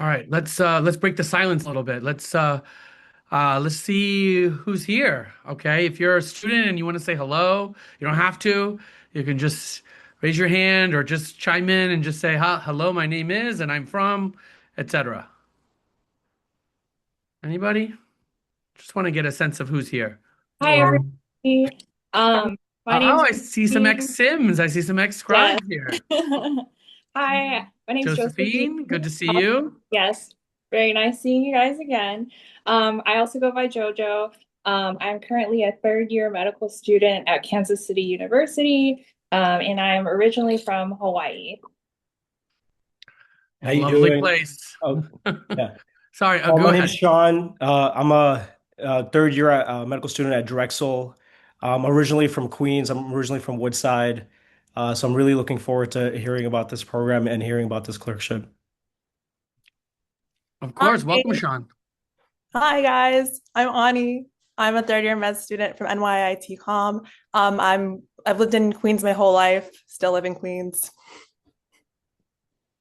All right, let's break the silence a little bit. Let's see who's here. Okay, if you're a student and you want to say hello, you don't have to. You can just raise your hand or just chime in and just say, Hello, my name is, and I'm from, etc." Anybody? Just want to get a sense of who's here. Hi, Hello. everybody. My Oh, name's I see some Josephine. ex-Sims. I see some Yes. ex-scribes here. Hi, my name's Josephine. Josephine, good to see you. Yes, very nice seeing you guys again. I also go by JoJo. I'm currently a third year medical student at Kansas City University, and I'm originally from Hawaii. How you Lovely doing? place. Oh, yeah. Sorry, My go name's ahead. Sean. I'm a third year medical student at Drexel. I'm originally from Queens. I'm originally from Woodside. So I'm really looking forward to hearing about this program and hearing about this clerkship. Of course, welcome, Hi. Sean. Hi guys, I'm Ani. I'm a third year med student from NYIT-COM. I've lived in Queens my whole life, still live in Queens.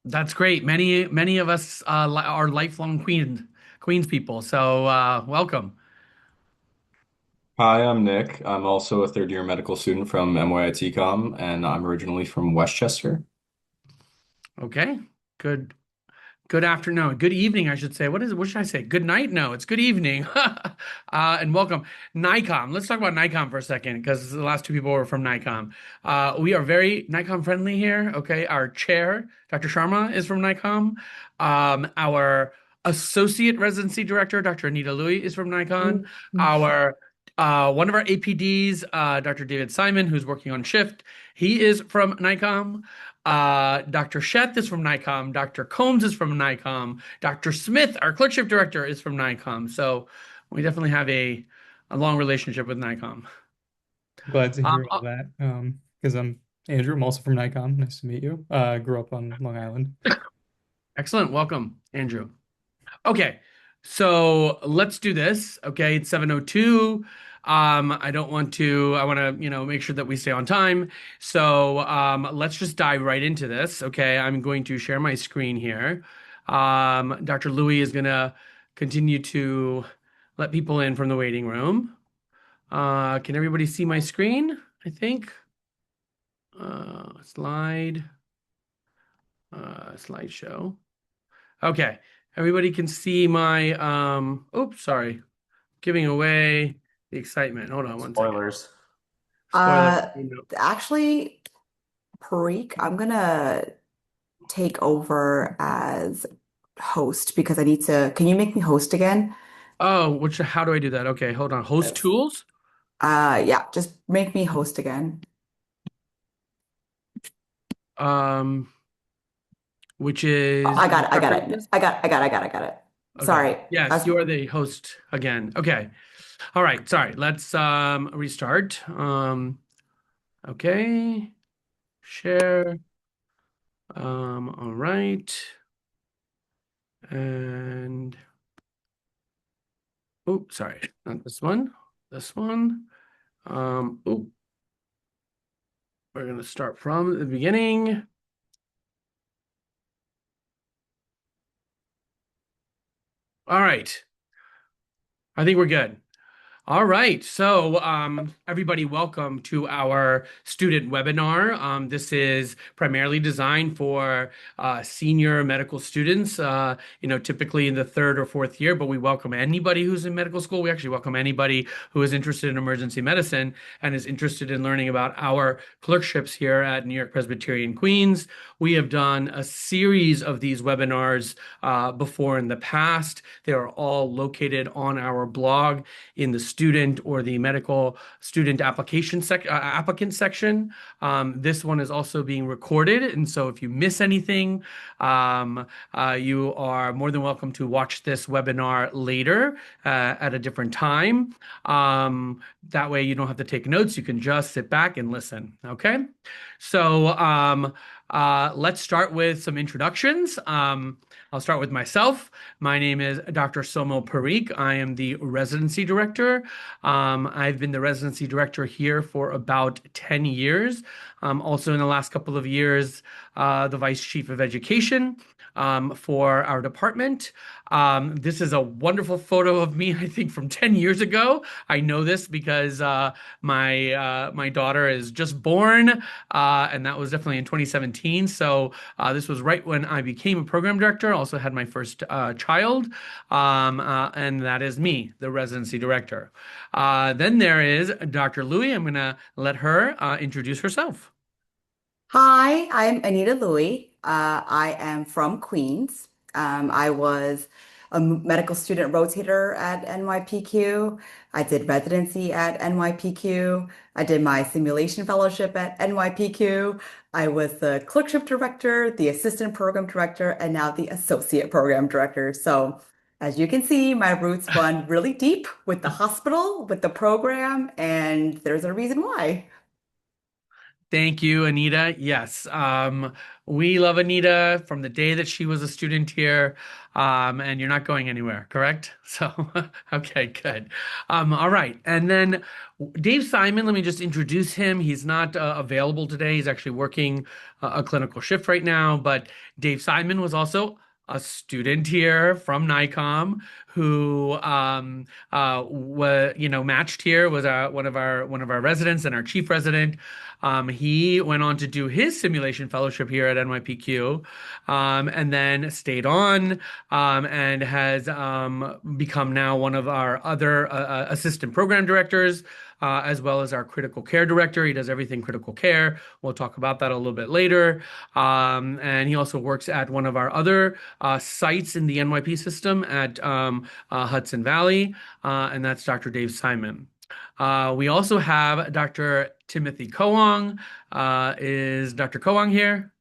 That's great. Many of us are lifelong Queens people. So welcome. Hi, I'm Nick. I'm also a third year medical student from NYIT-COM, and I'm originally from Westchester. Okay. Good. Good afternoon. Good evening, I should say. What should I say? Good night? No, it's good evening. And welcome. NYCOM. Let's talk about NYCOM for a second because the last two people were from NYCOM. We are very NYCOM friendly here. Okay. Our chair, Dr. Sharma, is from NYCOM. Our associate residency director, Dr. Anita Louie, is from NYCOM. Our one of our APDs, Dr. David Simon, who's working on shift, he is from NYCOM. Dr. Sheth is from NYCOM. Dr. Combs is from NYCOM. Dr. Smith, our clerkship director, is from NYCOM. So we definitely have a long relationship with NYCOM. Glad to Um, hear all that. Because I'm Andrew. I'm also from Nikon. Nice to meet you. Grew up on Long Island. Excellent. Welcome, Andrew. Okay, so let's do this. Okay, it's 7:02. I don't want to, I want to, make sure that we stay on time. So let's just dive right into this. Okay, I'm going to share my screen here. Dr. Louie is going to continue to let people in from the waiting room. Can everybody see my screen? I think. Slide, slideshow. Okay, everybody can see my, oops, sorry, giving away the excitement. Hold on one second. Spoilers. Spoiler. Actually, Parikh, I'm gonna take over as host because I need to. Can you make me host again? Oh, how do I do that? Okay, hold on. Host Yes. tools? Yeah, just make me host again. Um, which Oh, is I got it. I got it. preferences? I got it. Okay. Sorry. Yes, you are the host again. Okay. All right, sorry. Let's restart. Okay. Share. All right. And oh, sorry, not this one. This one. Oh, we're gonna start from the beginning. All right. I think we're good. All right. So, everybody, welcome to our student webinar. This is primarily designed for senior medical students, typically in the third or fourth year, but we welcome anybody who's in medical school. We actually welcome anybody who is interested in emergency medicine and is interested in learning about our clerkships here at New York Presbyterian Queens. We have done a series of these webinars before in the past. They are all located on our blog in the student or the medical student applicant section. This one is also being recorded, and so if you miss anything, you are more than welcome to watch this webinar later at a different time. That way you don't have to take notes. You can just sit back and listen. Okay. So let's start with some introductions. I'll start with myself. My name is Dr. Somo Parikh. I am the residency director. I've been the residency director here for about 10 years. Also, in the last couple of years, the Vice Chief of Education for our department. This is a wonderful photo of me, I think, from 10 years ago. I know this because my daughter is just born, and that was definitely in 2017. So this was right when I became a program director. Also had my first child, and that is me, the residency director. Then there is Dr. Louie. I'm going to let her introduce herself. Hi, I'm Anita Louie. I am from Queens. I was a medical student rotator at NYPQ. I did residency at NYPQ. I did my simulation fellowship at NYPQ. I was the clerkship director, the assistant program director, and now the associate program director. So, as you can see, my roots run really deep with the hospital, with the program, and there's a reason why. Thank you, Anita. Yes, we love Anita from the day that she was a student here, and you're not going anywhere, correct? So, okay, good. All right, and then Dave Simon, let me just introduce him. He's not available today. He's actually working a clinical shift right now, but Dave Simon was also a student here from NYCOM who matched here was one of our residents and our chief resident. He went on to do his simulation fellowship here at NYPQ, and then stayed on, and has become now one of our other assistant program directors, as well as our critical care director. He does everything critical care. We'll talk about that a little bit later. And he also works at one of our other sites in the NYP system at Hudson Valley, and that's Dr. Dave Simon. We also have Dr. Timothy Koang. Is Dr. Koang here?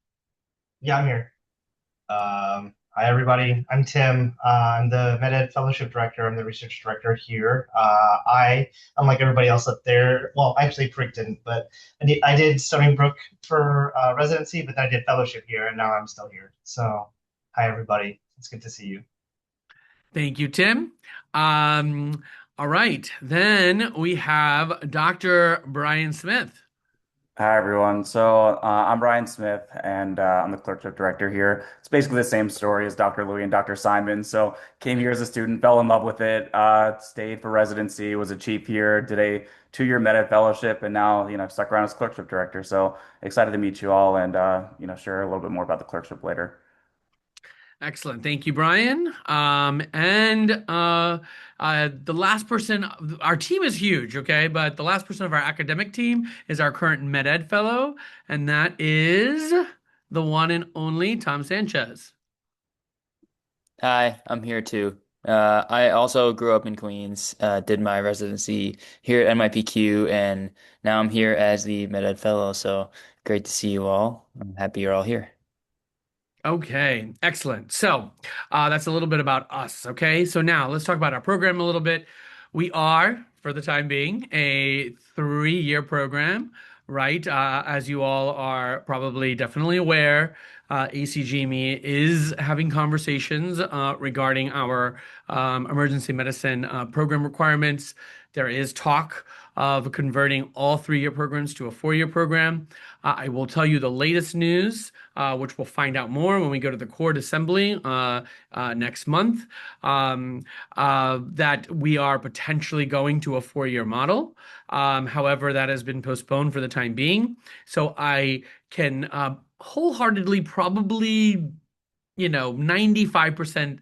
Yeah, I'm here. Hi, everybody. I'm Tim. I'm the MedEd Fellowship Director. I'm the Research Director here. Unlike everybody else up there, well, actually, Prick didn't, but I did Stony Brook for residency, but then I did fellowship here, and now I'm still here. So, hi, everybody. It's good to see you. Thank you, Tim. All right, then we have Dr. Brian Smith. Hi, everyone. I'm Brian Smith, and I'm the clerkship director here. It's basically the same story as Dr. Louie and Dr. Simon. So came here as a student, fell in love with it, stayed for residency, was a chief here, did a 2-year med ed fellowship, and now, I've stuck around as clerkship director. So excited to meet you all and, share a little bit more about the clerkship later. Excellent. Thank you, Brian. And the last person, our team is huge, okay? But the last person of our academic team is our current med ed fellow, and that is the one and only Tom Sanchez. Hi, I'm here too. I also grew up in Queens, did my residency here at NYPQ, and now I'm here as the MedEd Fellow. So great to see you all. I'm happy you're all here. Okay, excellent. So that's a little bit about us, okay? So now let's talk about our program a little bit. We are, for the time being, a 3-year program, right? As you all are probably definitely aware, ACGME is having conversations regarding our emergency medicine program requirements. There is talk of converting all 3-year programs to a 4-year program. I will tell you the latest news, which we'll find out more when we go to the Court Assembly next month, that we are potentially going to a 4-year model. However, that has been postponed for the time being. So I can wholeheartedly probably 95%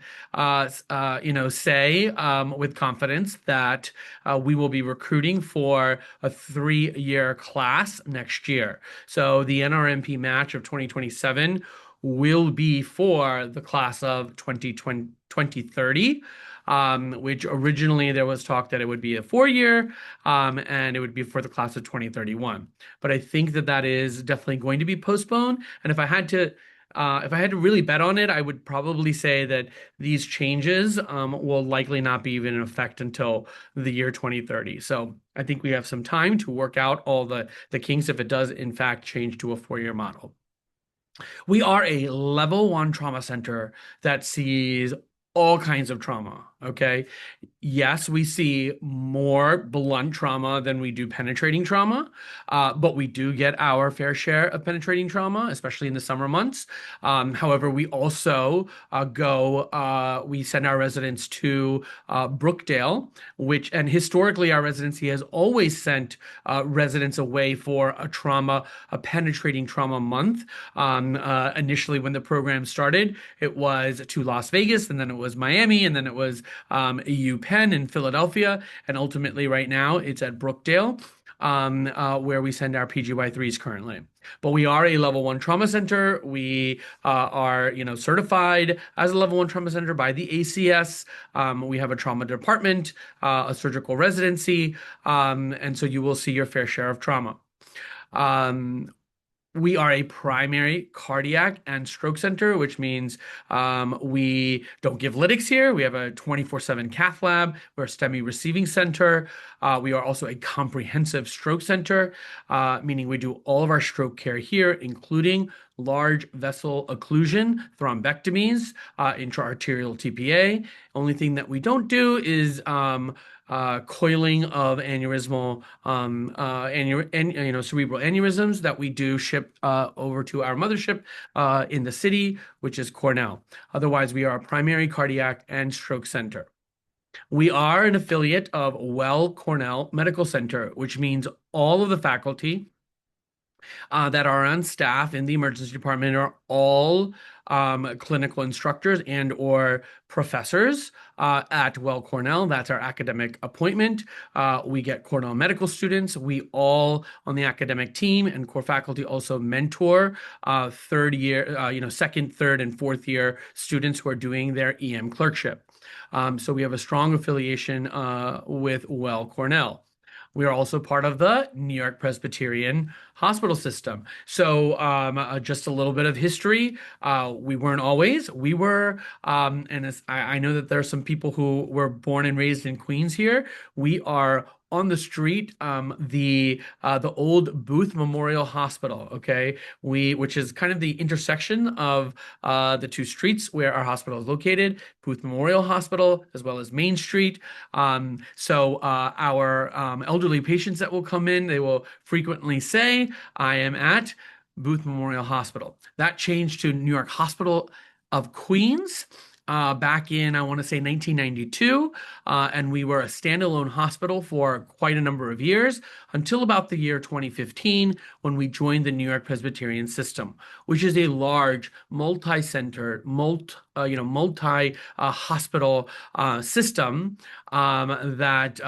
say with confidence that we will be recruiting for a 3-year class next year. So the NRMP match of 2027 will be for the class of 2030, which originally there was talk that it would be a 4-year, and it would be for the class of 2031. But I think that is definitely going to be postponed. And if I had to really bet on it, I would probably say that these changes will likely not be even in effect until the year 2030. So I think we have some time to work out all the kinks if it does in fact change to a 4-year model. We are a level 1 trauma center that sees all kinds of trauma. Okay. Yes, we see more blunt trauma than we do penetrating trauma, but we do get our fair share of penetrating trauma, especially in the summer months. However, we also we send our residents to Brookdale, and historically, our residency has always sent residents away for a penetrating trauma month. Initially, when the program started, it was to Las Vegas, and then it was Miami, and then it was UPenn in Philadelphia, and ultimately right now it's at Brookdale, where we send our PGY3s currently. But we are a level one trauma center. We are, certified as a level one trauma center by the ACS. We have a trauma department, a surgical residency, and so you will see your fair share of trauma. We are a primary cardiac and stroke center, which means we don't give lytics here. We have a 24/7 cath lab. We're a STEMI receiving center. We are also a comprehensive stroke center, meaning we do all of our stroke care here, including large vessel occlusion, thrombectomies, intraarterial TPA. Only thing that we don't do is coiling of aneurysmal, cerebral aneurysms that we do ship over to our mothership in the city, which is Cornell. Otherwise, we are a primary cardiac and stroke center. We are an affiliate of Weill Cornell Medical Center, which means all of the faculty that are on staff in the emergency department are all clinical instructors and or professors at Weill Cornell. That's our academic appointment. We get Cornell medical students. We all on the academic team and core faculty also mentor third year, second, third, and fourth year students who are doing their EM clerkship. So we have a strong affiliation with Weill Cornell. We are also part of the New York Presbyterian hospital system. So just a little bit of history. We weren't always. We were, I know that there are some people who were born and raised in Queens here. We are on the street, the old Booth Memorial Hospital, okay, which is kind of the intersection of the two streets where our hospital is located, Booth Memorial Hospital, as well as Main Street. So our elderly patients that will come in, they will frequently say, "I am at Booth Memorial Hospital." That changed to New York Hospital of Queens back in, I want to say, 1992, and we were a standalone hospital for quite a number of years until about the year 2015 when we joined the New York Presbyterian System, which is a large multi-center, multi-hospital system that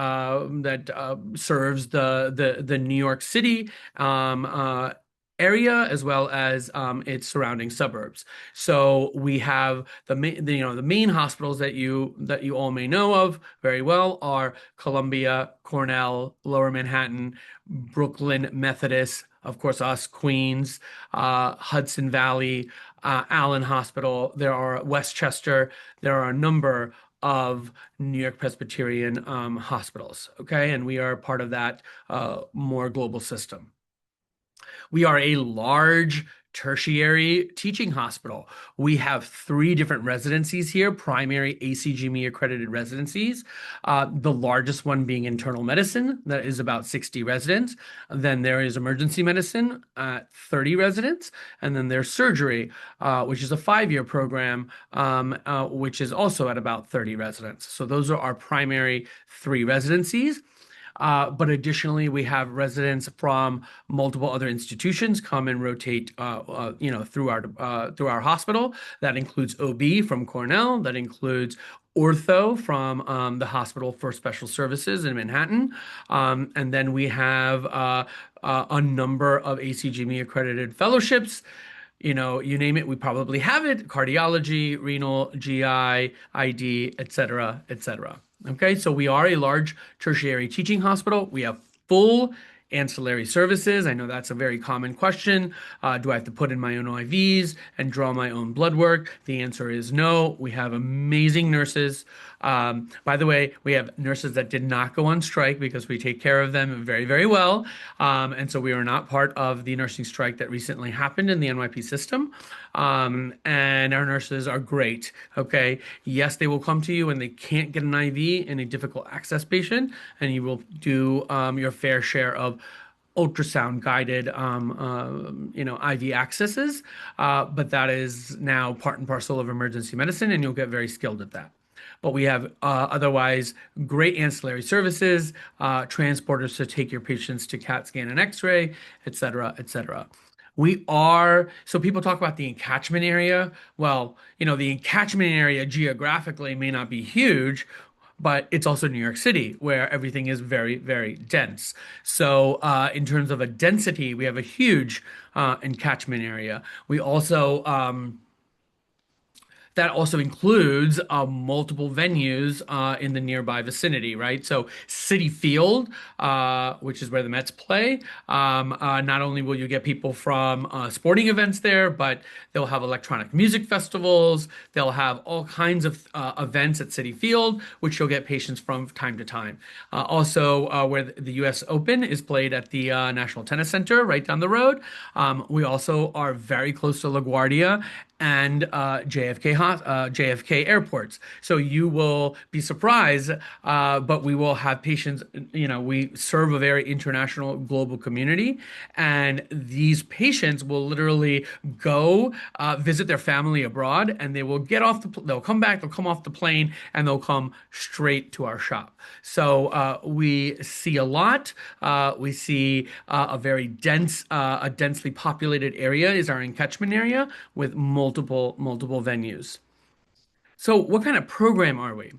serves the New York City area as well as its surrounding suburbs. So we have the main hospitals that you all may know of very well are Columbia, Cornell, Lower Manhattan, Brooklyn Methodist, of course us, Queens, Hudson Valley, Allen Hospital. There are Westchester. There are a number of New York Presbyterian hospitals. Okay, and we are part of that more global system. We are a large tertiary teaching hospital. We have 3 different residencies here, primary ACGME accredited residencies. The largest one being internal medicine, that is about 60 residents. Then there is emergency medicine at 30 residents. And then there's surgery, which is a 5-year program, which is also at about 30 residents. So those are our primary 3 residencies. But additionally, we have residents from multiple other institutions come and rotate, through our hospital. That includes OB from Cornell. That includes ortho from the Hospital for Special Services in Manhattan. And then we have a number of ACGME accredited fellowships. You name it, we probably have it. Cardiology, renal, GI, ID, et cetera, et cetera. Okay, so we are a large tertiary teaching hospital. We have full Ancillary services. I know that's a very common question. Do I have to put in my own IVs and draw my own blood work? The answer is no. We have amazing nurses. By the way, we have nurses that did not go on strike because we take care of them very, very well. And so we are not part of the nursing strike that recently happened in the NYP system. And our nurses are great. Okay. Yes, they will come to you when they can't get an IV in a difficult access patient, and you will do your fair share of ultrasound guided IV accesses, but that is now part and parcel of emergency medicine, and you'll get very skilled at that. But we have otherwise great ancillary services, transporters to take your patients to CAT scan and X-ray, et cetera, et cetera. So people talk about the encatchment area. Well, the encatchment area geographically may not be huge, but it's also New York City, where everything is very, very dense. So, in terms of a density, we have a huge encatchment area. We also that also includes multiple venues in the nearby vicinity, right? So City Field, which is where the Mets play, not only will you get people from sporting events there, but they'll have electronic music festivals. They'll have all kinds of events at City Field, which you'll get patients from time to time. Also, where the U.S. Open is played at the National Tennis Center right down the road. We also are very close to LaGuardia and JFK airports. So you will be surprised, but we will have patients. We serve a very international global community, and these patients will literally go visit their family abroad, and they will they'll come back, they'll come off the plane, and they'll come straight to our shop. So we see a lot. We see a very densely populated area is our encatchment area with multiple venues. So what kind of program are we?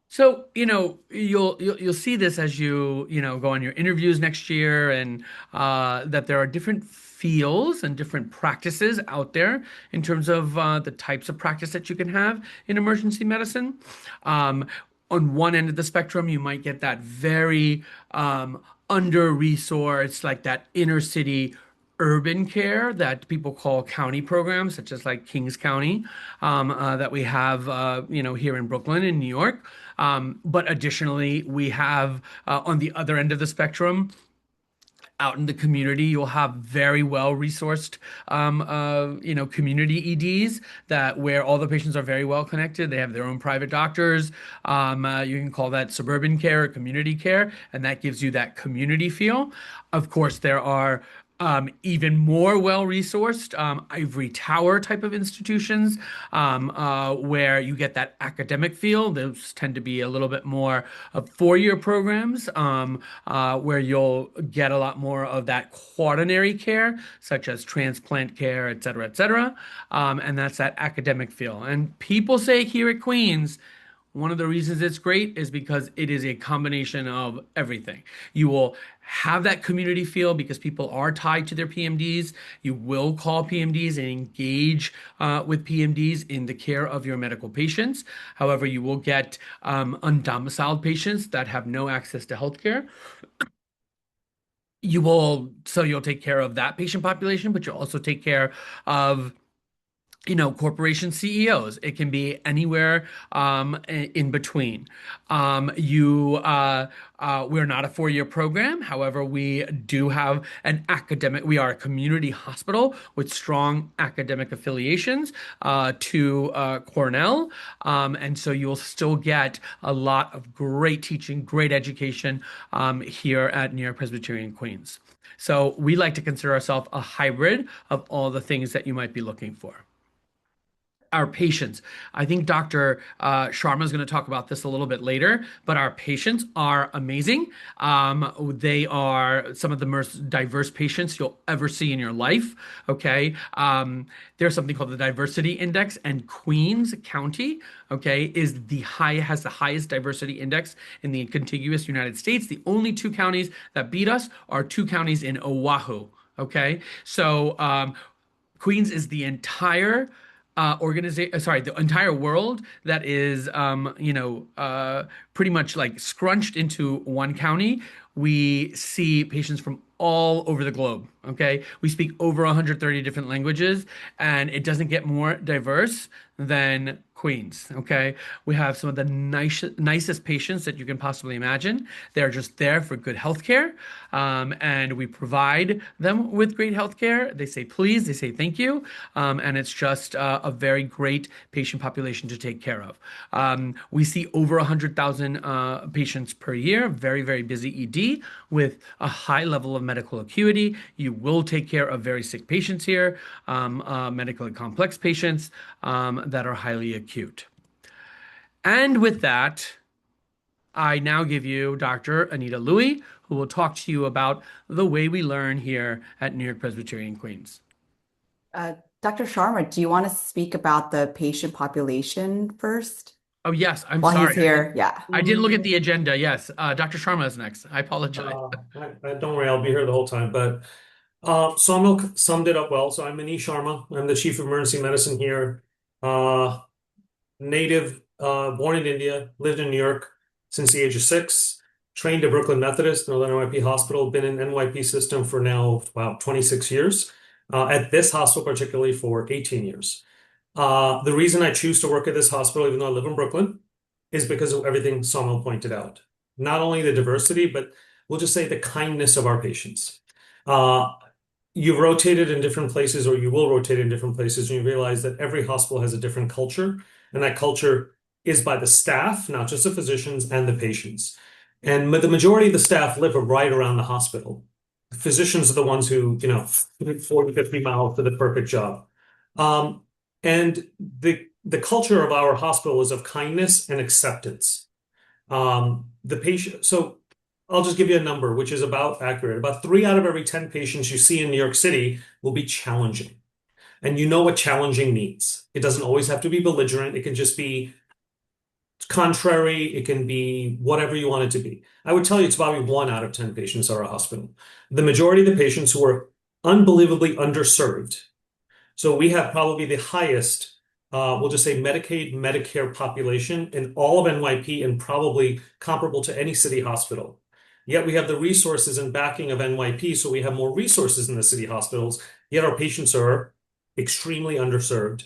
So, you'll see this as you go on your interviews next year, and that there are different fields and different practices out there in terms of the types of practice that you can have in emergency medicine. On one end of the spectrum, you might get that very under-resourced, like that inner city urban care that people call county programs, such as like Kings County, that we have, here in Brooklyn in New York. But additionally, we have on the other end of the spectrum, out in the community, you'll have very well-resourced, community EDs where all the patients are very well connected. They have their own private doctors. You can call that suburban care or community care, and that gives you that community feel. Of course, there are even more well-resourced ivory tower type of institutions, where you get that academic feel. Those tend to be a little bit more of four-year programs, where you'll get a lot more of that quaternary care, such as transplant care, et cetera, et cetera. And that's that academic feel. And people say here at Queens, one of the reasons it's great is because it is a combination of everything. You will have that community feel because people are tied to their PMDs. You will call PMDs and engage with PMDs in the care of your medical patients. However, you will get undomiciled patients that have no access to healthcare. You'll take care of that patient population, but you'll also take care of corporation CEOs. It can be anywhere in between. We're not a four-year program. However, we do have we are a community hospital with strong academic affiliations to Cornell. And so you'll still get a lot of great teaching, great education here at New York Presbyterian Queens. So we like to consider ourselves a hybrid of all the things that you might be looking for. Our patients. I think Dr. Sharma is going to talk about this a little bit later, but our patients are amazing. They are some of the most diverse patients you'll ever see in your life. Okay. There's something called the Diversity Index, and Queens County, okay, has the highest diversity index in the contiguous United States. The only two counties that beat us are two counties in Oahu. Okay. So, Queens is the entire sorry, the entire world that is, pretty much like scrunched into one county. We see patients from all over the globe. Okay, we speak over 130 different languages, and it doesn't get more diverse than Queens. Okay, we have some of the nicest patients that you can possibly imagine. They're just there for good healthcare, and we provide them with great healthcare. They say please, they say thank you, and it's just a very great patient population to take care of. We see over 100,000 patients per year, very, very busy ED with a high level of medical acuity. You will take care of very sick patients here, medically complex patients that are highly acute. And with that, I now give you Dr. Anita Louie, who will talk to you about the way we learn here at New York Presbyterian Queens. Dr. Sharma, do you want to speak about the patient population first? Oh, yes, I'm While sorry. he's here, yeah. I didn't look at the agenda. Yes, Dr. Sharma is next. I apologize. Don't worry, I'll be here the whole time. But Saumil summed it up well. So I'm Manish Sharma. I'm the Chief of Emergency Medicine here. Native, born in India, lived in New York since the age of 6. Trained at Brooklyn Methodist, Northern NYP Hospital. Been in NYP system for now about 26 years. At this hospital particularly for 18 years. The reason I choose to work at this hospital, even though I live in Brooklyn, is because of everything Saumil pointed out. Not only the diversity, but we'll just say the kindness of our patients. You've rotated in different places, or you will rotate in different places, and you realize that every hospital has a different culture, and that culture is by the staff, not just the physicians and the patients. And the majority of the staff live right around the hospital. Physicians are the ones who, 40, 50 miles for the perfect job. And the culture of our hospital is of kindness and acceptance. The patient, so I'll just give you a number, which is about accurate. About 3 out of every 10 patients you see in New York City will be challenging. And you know what challenging means. It doesn't always have to be belligerent. It can just be contrary. It can be whatever you want it to be. I would tell you it's probably 1 out of 10 patients are a hospital. The majority of the patients who are unbelievably underserved. So we have probably the highest, we'll just say Medicaid, Medicare population in all of NYP and probably comparable to any city hospital. Yet we have the resources and backing of NYP, so we have more resources in the city hospitals, yet our patients are extremely underserved.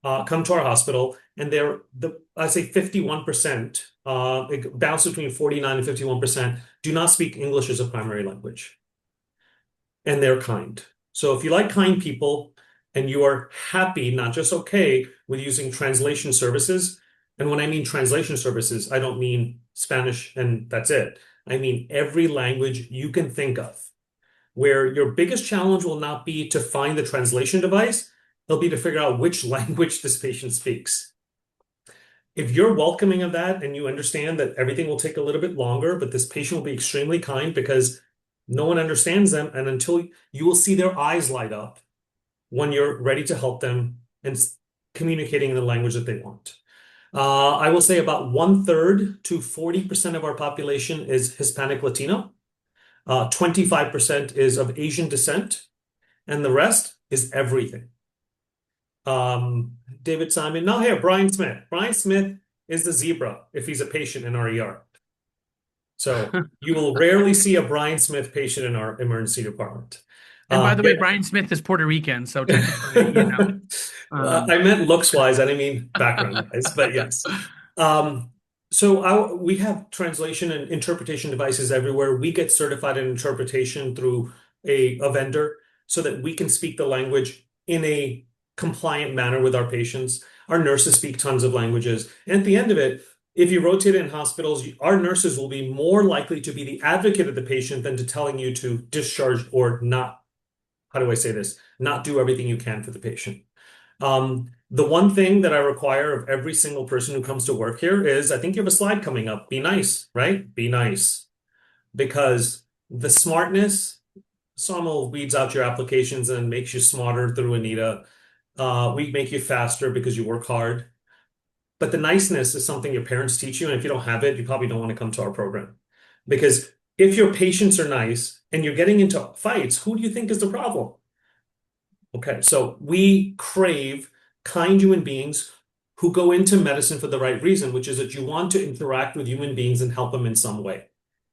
Come to our hospital, and I say 51%, it bounces between 49 and 51%, do not speak English as a primary language. And they're kind. So if you like kind people and you are happy, not just okay, with using translation services, and when I mean translation services, I don't mean Spanish and that's it. I mean every language you can think of, where your biggest challenge will not be to find the translation device, it'll be to figure out which language this patient speaks. If you're welcoming of that and you understand that everything will take a little bit longer, but this patient will be extremely kind because no one understands them, and until you will see their eyes light up when you're ready to help them and communicating in the language that they want. I will say about 1/3 to 40% of our population is Hispanic Latino. 25% is of Asian descent, and the rest is everything. David Simon. No, here, Brian Smith. Brian Smith is the zebra if he's a patient in our ER. So you will rarely see a Brian Smith patient in our emergency department. And by the way, Brian Smith is Puerto Rican, so technically, I meant looks-wise. I didn't mean background-wise, but yes. So we have translation and interpretation devices everywhere. We get certified in interpretation through a vendor so that we can speak the language in a compliant manner with our patients. Our nurses speak tons of languages. And at the end of it, if you rotate in hospitals, our nurses will be more likely to be the advocate of the patient than to telling you to discharge or not, how do I say this, not do everything you can for the patient. The one thing that I require of every single person who comes to work here is, I think you have a slide coming up, be nice, right? Be nice. Because the smartness, Saumil weeds out your applications and makes you smarter through Anita. We make you faster because you work hard. But the niceness is something your parents teach you, and if you don't have it, you probably don't want to come to our program. Because if your patients are nice and you're getting into fights, who do you think is the problem? Okay, so we crave kind human beings who go into medicine for the right reason, which is that you want to interact with human beings and help them in some way.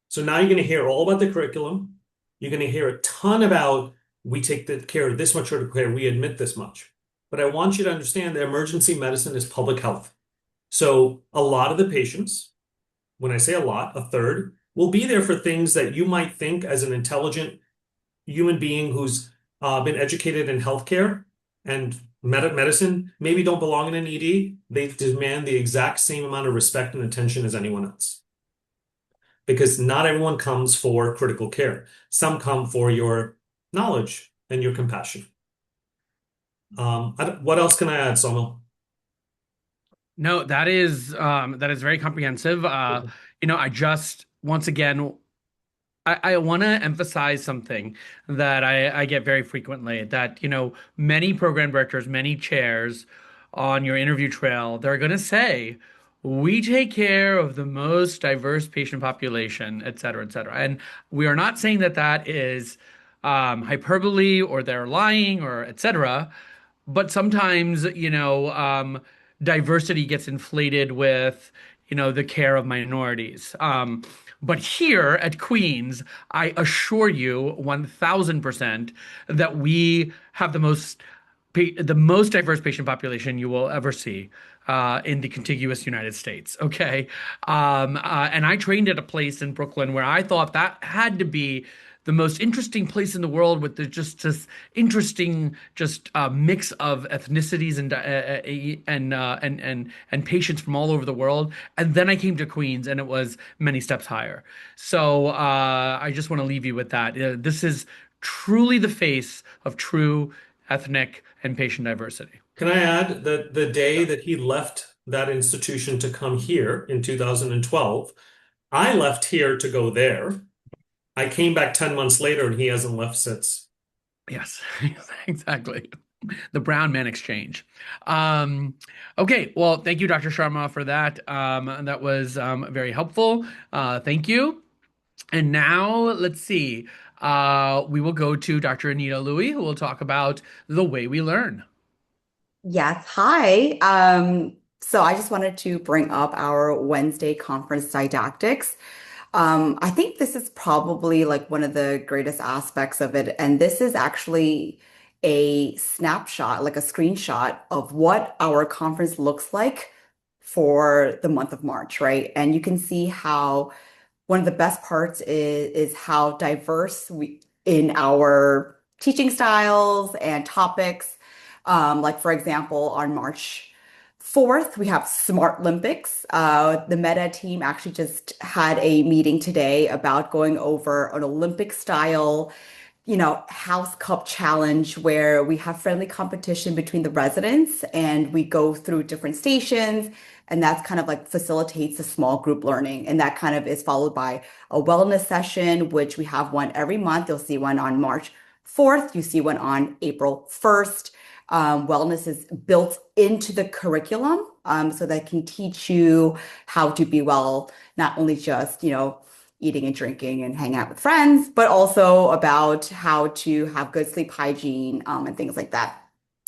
So now you're going to hear all about the curriculum. You're going to hear a ton about we take the care of this much critical care, we admit this much. But I want you to understand that emergency medicine is public health. So a lot of the patients, when I say a lot, a third, will be there for things that you might think as an intelligent human being who's been educated in healthcare and medicine maybe don't belong in an ED. They demand the exact same amount of respect and attention as anyone else. Because not everyone comes for critical care. Some come for your knowledge and your compassion. What else can I add, Somil? No, that is very comprehensive. I just once again I want to emphasize something that I get very frequently that, many program directors, many chairs on your interview trail, they're going to say, we take care of the most diverse patient population, et cetera, et cetera. And we are not saying that that is hyperbole or they're lying or et cetera. But sometimes, diversity gets inflated with, the care of minorities. But here at Queens, I assure you 1000% that we have the most diverse patient population you will ever see in the contiguous United States. Okay. And I trained at a place in Brooklyn where I thought that had to be the most interesting place in the world with just this interesting mix of ethnicities and patients from all over the world. And then I came to Queens and it was many steps higher. So I just want to leave you with that. This is truly the face of true ethnic and patient diversity. Can I add that the day that he left that institution to come here in 2012, I left here to go there. I came back 10 months later and he hasn't left since. Yes, exactly. The brown man exchange. Okay, well, thank you, Dr. Sharma, for that. That was very helpful. Thank you. And now let's see. We will go to Dr. Anita Louie, who will talk about the way we learn. Yes, hi. So I just wanted to bring up our Wednesday conference didactics. I think this is probably like one of the greatest aspects of it. And this is actually a snapshot, like a screenshot of what our conference looks like for the month of March, right? And you can see how one of the best parts is how diverse we in our teaching styles and topics. Like for example, on March 4th, we have Smart Olympics. The Meta team actually just had a meeting today about going over an Olympic style house cup challenge where we have friendly competition between the residents and we go through different stations. And that's kind of like facilitates a small group learning. And that kind of is followed by a wellness session, which we have one every month. You'll see one on March 4th. You see one on April 1st. Wellness is built into the curriculum so that can teach you how to be well, not only just, eating and drinking and hang out with friends, but also about how to have good sleep hygiene and things like that.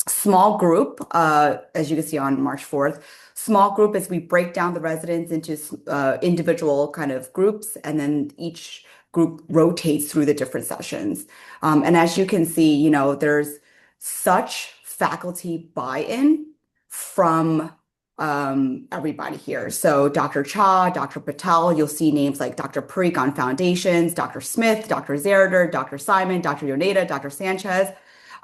Small group, as you can see on March 4th, small group is we break down the residents into individual kind of groups, and then each group rotates through the different sessions. And as you can see, there's such faculty buy-in from everybody here. So Dr. Cha, Dr. Patel, you'll see names like Dr. Parikh on foundations, Dr. Smith, Dr. Zerder, Dr. Simon, Dr. Yoneda, Dr. Sanchez,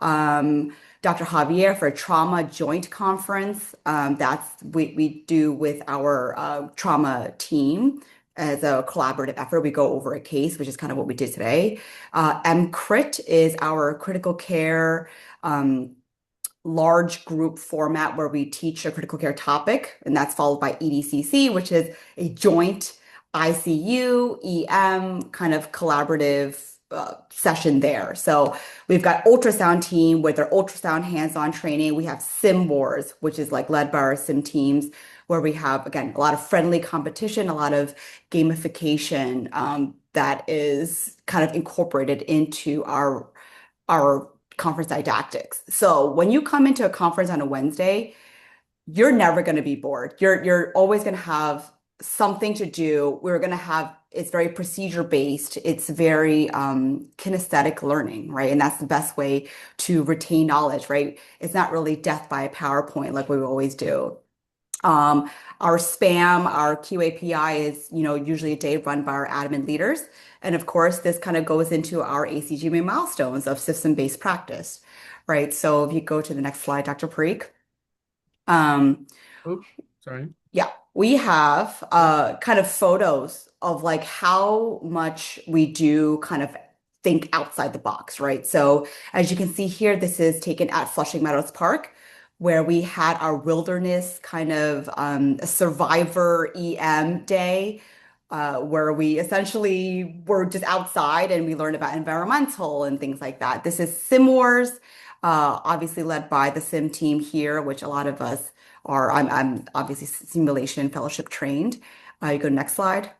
Dr. Javier for a trauma joint conference. That's we do with our trauma team as a collaborative effort. We go over a case, which is kind of what we did today. MCRIT is our critical care large group format where we teach a critical care topic, and that's followed by EDCC, which is a joint ICU, EM kind of collaborative session there. So we've got ultrasound team with their ultrasound hands-on training. We have Sim Wars, which is like led by our sim teams, where we have, again, a lot of friendly competition, a lot of gamification that is kind of incorporated into our conference didactics. So when you come into a conference on a Wednesday, you're never going to be bored. You're always going to have something to do. We're going to have it's very procedure based. It's very kinesthetic learning, right? And that's the best way to retain knowledge, right? It's not really death by a PowerPoint like we always do. Um, our spam, our QAPI is, usually a day run by our admin leaders. And of course, this kind of goes into our ACGMA milestones of system-based practice, right? So if you go to the next slide, Dr. Parikh. Um, Oops, sorry. yeah, we have kind of photos of like how much we do kind of think outside the box, right? So as you can see here, this is taken at Flushing Meadows Park, where we had our wilderness kind of a survivor EM day, where we essentially were just outside and we learned about environmental and things like that. This is SimWars, obviously led by the Sim team here, which a lot of us are. I'm obviously simulation fellowship trained. You go to next slide.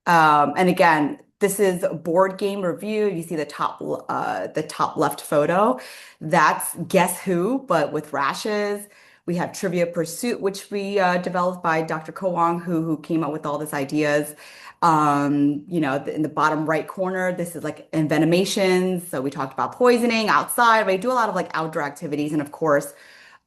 And again, this is a board game review. You see the top left photo. That's Guess Who, but with rashes. We have Trivia Pursuit, which we developed by Dr. Kowang, who came up with all these ideas. In the bottom right corner, this is like envenomations. So we talked about poisoning outside. We do a lot of like outdoor activities, and of course,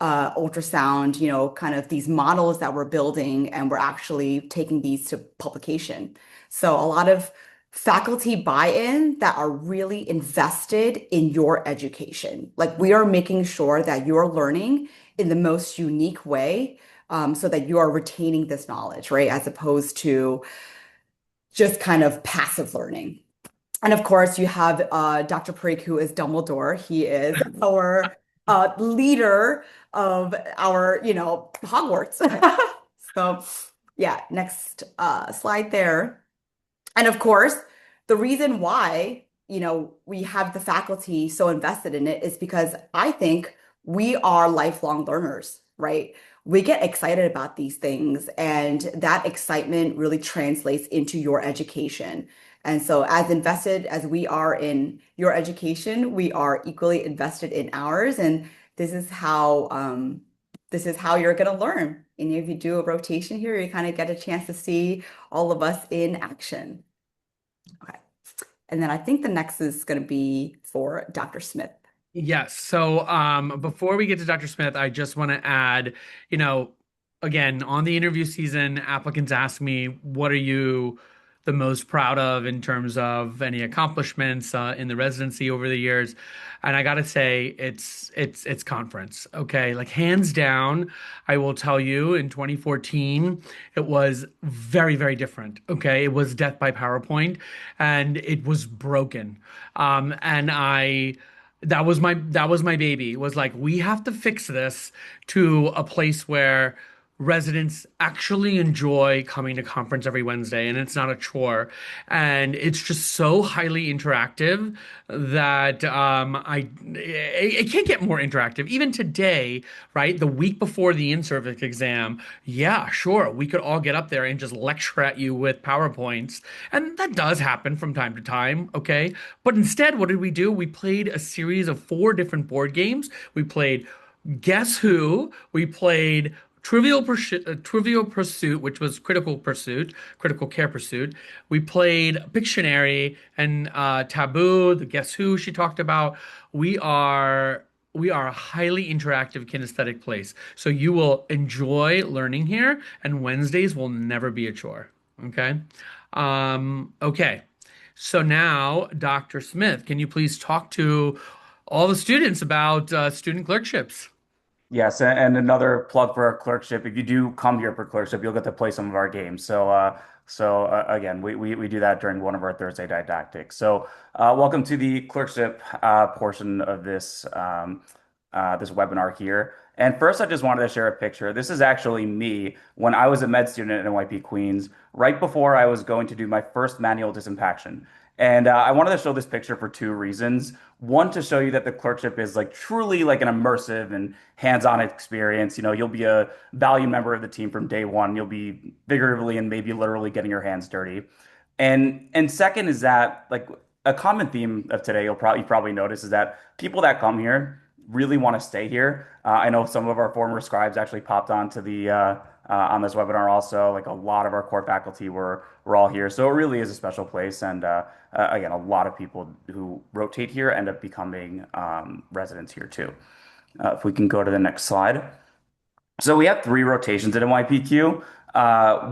ultrasound. Kind of these models that we're building, and we're actually taking these to publication. So a lot of faculty buy-in that are really invested in your education. Like we are making sure that you're learning in the most unique way, so that you are retaining this knowledge, right? As opposed to just kind of passive learning. And of course, you have Dr. Parikh, who is Dumbledore. He is our leader of our, Hogwarts. So yeah, next slide there. And of course, the reason why, we have the faculty so invested in it is because I think we are lifelong learners, right? We get excited about these things, and that excitement really translates into your education. And so, as invested as we are in your education, we are equally invested in ours. And this is how you're going to learn. And if you do a rotation here, you kind of get a chance to see all of us in action. Okay. And then I think the next is going to be for Dr. Smith. Yes. So before we get to Dr. Smith, I just want to add, again, on the interview season, applicants ask me, what are you the most proud of in terms of any accomplishments in the residency over the years? And I gotta say, it's conference. Okay. Like hands down, I will tell you in 2014, it was very, very different. Okay. It was death by PowerPoint and it was broken. And that was my baby. It was like, we have to fix this to a place where residents actually enjoy coming to conference every Wednesday and it's not a chore. And it's just so highly interactive that it can't get more interactive. Even today, right? The week before the in-service exam, yeah, sure, we could all get up there and just lecture at you with PowerPoints. And that does happen from time to time, okay? But instead, what did we do? We played a series of 4 different board games. We played Guess Who? We played Trivial Pursuit, which was Critical Care Pursuit. We played Pictionary and Taboo, the Guess Who she talked about. We are a highly interactive kinesthetic place. So you will enjoy learning here, and Wednesdays will never be a chore. Okay. Okay. So now, Dr. Smith, can you please talk to all the students about student clerkships? Yes, and another plug for our clerkship. If you do come here for clerkship, you'll get to play some of our games. So again, we do that during one of our Thursday didactics. So welcome to the clerkship portion of this webinar here. And first, I just wanted to share a picture. This is actually me when I was a med student at NYP Queens, right before I was going to do my first manual disimpaction. And I wanted to show this picture for 2 reasons. One, to show you that the clerkship is like truly like an immersive and hands-on experience. You'll be a valued member of the team from day one. You'll be figuratively and maybe literally getting your hands dirty. And second is that like a common theme of today you probably notice is that people that come here really want to stay here. I know some of our former scribes actually popped onto the on this webinar also. Like a lot of our core faculty were all here, so it really is a special place. And again, a lot of people who rotate here end up becoming residents here too. If we can go to the next slide. So we have three rotations at NYPQ.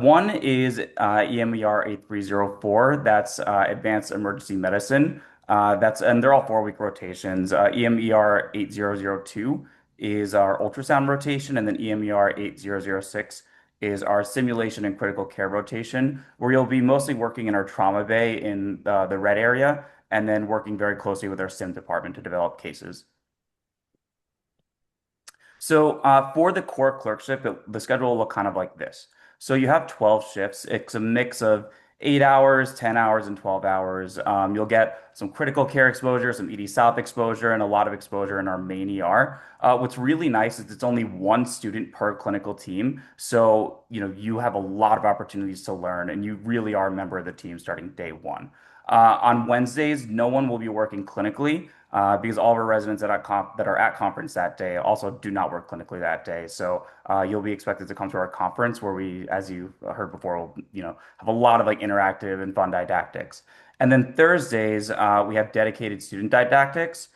One is EMER 8304. That's Advanced Emergency Medicine. And they're all 4-week rotations. EMER 8002 is our ultrasound rotation, and then EMER 8006 is our simulation and critical care rotation, where you'll be mostly working in our trauma bay in the red area, and then working very closely with our sim department to develop cases. So for the core clerkship, the schedule will look kind of like this. So you have 12 shifts. It's a mix of 8 hours, 10 hours, and 12 hours. You'll get some critical care exposure, some ED South exposure, and a lot of exposure in our main ER. What's really nice is it's only one student per clinical team. So, you have a lot of opportunities to learn, and you really are a member of the team starting day one. On Wednesdays, no one will be working clinically because all of our residents that are at conference that day also do not work clinically that day. So you'll be expected to come to our conference where we, as you heard before, will have a lot of like interactive and fun didactics. And then Thursdays, we have dedicated student didactics.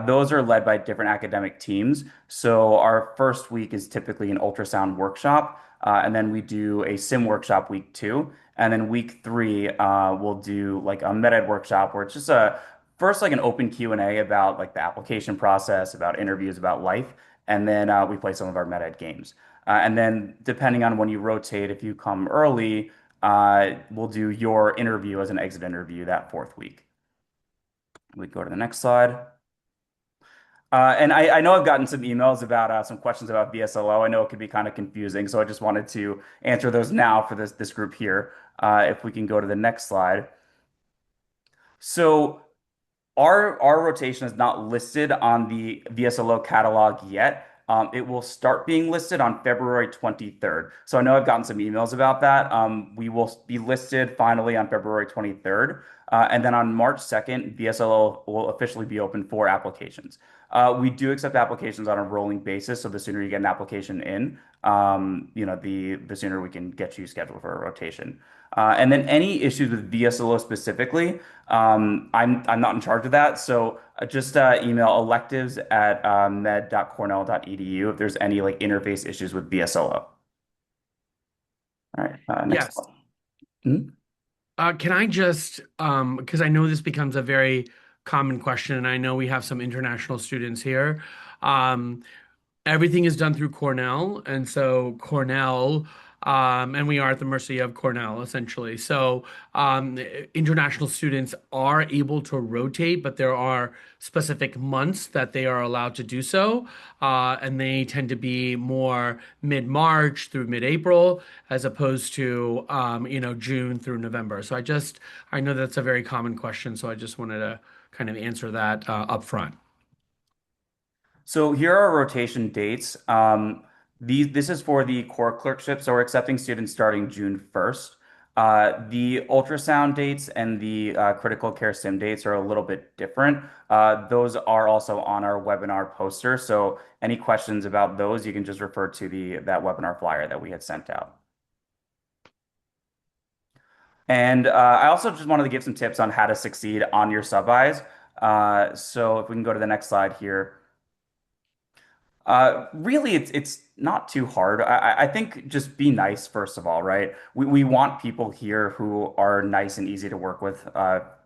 Those are led by different academic teams. So our first week is typically an ultrasound workshop, and then we do a sim workshop week 2. And then week 3, we'll do like a med ed workshop where it's just first like an open Q&A about like the application process, about interviews, about life. And then we play some of our med ed games. And then depending on when you rotate, if you come early, we'll do your interview as an exit interview that 4th week. We go to the next slide. And I know I've gotten some emails about some questions about VSLO. I know it could be kind of confusing, so I just wanted to answer those now for this group here. If we can go to the next slide. So our rotation is not listed on the VSLO catalog yet. It will start being listed on February 23rd. So I know I've gotten some emails about that. We will be listed finally on February 23rd. And then on March 2nd, VSLO will officially be open for applications. We do accept applications on a rolling basis. So the sooner you get an application in, the sooner we can get you scheduled for a rotation. And then any issues with VSLO specifically, I'm not in charge of that. So just email electives at med.cornell.edu if there's any like interface issues with VSLO. All right, next Yes. one. Hmm? Can I just, because I know this becomes a very common question, and I know we have some international students here. Everything is done through Cornell, and so Cornell, and we are at the mercy of Cornell essentially. So international students are able to rotate, but there are specific months that they are allowed to do so, and they tend to be more mid-March through mid-April, as opposed to June through November. So I know that's a very common question, so I just wanted to kind of answer that up front. So here are our rotation dates. This is for the core clerkship, so we're accepting students starting June 1st. The ultrasound dates and the critical care sim dates are a little bit different. Those are also on our webinar poster. So any questions about those, you can just refer to that webinar flyer that we had sent out. And I also just wanted to give some tips on how to succeed on your sub-Is. So if we can go to the next slide here. Really, it's not too hard. I think just be nice, first of all, right? We want people here who are nice and easy to work with,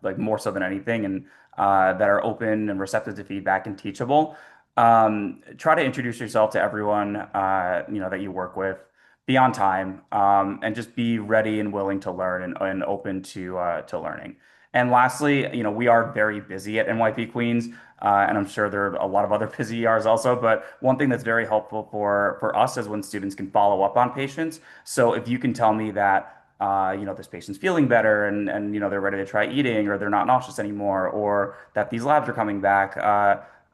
like more so than anything, and that are open and receptive to feedback and teachable. Try to introduce yourself to everyone, that you work with. Be on time, and just be ready and willing to learn and open to learning. And lastly, we are very busy at NYP Queens. And I'm sure there are a lot of other busy ERs also, but one thing that's very helpful for us is when students can follow up on patients. So if you can tell me that, this patient's feeling better and they're ready to try eating, or they're not nauseous anymore, or that these labs are coming back,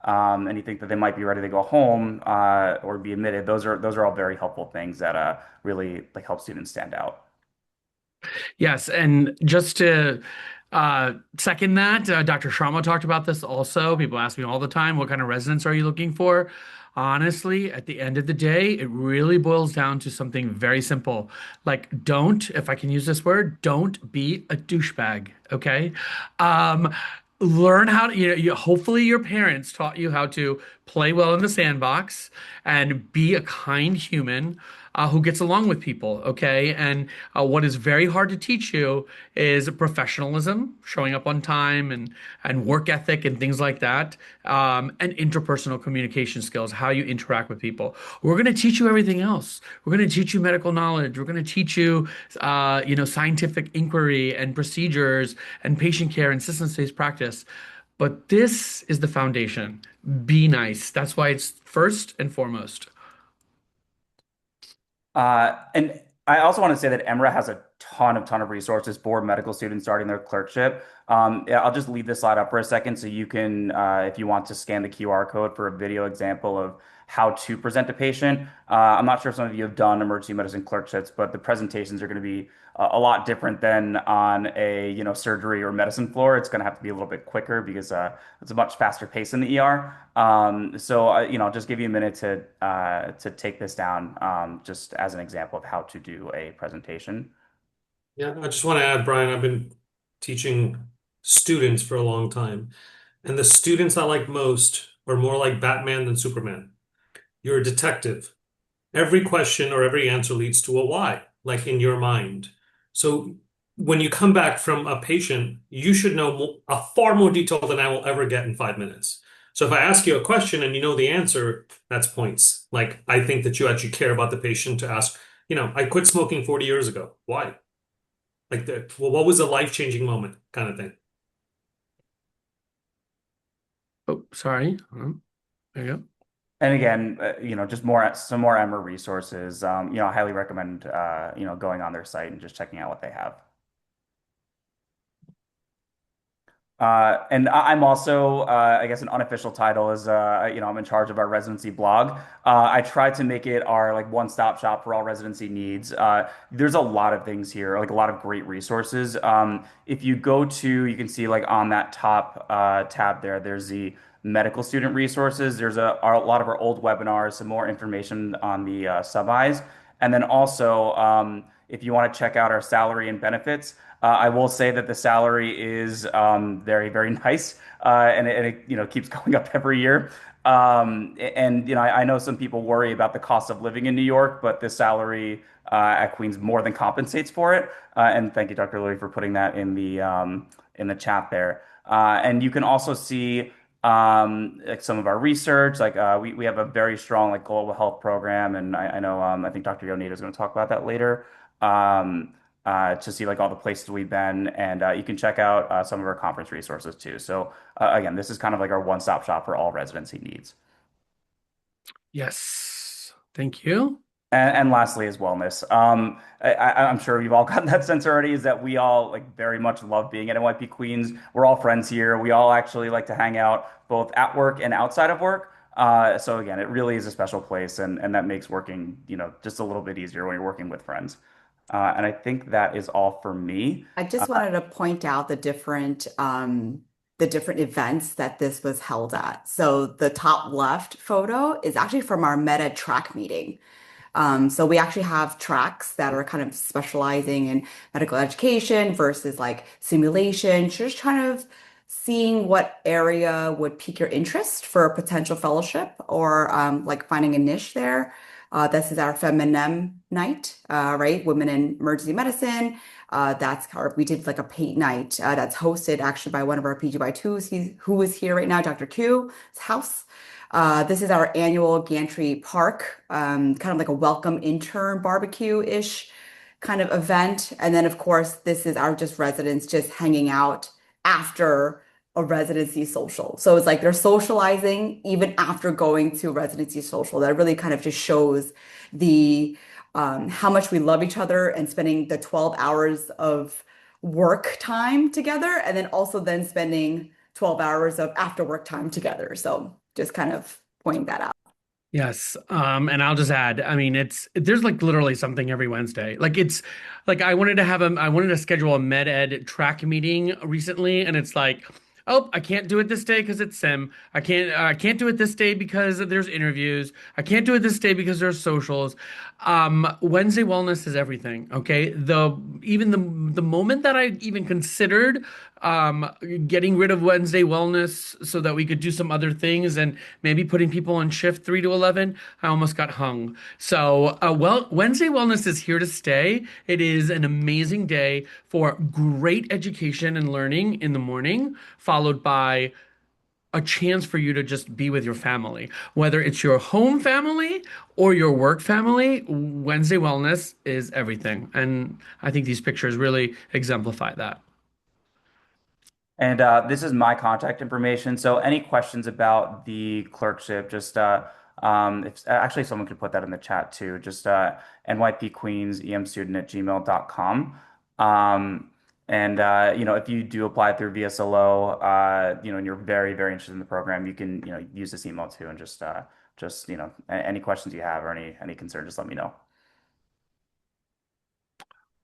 and you think that they might be ready to go home, or be admitted, those are all very helpful things that really like help students stand out. Yes, and just to Second that, Dr. Sharma talked about this also. People ask me all the time, what kind of residence are you looking for? Honestly, at the end of the day, it really boils down to something very simple. Like, don't, if I can use this word, don't be a douchebag, okay? Um, Learn how to, hopefully your parents taught you how to play well in the sandbox and be a kind human who gets along with people, okay? And what is very hard to teach you is professionalism, showing up on time, and work ethic and things like that, and interpersonal communication skills, how you interact with people. We're going to teach you everything else. We're going to teach you medical knowledge. We're going to teach you, scientific inquiry and procedures and patient care and systems-based practice. But this is the foundation. Be nice. That's why it's first and foremost. And I also want to say that EMRA has a ton of resources for medical students starting their clerkship. Yeah, I'll just leave this slide up for a second so you can, if you want to scan the QR code for a video example of how to present a patient. I'm not sure if some of you have done emergency medicine clerkships, but the presentations are going to be a lot different than on a, surgery or medicine floor. It's going to have to be a little bit quicker because it's a much faster pace in the ER. So, just give you a minute to take this down, just as an example of how to do a presentation. Yeah, I just want to add, Brian, I've been teaching students for a long time, and the students I like most are more like Batman than Superman. You're a detective. Every question or every answer leads to a why, like in your mind. So when you come back from a patient, you should know a far more detail than I will ever get in 5 minutes. So if I ask you a question and you know the answer, that's points. Like I think that you actually care about the patient to ask, I quit smoking 40 years ago. Why? Like well, what was a life-changing moment kind of thing. Oh, sorry. There you go. And again, just some more EMRA resources. I highly recommend, going on their site and just checking out what they have. And I'm also, I guess, an unofficial title is, I'm in charge of our residency blog. I try to make it our like one-stop shop for all residency needs. There's a lot of things here, like a lot of great resources. If you go to, you can see like on that top tab there, there's the medical student resources. There's a lot of our old webinars, some more information on the sub-Is. And then also, if you want to check out our salary and benefits, I will say that the salary is very, very nice, and it keeps going up every year. And I know some people worry about the cost of living in New York, but the salary at Queens more than compensates for it. And thank you, Dr. Louie, for putting that in the chat there. And you can also see like some of our research. Like we have a very strong like global health program, and I know I think Dr. Yonita is going to talk about that later. Um, to see like all the places we've been, and you can check out some of our conference resources too. So again, this is kind of like our one-stop shop for all residency needs. Yes. Thank you. And lastly is wellness. I'm sure you've all gotten that sense already, is that we all like very much love being at NYP Queens. We're all friends here. We all actually like to hang out both at work and outside of work. So again, it really is a special place, and that makes working, just a little bit easier when you're working with friends. And I think that is all for me. I just wanted to point out the different events that this was held at. So the top left photo is actually from our Meta track meeting. So we actually have tracks that are kind of specializing in medical education versus like simulation, just kind of seeing what area would pique your interest for a potential fellowship or like finding a niche there. This is our Feminem night, right? Women in Emergency Medicine. We did like a paint night that's hosted actually by one of our PGY2s who is here right now, Dr. Q's house. This is our annual Gantry Park, kind of like a welcome intern barbecue-ish kind of event. And then, of course, this is our just residents just hanging out after a residency social. So it's like they're socializing even after going to residency social. That really kind of just shows the how much we love each other and spending the 12 hours of work time together, and then also then spending 12 hours of after work time together. So just kind of pointing that out. Yes. And I'll just add, I mean, there's like literally something every Wednesday. Like it's like I wanted to schedule a med ed track meeting recently, and it's like, oh, I can't do it this day because it's sim. I can't do it this day because there's interviews. I can't do it this day because there's socials. Wednesday wellness is everything. Okay. The moment that I even considered um getting rid of Wednesday wellness so that we could do some other things and maybe putting people on shift 3 to 11, I almost got hung. So, Wednesday wellness is here to stay. It is an amazing day for great education and learning in the morning, followed by a chance for you to just be with your family. Whether it's your home family or your work family, Wednesday wellness is everything. And I think these pictures really exemplify that. And this is my contact information. So any questions about the clerkship, just if actually someone could put that in the chat too, just NYPQueensEM student at gmail.com. And if you do apply through VSLO, and you're very, very interested in the program, you can, use this email too, and just any questions you have or any concern, just let me know.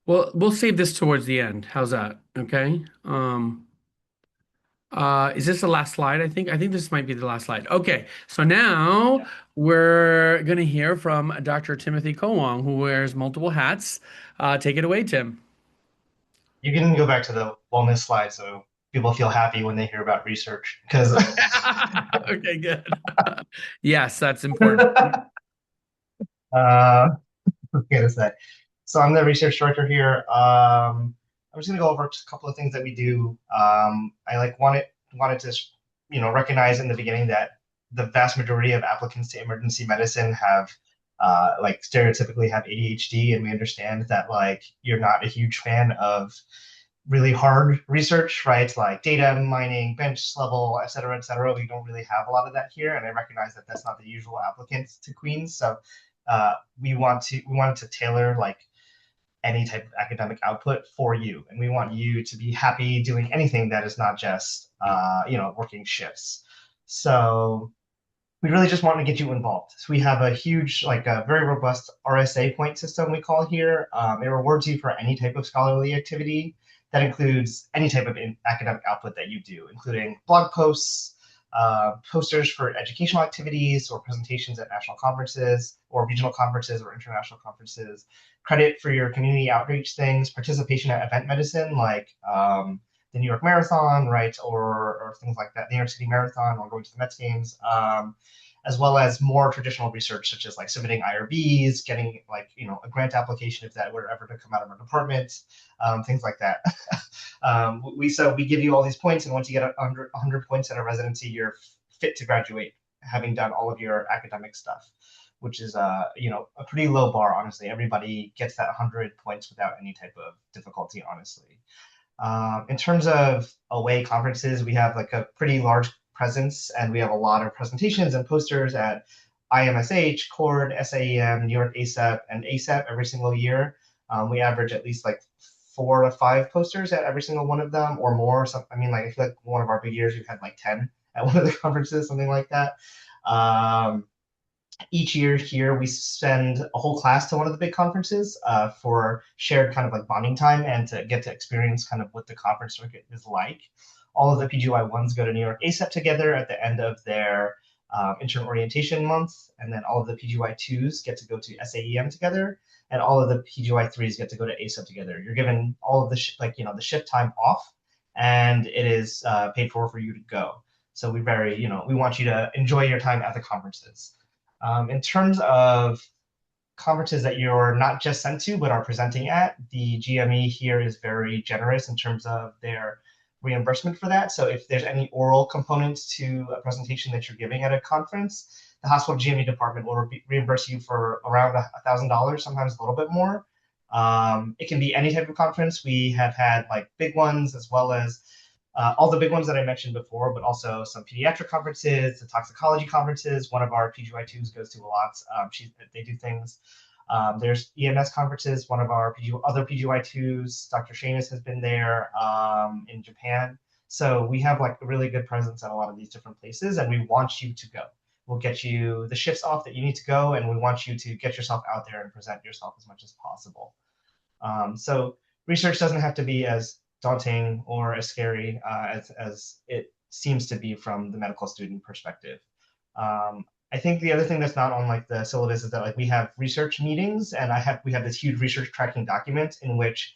Well, we'll save this towards the end. How's that? Okay. Is this the last slide? I think this might be the last slide. Okay, so now we're gonna hear from Dr. Timothy Kowong, who wears multiple hats. Take it away, Tim. You can go back to the wellness slide so people feel happy when they hear about research because Okay, good. Yes, that's important. okay to say. So I'm the research director here. I'm just gonna go over just a couple of things that we do. I wanted to recognize in the beginning that the vast majority of applicants to emergency medicine have like stereotypically have ADHD, and we understand that like you're not a huge fan of really hard research, right? Like data mining, bench level, et cetera, et cetera. We don't really have a lot of that here, and I recognize that that's not the usual applicants to Queens. So we wanted to tailor like any type of academic output for you, and we want you to be happy doing anything that is not just working shifts. So we really just want to get you involved. So we have a huge, like a very robust RSA point system we call here. It rewards you for any type of scholarly activity. That includes any type of academic output that you do, including blog posts, posters for educational activities or presentations at national conferences or regional conferences or international conferences, credit for your community outreach things, participation at event medicine like the New York Marathon, right, or things like that, the New York City Marathon, or going to the Mets games, as well as more traditional research such as like submitting IRBs, getting like a grant application if that were ever to come out of our department, things like that. We give you all these points, and once you get 100 points at a residency, you're fit to graduate, having done all of your academic stuff, which is a pretty low bar, honestly. Everybody gets that 100 points without any type of difficulty, honestly. In terms of away conferences, we have like a pretty large presence, and we have a lot of presentations and posters at IMSH, CORD, SAEM, New York ACEP, and ACEP every single year. We average at least like 4 to 5 posters at every single one of them or more. So, I mean, like I feel like one of our big years, we've had like 10 at one of the conferences, something like that. Each year here, we send a whole class to one of the big conferences for shared kind of like bonding time and to get to experience kind of what the conference circuit is like. All of the PGY1s go to New York ACEP together at the end of their intern orientation month, and then all of the PGY2s get to go to SAEM together, and all of the PGY3s get to go to ACEP together. You're given all of the the shift time off, and it is paid for you to go. So we want you to enjoy your time at the conferences. In terms of conferences that you're not just sent to but are presenting at, the GME here is very generous in terms of their reimbursement for that. So if there's any oral components to a presentation that you're giving at a conference, the hospital GME department will reimburse you for around $1,000, sometimes a little bit more. It can be any type of conference. We have had like big ones as well as all the big ones that I mentioned before, but also some pediatric conferences, the toxicology conferences. One of our PGY2s goes to a lot. They do things. There's EMS conferences. One of our other PGY2s, Dr. Seamus, has been there in Japan. So we have like a really good presence at a lot of these different places, and we want you to go. We'll get you the shifts off that you need to go, and we want you to get yourself out there and present yourself as much as possible. So research doesn't have to be as daunting or as scary as it seems to be from the medical student perspective. I think the other thing that's not on like the syllabus is that like we have research meetings, and we have this huge research tracking document in which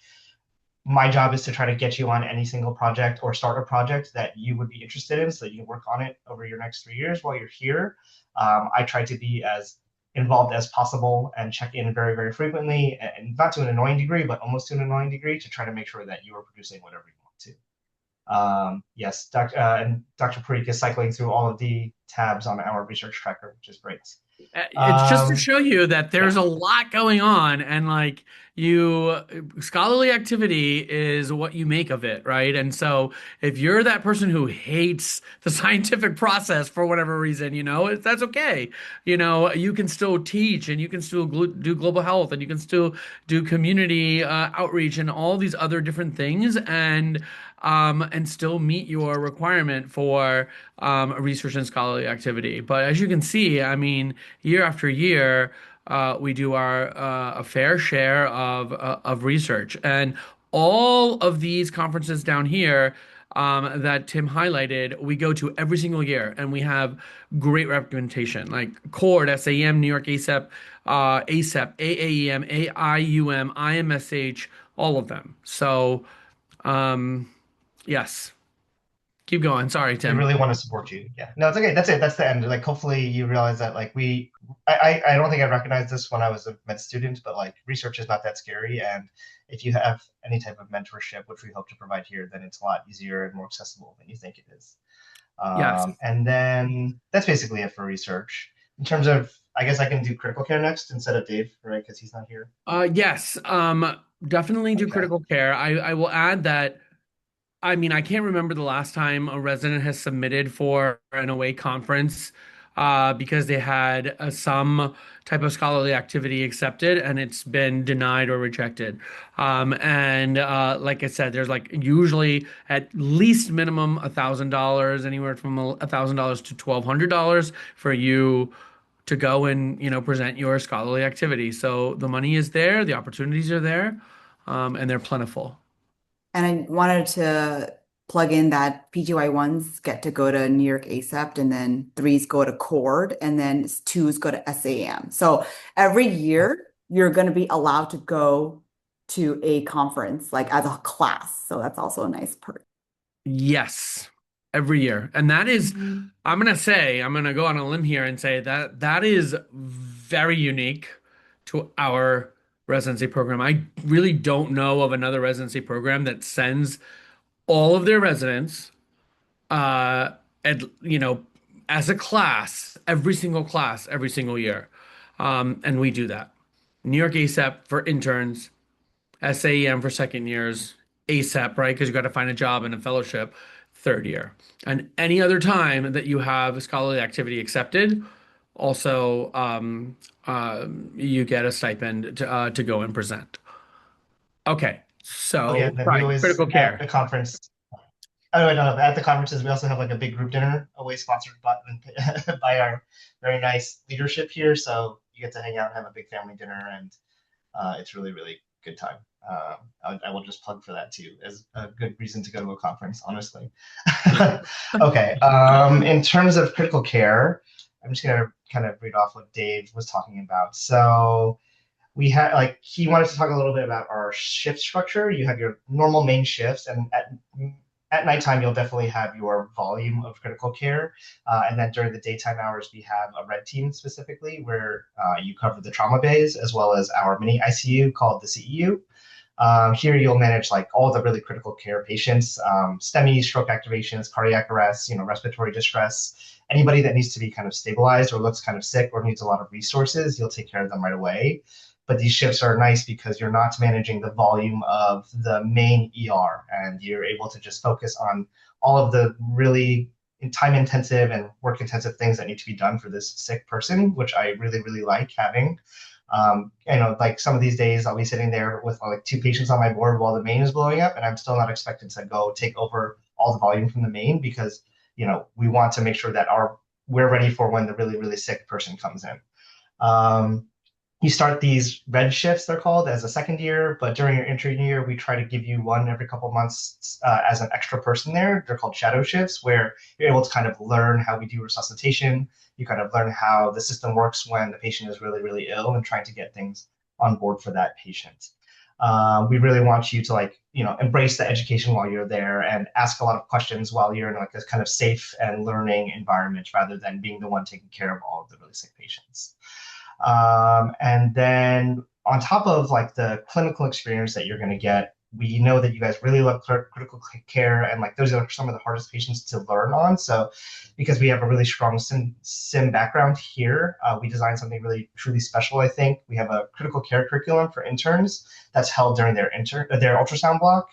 my job is to try to get you on any single project or start a project that you would be interested in so that you can work on it over your next 3 years while you're here. I try to be as involved as possible and check in very, very frequently, and not to an annoying degree, but almost to an annoying degree to try to make sure that you are producing whatever you want to. Yes, and Dr. Parikh is cycling through all of the tabs on our research tracker, which is great. It's just to Um, show you that there's yeah. a lot going on, and like you, scholarly activity is what you make of it, right? And so if you're that person who hates the scientific process for whatever reason, that's okay. You can still teach, and you can still do global health, and you can still do community outreach and all these other different things, and still meet your requirement for research and scholarly activity. But as you can see, I mean, year after year, we do our a fair share of research, and all of these conferences down here that Tim highlighted, we go to every single year, and we have great representation, like CORD, SAM, New York ACEP, ACEP, AAEM, AIUM, IMSH, all of them. So, yes, keep going. Sorry, We Tim. really want to support you. Yeah. No, it's okay. That's it. That's the end. Like, hopefully you realize that like I don't think I recognized this when I was a med student, but like research is not that scary. And if you have any type of mentorship, which we hope to provide here, then it's a lot easier and more accessible than you think it is. Yes. And then that's basically it for research. In terms of, I guess I can do critical care next instead of Dave, right? Because he's not here. Yes. Definitely do Okay. critical care. I will add that. I mean, I can't remember the last time a resident has submitted for an away conference because they had some type of scholarly activity accepted and it's been denied or rejected. And like I said, there's like usually at least minimum $1,000, anywhere from $1,000 to $1,200 for you to go and present your scholarly activity. So the money is there, the opportunities are there, and they're plentiful. And I wanted to plug in that PGY ones get to go to New York ACEPT, and then threes go to CORD, and then twos go to SAM. So every year you're going to be allowed to go to a conference like as a class. So that's also a nice perk. Yes, every year. And that is, I'm gonna go on a limb here and say that that is very unique to our residency program. I really don't know of another residency program that sends all of their residents, uh, and as a class, every single class, every single year. And we do that. New York ASAP for interns, SAEM for second years, ASAP, right? Because you got to find a job and a fellowship third year. And any other time that you have a scholarly activity accepted, also you get a stipend to go and present. Okay, Oh yeah. so Then we right, always critical at care. the conference. Oh no, no, at the conferences we also have like a big group dinner, always sponsored by our very nice leadership here. So you get to hang out and have a big family dinner, and it's really, really good time. I will just plug for that too as a good reason to go to a conference, honestly. Okay. In terms of critical care, I'm just gonna kind of read off what Dave was talking about. So we had like he wanted to talk a little bit about our shift structure. You have your normal main shifts, and at nighttime you'll definitely have your volume of critical care, and then during the daytime hours we have a red team specifically where you cover the trauma bays as well as our mini ICU called the CEU. Here you'll manage like all the really critical care patients, STEMI, stroke activations, cardiac arrest, respiratory distress, anybody that needs to be kind of stabilized or looks kind of sick or needs a lot of resources, you'll take care of them right away. But these shifts are nice because you're not managing the volume of the main ER, and you're able to just focus on all of the really time intensive and work intensive things that need to be done for this sick person, which I really, really like having. Like some of these days I'll be sitting there with like two patients on my board while the main is blowing up, and I'm still not expected to go take over all the volume from the main because, we want to make sure that our we're ready for when the really, really sick person comes in. Um, you start these red shifts, they're called, as a second year, but during your entry year, we try to give you one every couple months as an extra person there. They're called shadow shifts, where you're able to kind of learn how we do resuscitation. You kind of learn how the system works when the patient is really, really ill and trying to get things on board for that patient. We really want you to embrace the education while you're there and ask a lot of questions while you're in like this kind of safe and learning environment rather than being the one taking care of all of the really sick patients. And then on top of like the clinical experience that you're going to get, we know that you guys really love critical care, and like those are some of the hardest patients to learn on. So because we have a really strong sim background here, we designed something really truly special, I think. We have a critical care curriculum for interns that's held during their ultrasound block.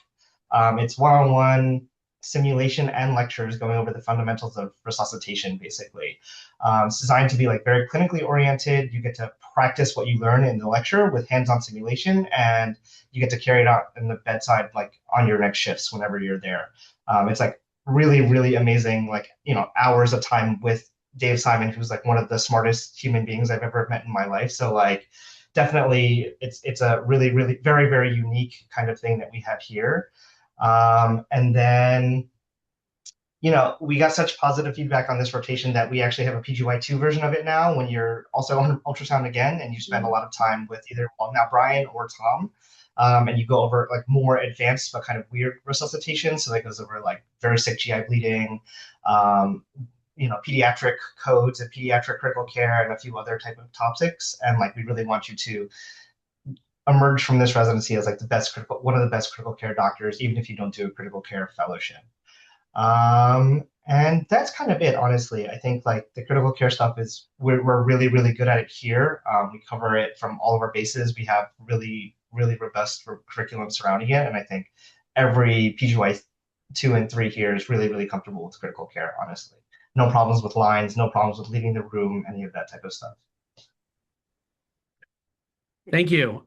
It's one-on-one simulation and lectures going over the fundamentals of resuscitation, basically. It's designed to be like very clinically oriented. You get to practice what you learn in the lecture with hands-on simulation, and you get to carry it out in the bedside, like on your next shifts whenever you're there. It's like really, really amazing, like, hours of time with Dave Simon, who's like one of the smartest human beings I've ever met in my life. So like, definitely it's a really, really very, very unique kind of thing that we have here. And then, we got such positive feedback on this rotation that we actually have a PGY2 version of it now when you're also on ultrasound again and you spend a lot of time with either, well, now Brian or Tom. And you go over like more advanced but kind of weird resuscitation. So that goes over like very sick GI bleeding, pediatric codes and pediatric critical care and a few other type of topics. And like, we really want you to emerge from this residency as like one of the best critical care doctors, even if you don't do a critical care fellowship. And that's kind of it, honestly. I think like the critical care stuff is we're really, really good at it here. We cover it from all of our bases. We have really, really robust curriculum surrounding it. And I think every PGY 2 and 3 here is really, really comfortable with critical care, honestly. No problems with lines, no problems with leaving the room, any of that type of stuff. Thank you.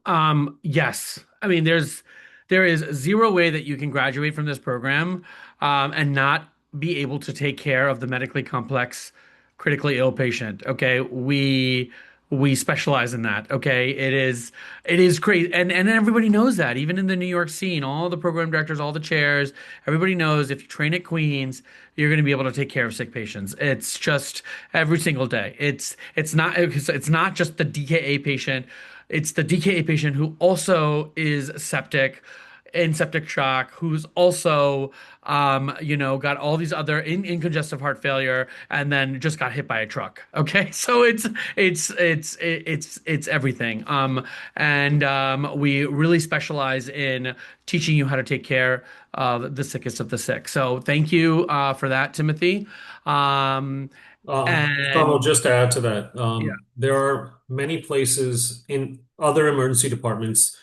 Yes. I mean, there is zero way that you can graduate from this program and not be able to take care of the medically complex, critically ill patient. Okay. We specialize in that. Okay. It is great. And everybody knows that. Even in the New York scene, all the program directors, all the chairs, everybody knows if you train at Queens, you're going to be able to take care of sick patients. It's just every single day. It's not just the DKA patient. It's the DKA patient who also is septic, in septic shock, who's also, got all these other in congestive heart failure, and then just got hit by a truck. Okay, so it's everything. And we really specialize in teaching you how to take care of the sickest of the sick. So thank you for that, Timothy. Um, Donald, and just to add to that, yeah. there are many places in other emergency departments.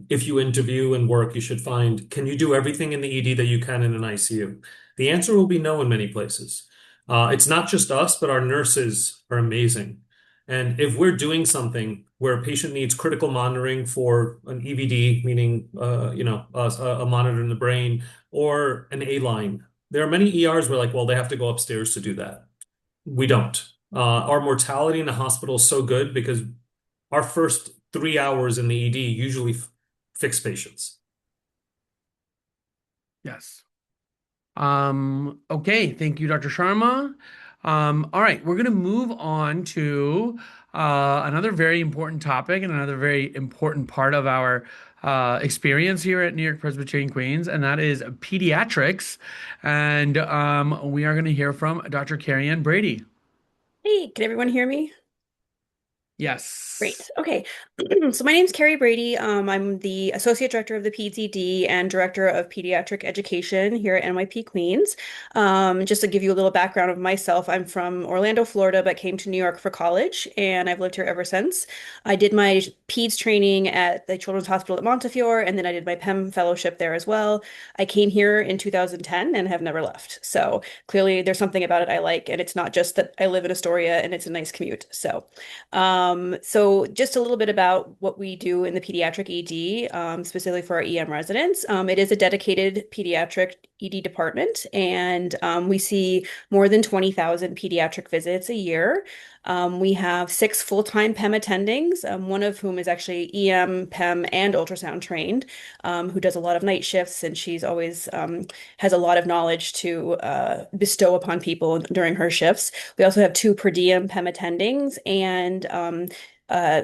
If you interview and work, you should find, can you do everything in the ED that you can in an ICU? The answer will be no in many places. It's not just us, but our nurses are amazing. And if we're doing something where a patient needs critical monitoring for an EVD, meaning a monitor in the brain, or an A line, there are many ERs where like, well, they have to go upstairs to do that. We don't. Our mortality in the hospital is so good because our first 3 hours in the ED usually fix patients. Yes. Okay, thank you, Dr. Sharma. All right, we're going to move on to another very important topic and another very important part of our experience here at New York Presbyterian Queens, and that is pediatrics. And we are going to hear from Dr. Carrie Ann Brady. Hey, can everyone hear me? Yes. Great. Okay. So my name's Carrie Brady. I'm the Associate Director of the PEDD and Director of Pediatric Education here at NYP Queens. Just to give you a little background of myself, I'm from Orlando, Florida, but came to New York for college, and I've lived here ever since. I did my PEDS training at the Children's Hospital at Montefiore, and then I did my PEM fellowship there as well. I came here in 2010 and have never left. So clearly there's something about it I like, and it's not just that I live in Astoria and it's a nice commute. So just a little bit about what we do in the pediatric ED, specifically for our EM residents. It is a dedicated pediatric ED department, and we see more than 20,000 pediatric visits a year. We have 6 full-time PEM attendings, one of whom is actually EM, PEM, and ultrasound trained, who does a lot of night shifts, and she's always has a lot of knowledge to bestow upon people during her shifts. We also have 2 per diem PEM attendings and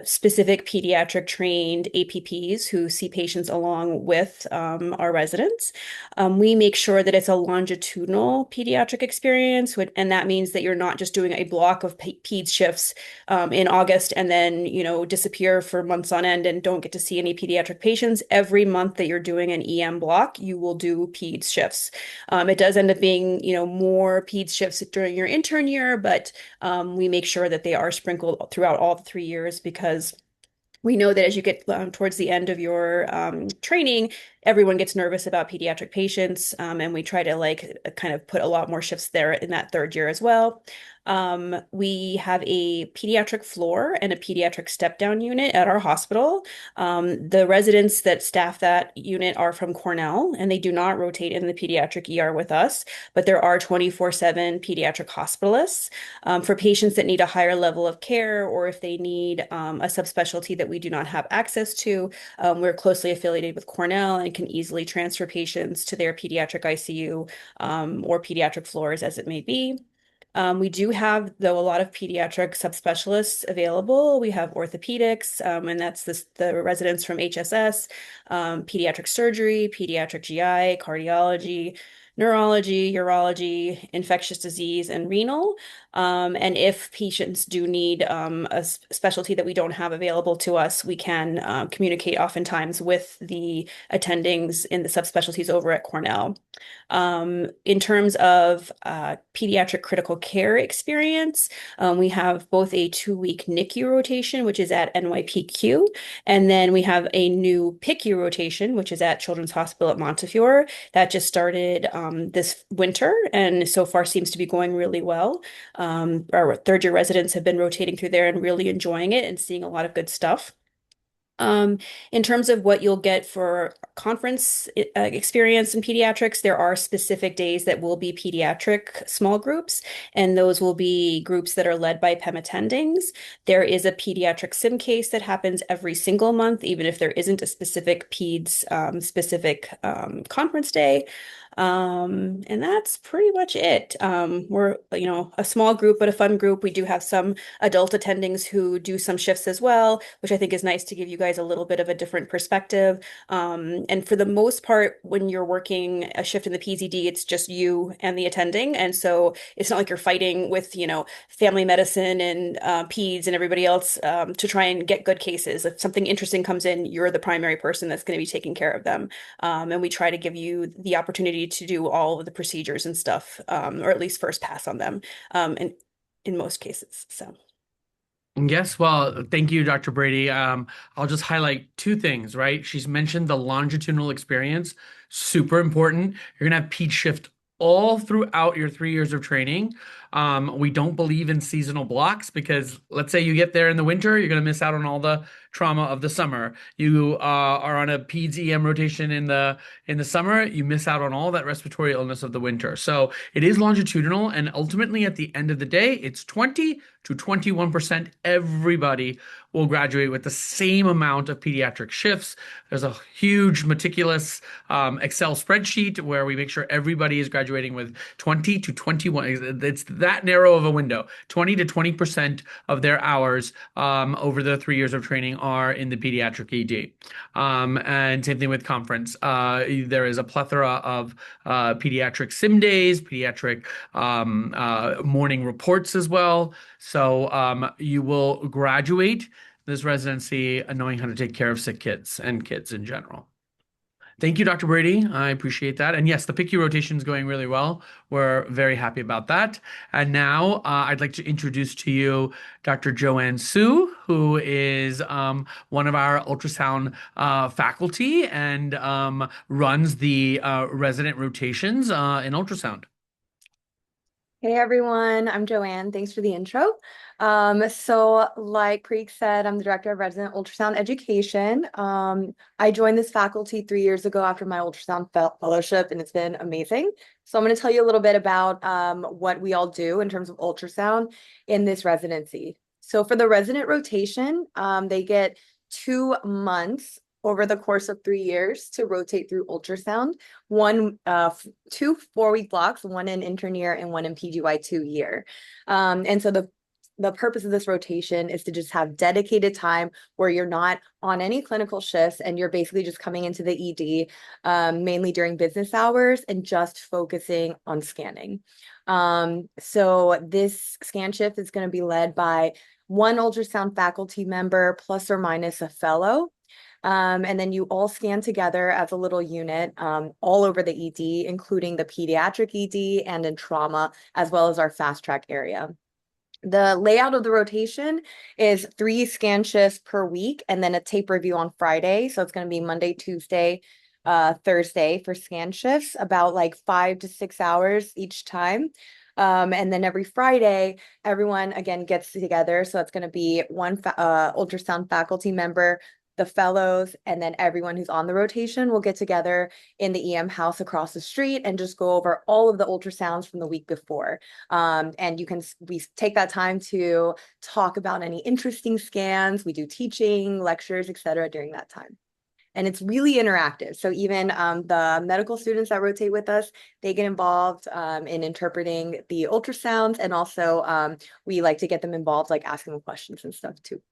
specific pediatric trained APPs who see patients along with our residents. We make sure that it's a longitudinal pediatric experience, and that means that you're not just doing a block of peds shifts in August and then, disappear for months on end and don't get to see any pediatric patients. Every month that you're doing an EM block, you will do peds shifts. It does end up being, more peds shifts during your intern year, but we make sure that they are sprinkled throughout all the 3 years because we know that as you get towards the end of your training, everyone gets nervous about pediatric patients, and we try to kind of put a lot more shifts there in that 3rd year as well. We have a pediatric floor and a pediatric step-down unit at our hospital. The residents that staff that unit are from Cornell, and they do not rotate in the pediatric ER with us, but there are 24/7 pediatric hospitalists for patients that need a higher level of care or if they need a subspecialty that we do not have access to. We're closely affiliated with Cornell and can easily transfer patients to their pediatric ICU or pediatric floors as it may be. We do have, though, a lot of pediatric subspecialists available. We have orthopedics, and that's the residents from HSS, pediatric surgery, pediatric GI, cardiology, neurology, urology, infectious disease, and renal. And if patients do need a specialty that we don't have available to us, we can communicate oftentimes with the attendings in the subspecialties over at Cornell. In terms of pediatric critical care experience, we have both a 2-week NICU rotation, which is at NYPQ, and then we have a new PICU rotation, which is at Children's Hospital at Montefiore. That just started this winter and so far seems to be going really well. Our 3rd year residents have been rotating through there and really enjoying it and seeing a lot of good stuff. In terms of what you'll get for conference experience in pediatrics, there are specific days that will be pediatric small groups, and those will be groups that are led by PEM attendings. There is a pediatric sim case that happens every single month, even if there isn't a specific peds specific conference day. And that's pretty much it. We're, a small group, but a fun group. We do have some adult attendings who do some shifts as well, which I think is nice to give you guys a little bit of a different perspective. And for the most part, when you're working a shift in the PZD, it's just you and the attending. And so it's not like you're fighting with, family medicine and peds and everybody else to try and get good cases. If something interesting comes in, you're the primary person that's going to be taking care of them. And we try to give you the opportunity to do all of the procedures and stuff, or at least first pass on them, in most cases. So. Yes, well, thank you, Dr. Brady. I'll just highlight 2 things, right? She's mentioned the longitudinal experience, super important. You're gonna have peds shift all throughout your 3 years of training. We don't believe in seasonal blocks because let's say you get there in the winter, you're gonna miss out on all the trauma of the summer. You are on a peds EM rotation in the summer, you miss out on all that respiratory illness of the winter. So it is longitudinal, and ultimately at the end of the day, it's 20 to 21%. Everybody will graduate with the same amount of pediatric shifts. There's a huge, meticulous Excel spreadsheet where we make sure everybody is graduating with 20 to 21. It's that narrow of a window. 20 to 20% of their hours over the 3 years of training are in the pediatric ED. And same thing with conference. There is a plethora of pediatric sim days, pediatric morning reports as well. So you will graduate this residency knowing how to take care of sick kids and kids in general. Thank you, Dr. Brady. I appreciate that. And yes, the PICU rotation is going really well. We're very happy about that. And now I'd like to introduce to you Dr. Joanne Su, who is one of our ultrasound faculty and runs the resident rotations in ultrasound. Hey everyone, I'm Joanne. Thanks for the intro. So like Preek said, I'm the director of resident ultrasound education. I joined this faculty 3 years ago after my ultrasound fellowship, and it's been amazing. So I'm going to tell you a little bit about what we all do in terms of ultrasound in this residency. So for the resident rotation, they get 2 months over the course of 3 years to rotate through ultrasound. Two 4-week blocks, one in intern year and one in PGY2 year. And so the purpose of this rotation is to just have dedicated time where you're not on any clinical shifts and you're basically just coming into the ED, mainly during business hours and just focusing on scanning. So this scan shift is going to be led by one ultrasound faculty member plus or minus a fellow. And then you all scan together as a little unit all over the ED, including the pediatric ED and in trauma, as well as our fast track area. The layout of the rotation is 3 scan shifts per week and then a tape review on Friday. So it's going to be Monday, Tuesday, Thursday for scan shifts, about like 5 to 6 hours each time. And then every Friday, everyone again gets together. So it's going to be one ultrasound faculty member, the fellows, and then everyone who's on the rotation will get together in the EM house across the street and just go over all of the ultrasounds from the week before. And we take that time to talk about any interesting scans. We do teaching, lectures, etc. during that time. And it's really interactive. So even the medical students that rotate with us, they get involved in interpreting the ultrasounds. And also we like to get them involved, like asking them questions and stuff too.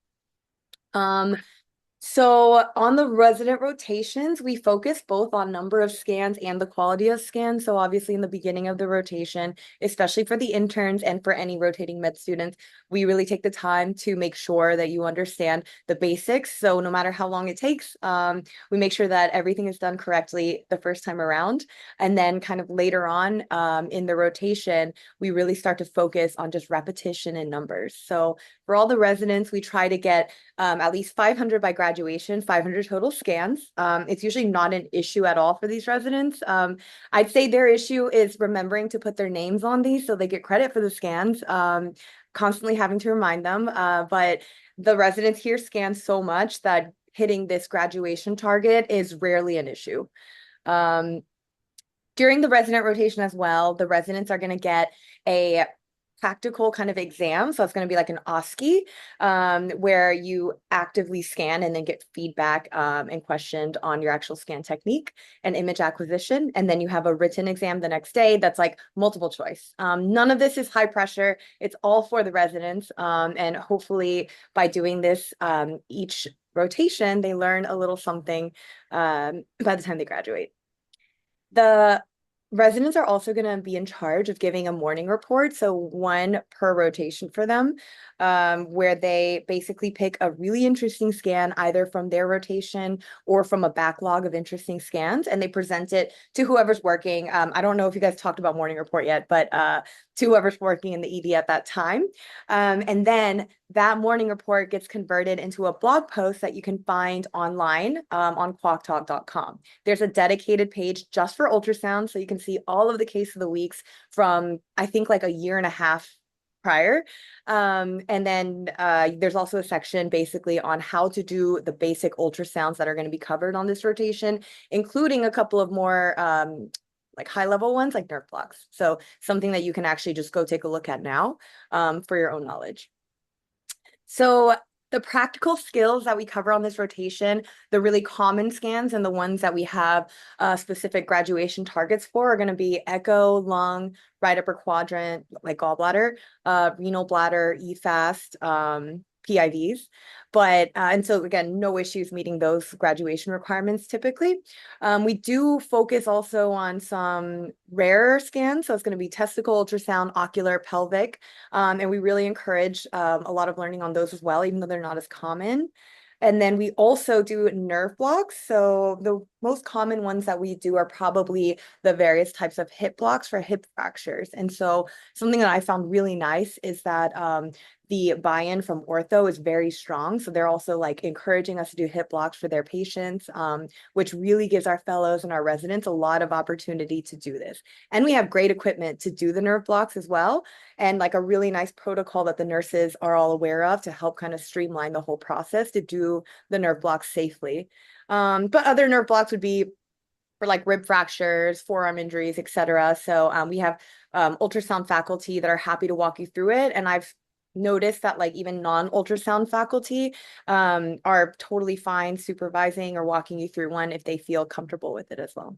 So on the resident rotations, we focus both on number of scans and the quality of scans. So obviously in the beginning of the rotation, especially for the interns and for any rotating med students, we really take the time to make sure that you understand the basics. So no matter how long it takes, we make sure that everything is done correctly the first time around. And then kind of later on in the rotation, we really start to focus on just repetition and numbers. So for all the residents, we try to get at least 500 by graduation, 500 total scans. It's usually not an issue at all for these residents. I'd say their issue is remembering to put their names on these so they get credit for the scans, constantly having to remind them. But the residents here scan so much that hitting this graduation target is rarely an issue. During the resident rotation as well, the residents are going to get a practical kind of exam. So it's going to be like an OSCE, where you actively scan and then get feedback and questioned on your actual scan technique and image acquisition. And then you have a written exam the next day that's like multiple choice. None of this is high pressure. It's all for the residents. And hopefully by doing this each rotation, they learn a little something by the time they graduate. The residents are also going to be in charge of giving a morning report, so one per rotation for them, where they basically pick a really interesting scan either from their rotation or from a backlog of interesting scans, and they present it to whoever's working. I don't know if you guys talked about morning report yet, but to whoever's working in the ED at that time. And then that morning report gets converted into a blog post that you can find online on quacktalk.com. There's a dedicated page just for ultrasound, so you can see all of the case of the weeks from, I think, like a year and a half prior. And then there's also a section basically on how to do the basic ultrasounds that are going to be covered on this rotation, including a couple of more like high level ones like nerve blocks. So something that you can actually just go take a look at now for your own knowledge. So the practical skills that we cover on this rotation, the really common scans and the ones that we have specific graduation targets for are going to be echo, lung, right upper quadrant, like gallbladder, renal bladder, EFAST, PIVs. But, and so again, no issues meeting those graduation requirements typically. We do focus also on some rarer scans. So it's going to be testicle, ultrasound, ocular, pelvic. And we really encourage a lot of learning on those as well, even though they're not as common. And then we also do nerve blocks. So the most common ones that we do are probably the various types of hip blocks for hip fractures. And so something that I found really nice is that the buy-in from ortho is very strong. So they're also like encouraging us to do hip blocks for their patients, which really gives our fellows and our residents a lot of opportunity to do this. And we have great equipment to do the nerve blocks as well, and like a really nice protocol that the nurses are all aware of to help kind of streamline the whole process to do the nerve blocks safely. But other nerve blocks would be for like rib fractures, forearm injuries, etc. So we have ultrasound faculty that are happy to walk you through it. And I've noticed that like even non-ultrasound faculty are totally fine supervising or walking you through one if they feel comfortable with it as well.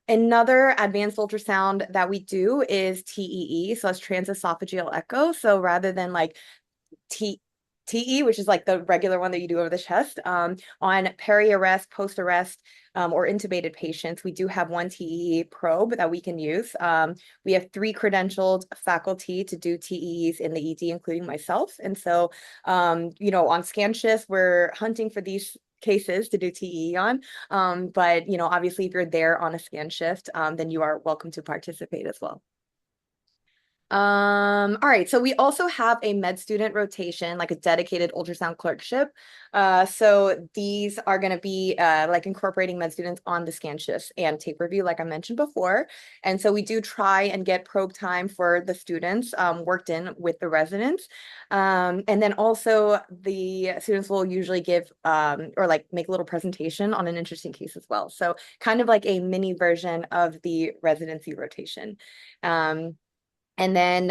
Another advanced ultrasound that we do is TEE, so that's transesophageal echo. So rather than like TE, which is like the regular one that you do over the chest, on peri-arrest, post-arrest, or intubated patients, we do have one TEE probe that we can use. We have 3 credentialed faculty to do TEEs in the ED, including myself. And so, you know, on scan shifts, we're hunting for these cases to do TEE on. But, you know, obviously if you're there on a scan shift, then you are welcome to participate as well. All right, so we also have a med student rotation, like a dedicated ultrasound clerkship. So these are going to be like incorporating med students on the scan shifts and tape review, like I mentioned before. And so we do try and get probe time for the students worked in with the residents. And then also the students will usually give or like make a little presentation on an interesting case as well. So kind of like a mini version of the residency rotation. And then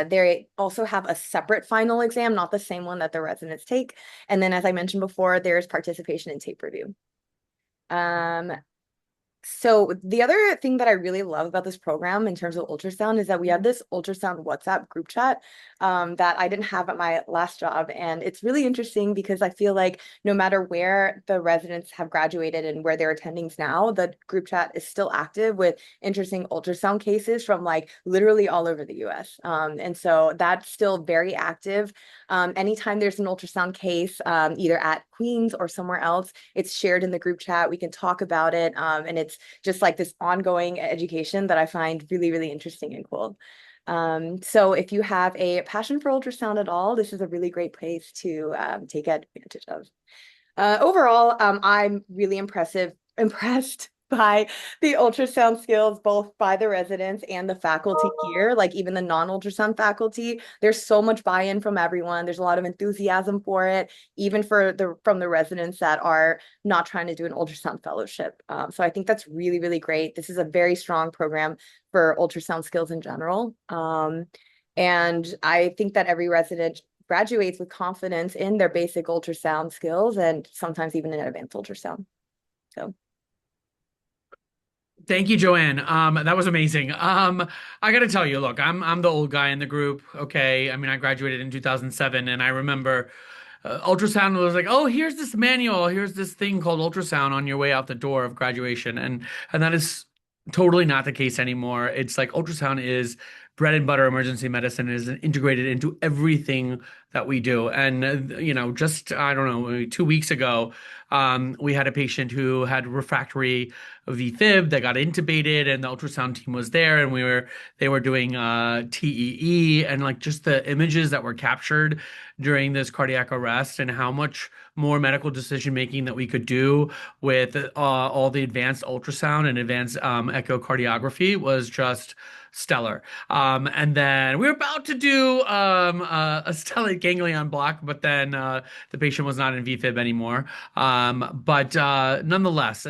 they also have a separate final exam, not the same one that the residents take. And then, as I mentioned before, there's participation in tape review. So the other thing that I really love about this program in terms of ultrasound is that we have this ultrasound WhatsApp group chat that I didn't have at my last job. And it's really interesting because I feel like no matter where the residents have graduated and where they're attending now, the group chat is still active with interesting ultrasound cases from like literally all over the US. And so that's still very active. Anytime there's an ultrasound case, either at Queens or somewhere else, it's shared in the group chat. We can talk about it. And it's just like this ongoing education that I find really, really interesting and cool. So if you have a passion for ultrasound at all, this is a really great place to take advantage of. Overall, I'm really impressed by the ultrasound skills, both by the residents and the faculty here, like even the non-ultrasound faculty. There's so much buy-in from everyone. There's a lot of enthusiasm for it, even from the residents that are not trying to do an ultrasound fellowship. So I think that's really, really great. This is a very strong program for ultrasound skills in general. And I think that every resident graduates with confidence in their basic ultrasound skills and sometimes even in advanced ultrasound. So. Thank you, Joanne. That was amazing. I gotta tell you, look, I'm the old guy in the group. Okay, I mean, I graduated in 2007, and I remember ultrasound was like, oh, here's this manual, here's this thing called ultrasound on your way out the door of graduation, and that is totally not the case anymore. It's like ultrasound is bread and butter emergency medicine, is integrated into everything that we do. And you know, just I don't know, maybe 2 weeks ago, we had a patient who had refractory VFib that got intubated, and the ultrasound team was there, and they were doing TEE, and like just the images that were captured during this cardiac arrest and how much more medical decision making that we could do with all the advanced ultrasound and advanced echocardiography was just stellar. And then we were about to do a stellate ganglion block, but then the patient was not in VFib anymore. But nonetheless,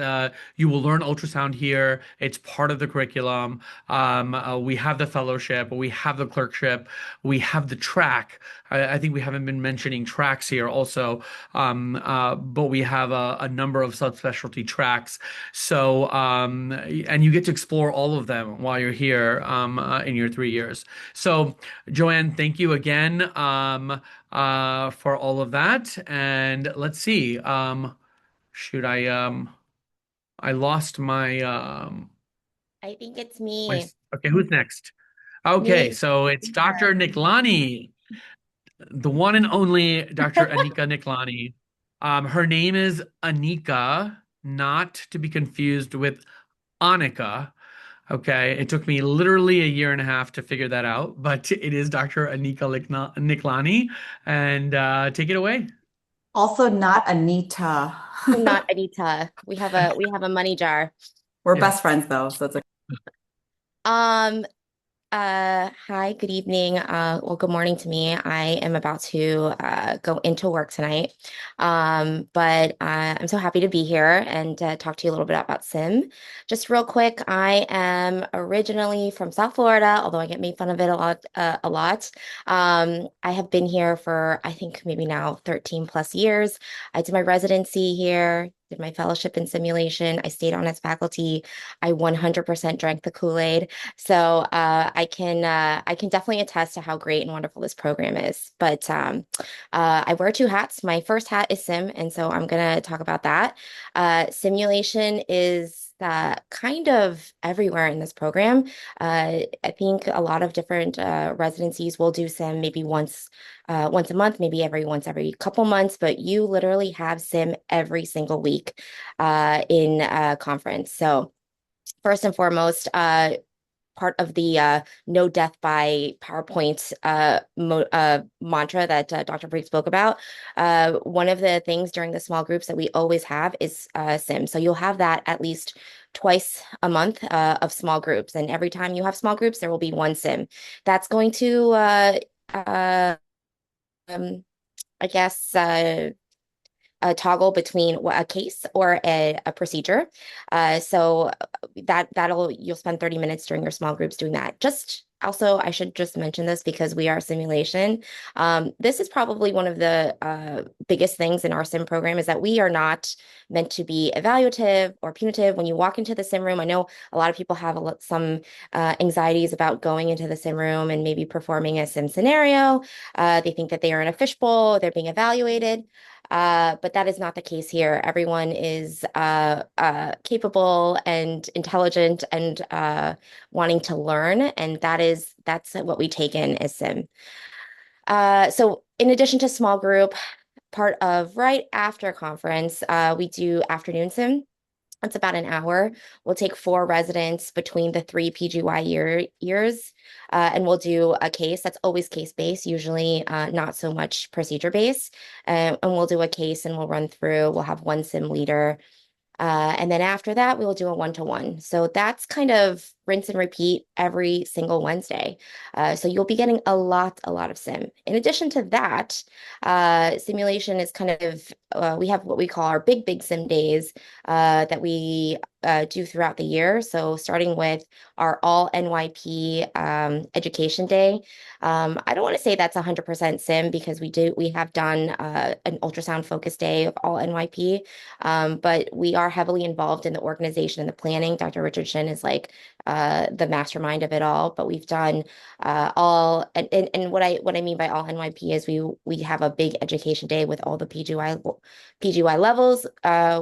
you will learn ultrasound here. It's part of the curriculum. We have the fellowship, we have the clerkship, we have the track. I think we haven't been mentioning tracks here also, but we have a number of subspecialty tracks. So, and you get to explore all of them while you're here in your 3 years. So, Joanne, thank you again for all of that. And let's see. Shoot, I lost my I think it's my. me. Okay, who's next? Okay, Me. so it's Dr. Niklani, the one and only Dr. Anika Niklani. Her name is Anika not to be confused with Annika. Okay, it took me literally a year and a half to figure that out, but it is Dr. Niklani. And take it away. Also not Anita. I'm not Anita. We have a money jar. We're Yeah. best friends though, so it's okay. Um, Hi, good evening. Well, good morning to me. I am about to go into work tonight. But I'm so happy to be here and talk to you a little bit about sim. Just real quick, I am originally from South Florida, although I get made fun of it a lot. I have been here for I think maybe now 13 plus years. I did my residency here. Did my fellowship in simulation. I stayed on as faculty. I 100% drank the Kool-Aid. So I can definitely attest to how great and wonderful this program is. But I wear two hats. My first hat is sim, and so I'm gonna talk about that. Simulation is kind of everywhere in this program. I think a lot of different residencies will do sim maybe once a month, maybe every couple months, but you literally have sim every single week in conference. So first and foremost, part of the no death by PowerPoint mantra that Dr. Preet spoke about. One of the things during the small groups that we always have is sim. So you'll have that at least twice a month of small groups. And every time you have small groups, there will be one sim. That's going to, um, I guess, toggle between a case or a procedure. So that'll you'll spend 30 minutes during your small groups doing that. Just also, I should just mention this because we are simulation. This is probably one of the biggest things in our sim program is that we are not meant to be evaluative or punitive. When you walk into the sim room, I know a lot of people have some anxieties about going into the sim room and maybe performing a sim scenario. They think that they are in a fishbowl, they're being evaluated. But that is not the case here. Everyone is capable and intelligent and wanting to learn, and that's what we take in as sim. So in addition to small group, part of right after conference, we do afternoon sim. It's about an hour. We'll take four residents between the three PGY years, and we'll do a case that's always case based, usually not so much procedure based. And we'll do a case and we'll run through. We'll have one sim leader and then after that, we will do a one-to-one. So that's kind of rinse and repeat every single Wednesday. So you'll be getting a lot of sim. In addition to that, simulation is kind of, we have what we call our big sim days that we do throughout the year. So starting with our all NYP education day. I don't want to say that's 100% sim because we have done an ultrasound focus day of all NYP. But we are heavily involved in the organization and the planning. Dr. Richardson is like the mastermind of it all. But we've done and what I mean by all NYP is we have a big education day with all the PGY levels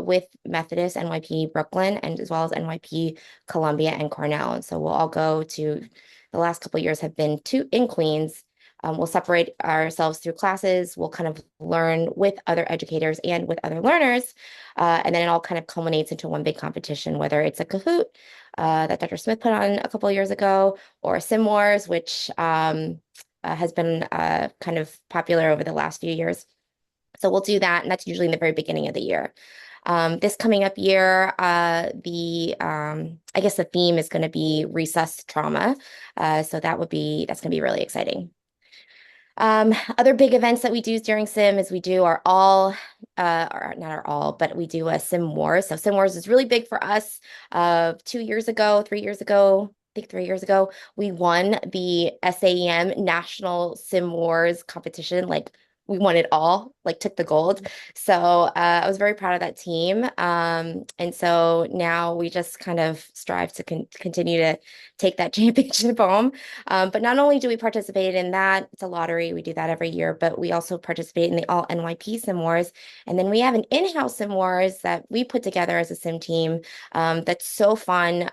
with Methodist, NYP Brooklyn, and as well as NYP Columbia and Cornell. And so we'll all go to the last couple of years have been in Queens. We'll separate ourselves through classes. We'll kind of learn with other educators and with other learners. And then it all kind of culminates into one big competition, whether it's a Kahoot that Dr. Smith put on a couple of years ago, or Sim Wars, which has been kind of popular over the last few years. So we'll do that, and that's usually in the very beginning of the year. This coming up year, I guess the theme is going to be recess trauma. So that's going to be really exciting. Other big events that we do during Sim is we do or not our all, but we do a Sim Wars. So Sim Wars is really big for us. 2 years ago, 3 years ago, I think 3 years ago, we won the SAEM National Sim Wars competition. Like we won it all, like took the gold. So I was very proud of that team. And so now we just kind of strive to continue to take that championship home. But not only do we participate in that, it's a lottery, we do that every year, but we also participate in the all NYP Sim Wars. And then we have an in-house Sim Wars that we put together as a sim team that's so fun.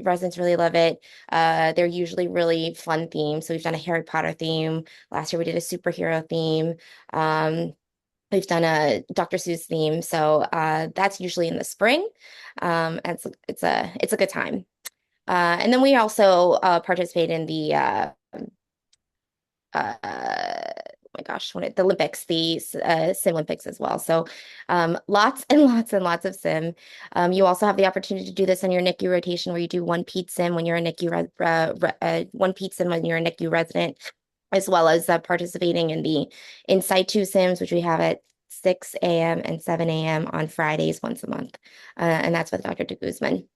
Residents really love it. They're usually really fun themes. So we've done a Harry Potter theme. Last year we did a superhero theme. We've done a Dr. Seuss theme, so that's usually in the spring. And it's a good time. And then we also participate in the oh my gosh, the Olympics, the Sim Olympics as well. So lots and lots and lots of sim. You also have the opportunity to do this on your NICU rotation where you do one Pete sim when you're a one Pete sim when you're a NICU resident, as well as participating in the Inside 2 sims, which we have at 6 a.m. and 7 a.m. on Fridays once a month. And that's with Dr. De Guzman.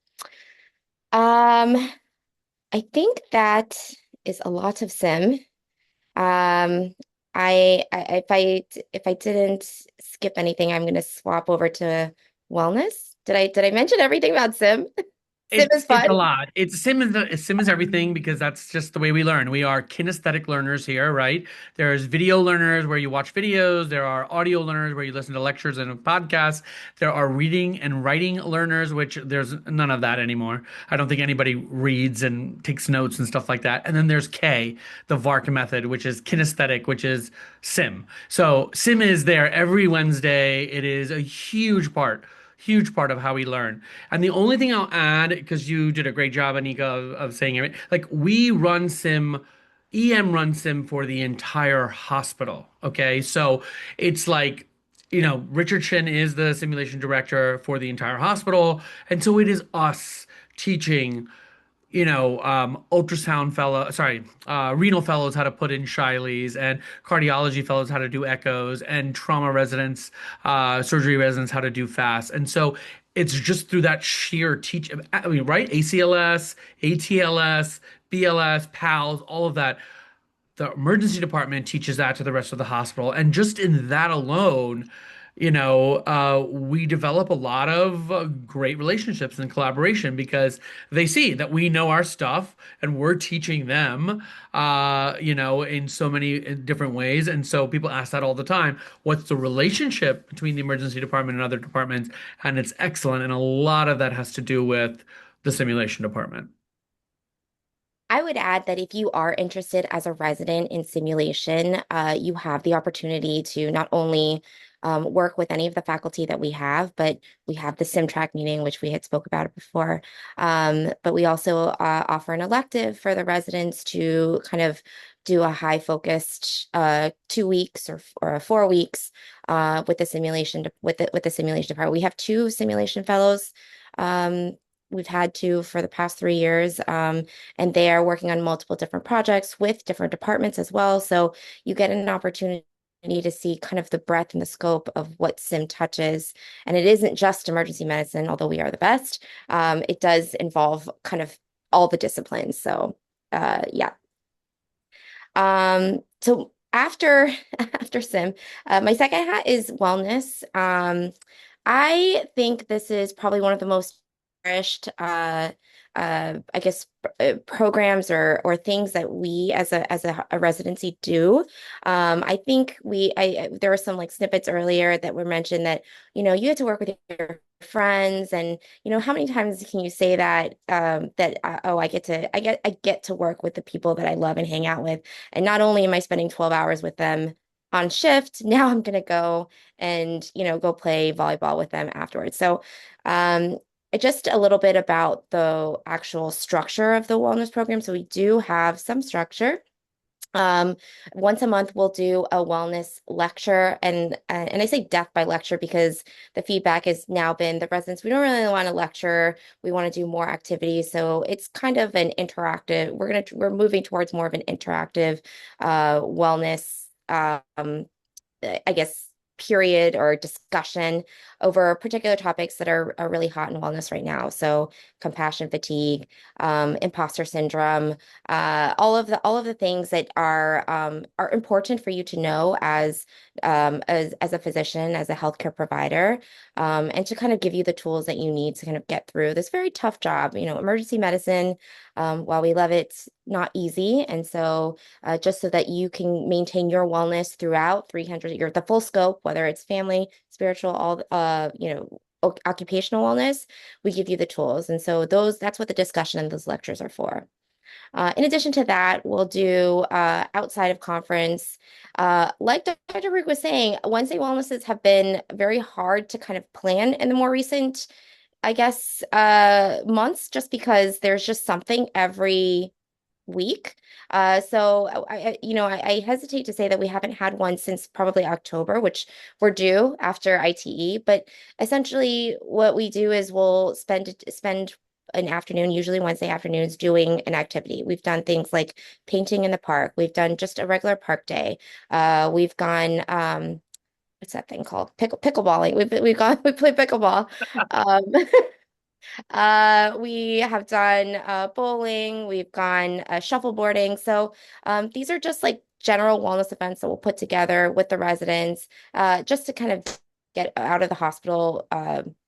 I think that is a lot of sim. Um, if I didn't skip anything, I'm gonna swap over to wellness. Did I mention everything about sim? Sim is It's a fun. lot. Sim is everything because that's just the way we learn. We are kinesthetic learners here, right? There's video learners where you watch videos. There are audio learners where you listen to lectures and podcasts. There are reading and writing learners, which there's none of that anymore. I don't think anybody reads and takes notes and stuff like that. And then there's K, the VARK method, which is kinesthetic, which is sim. So sim is there every Wednesday. It is a huge part of how we learn. And the only thing I'll add, because you did a great job, Anika, of saying it, like we run sim, EM runs sim for the entire hospital. Okay. So it's like, Richard Chin is the simulation director for the entire hospital. And so it is us teaching ultrasound renal fellows how to put in Shileys, and cardiology fellows how to do echoes, and trauma residents, surgery residents how to do fast. And so it's just through that sheer I mean, right? ACLS, ATLS, BLS, PALS, all of that. The emergency department teaches that to the rest of the hospital. And just in that alone, we develop a lot of great relationships and collaboration because they see that we know our stuff and we're teaching them, in so many different ways. And so people ask that all the time. What's the relationship between the emergency department and other departments? And it's excellent. And a lot of that has to do with the simulation department. I would add that if you are interested as a resident in simulation, you have the opportunity to not only work with any of the faculty that we have, but we have the SimTrack meeting, which we had spoke about it before. But we also offer an elective for the residents to kind of do a high focused 2 weeks or 4 weeks with the simulation with the simulation department. We have two simulation fellows. Um, We've had two for the past 3 years. And they are working on multiple different projects with different departments as well. So you get an opportunity to see kind of the breadth and the scope of what sim touches. And it isn't just emergency medicine, although we are the best. It does involve kind of all the disciplines. So yeah. So after after sim, my second hat is wellness. I think this is probably one of the most cherished, I guess, programs or things that we as a residency do. I think there were some like snippets earlier that were mentioned that you had to work with your friends, and how many times can you say that oh, I get to work with the people that I love and hang out with, and not only am I spending 12 hours with them on shift, now I'm gonna go and go play volleyball with them afterwards. So just a little bit about the actual structure of the wellness program. So we do have some structure. Once a month we'll do a wellness lecture, and I say death by lecture because the feedback has now been the residents, we don't really want to lecture, we want to do more activities. So it's kind of an interactive, we're moving towards more of an interactive wellness I guess period or discussion over particular topics that are really hot in wellness right now. So compassion fatigue, imposter syndrome, all of the things that are important for you to know as a physician, as a healthcare provider, and to kind of give you the tools that you need to kind of get through this very tough job. Emergency medicine, while we love it, it's not easy. And so just so that you can maintain your wellness throughout the full scope, whether it's family, spiritual, all occupational wellness, we give you the tools. And so that's what the discussion and those lectures are for. In addition to that, we'll do outside of conference. Like Dr. Rick was saying, Wednesday wellnesses have been very hard to kind of plan in the more recent, I guess, months, just because there's just something every week. I hesitate to say that we haven't had one since probably October, which we're due after ITE. But essentially, what we do is we'll spend an afternoon, usually Wednesday afternoons, doing an activity. We've done things like painting in the park. We've done just a regular park day. We've gone what's that thing called? Pickleballing. We play pickleball. Um, we have done bowling, we've gone shuffleboarding. So these are just like general wellness events that we'll put together with the residents just to kind of get out of the hospital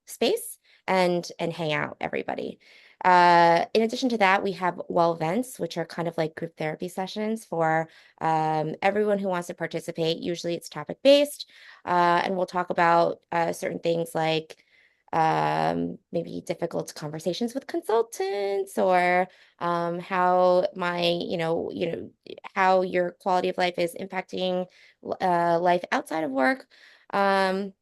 space and hang out, everybody. In addition to that, we have well events, which are kind of like group therapy sessions for everyone who wants to participate. Usually it's topic based, and we'll talk about certain things like maybe difficult conversations with consultants or how how your quality of life is impacting life outside of work. Um,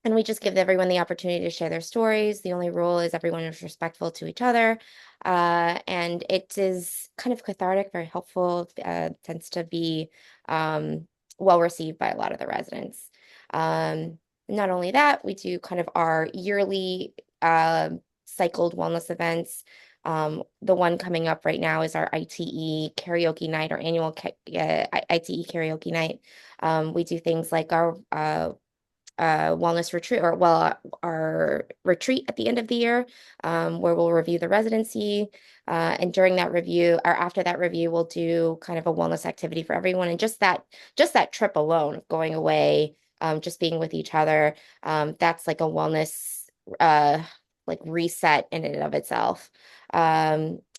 and we just give everyone the opportunity to share their stories. The only rule is everyone is respectful to each other. And it is kind of cathartic, very helpful, tends to be well received by a lot of the residents. Not only that, we do kind of our yearly cycled wellness events. The one coming up right now is our ITE karaoke night, our annual ITE karaoke night. We do things like our wellness retreat, or our retreat at the end of the year, where we'll review the residency. And during that review, or after that review, we'll do kind of a wellness activity for everyone. And just that trip alone of going away, just being with each other, that's like a wellness like reset in and of itself.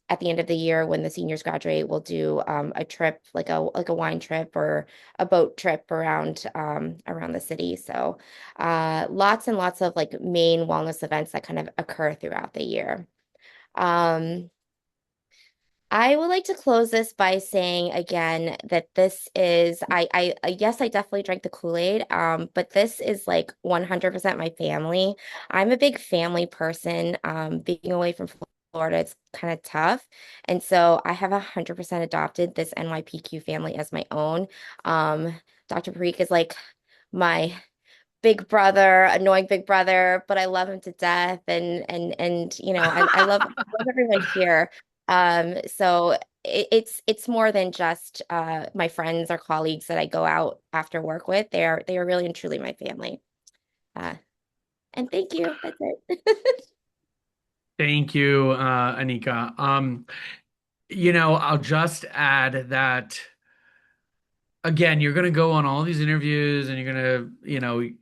At the end of the year, when the seniors graduate, we'll do a trip, like a wine trip or a boat trip around the city. So lots and lots of like main wellness events that kind of occur throughout the year. Um, I would like to close this by saying again that this is yes, I definitely drank the Kool-Aid, but this is like 100% my family. I'm a big family person. Being away from Florida, it's kind of tough. And so I have 100% adopted this NYPQ family as my own. Dr. Parikh is like my big brother, annoying big brother, but I love him to death. And I love everyone here. So it's more than just my friends or colleagues that I go out after work with. They are really and truly my family. Uh, and thank you. That's it. Thank you, Anika. I'll just add that again, you're going to go on all these interviews and you're going to,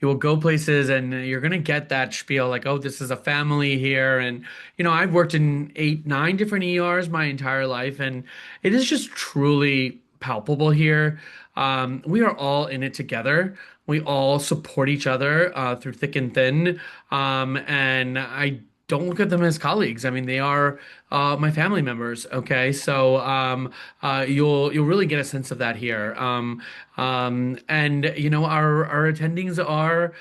you will go places and you're going to get that spiel like, oh, this is a family here. And, I've worked in 8, 9 different ERs my entire life, and it is just truly palpable here. We are all in it together. We all support each other through thick and thin. And I don't look at them as colleagues. I mean, they are my family members. Okay, so you'll really get a sense of that here. And our attendings are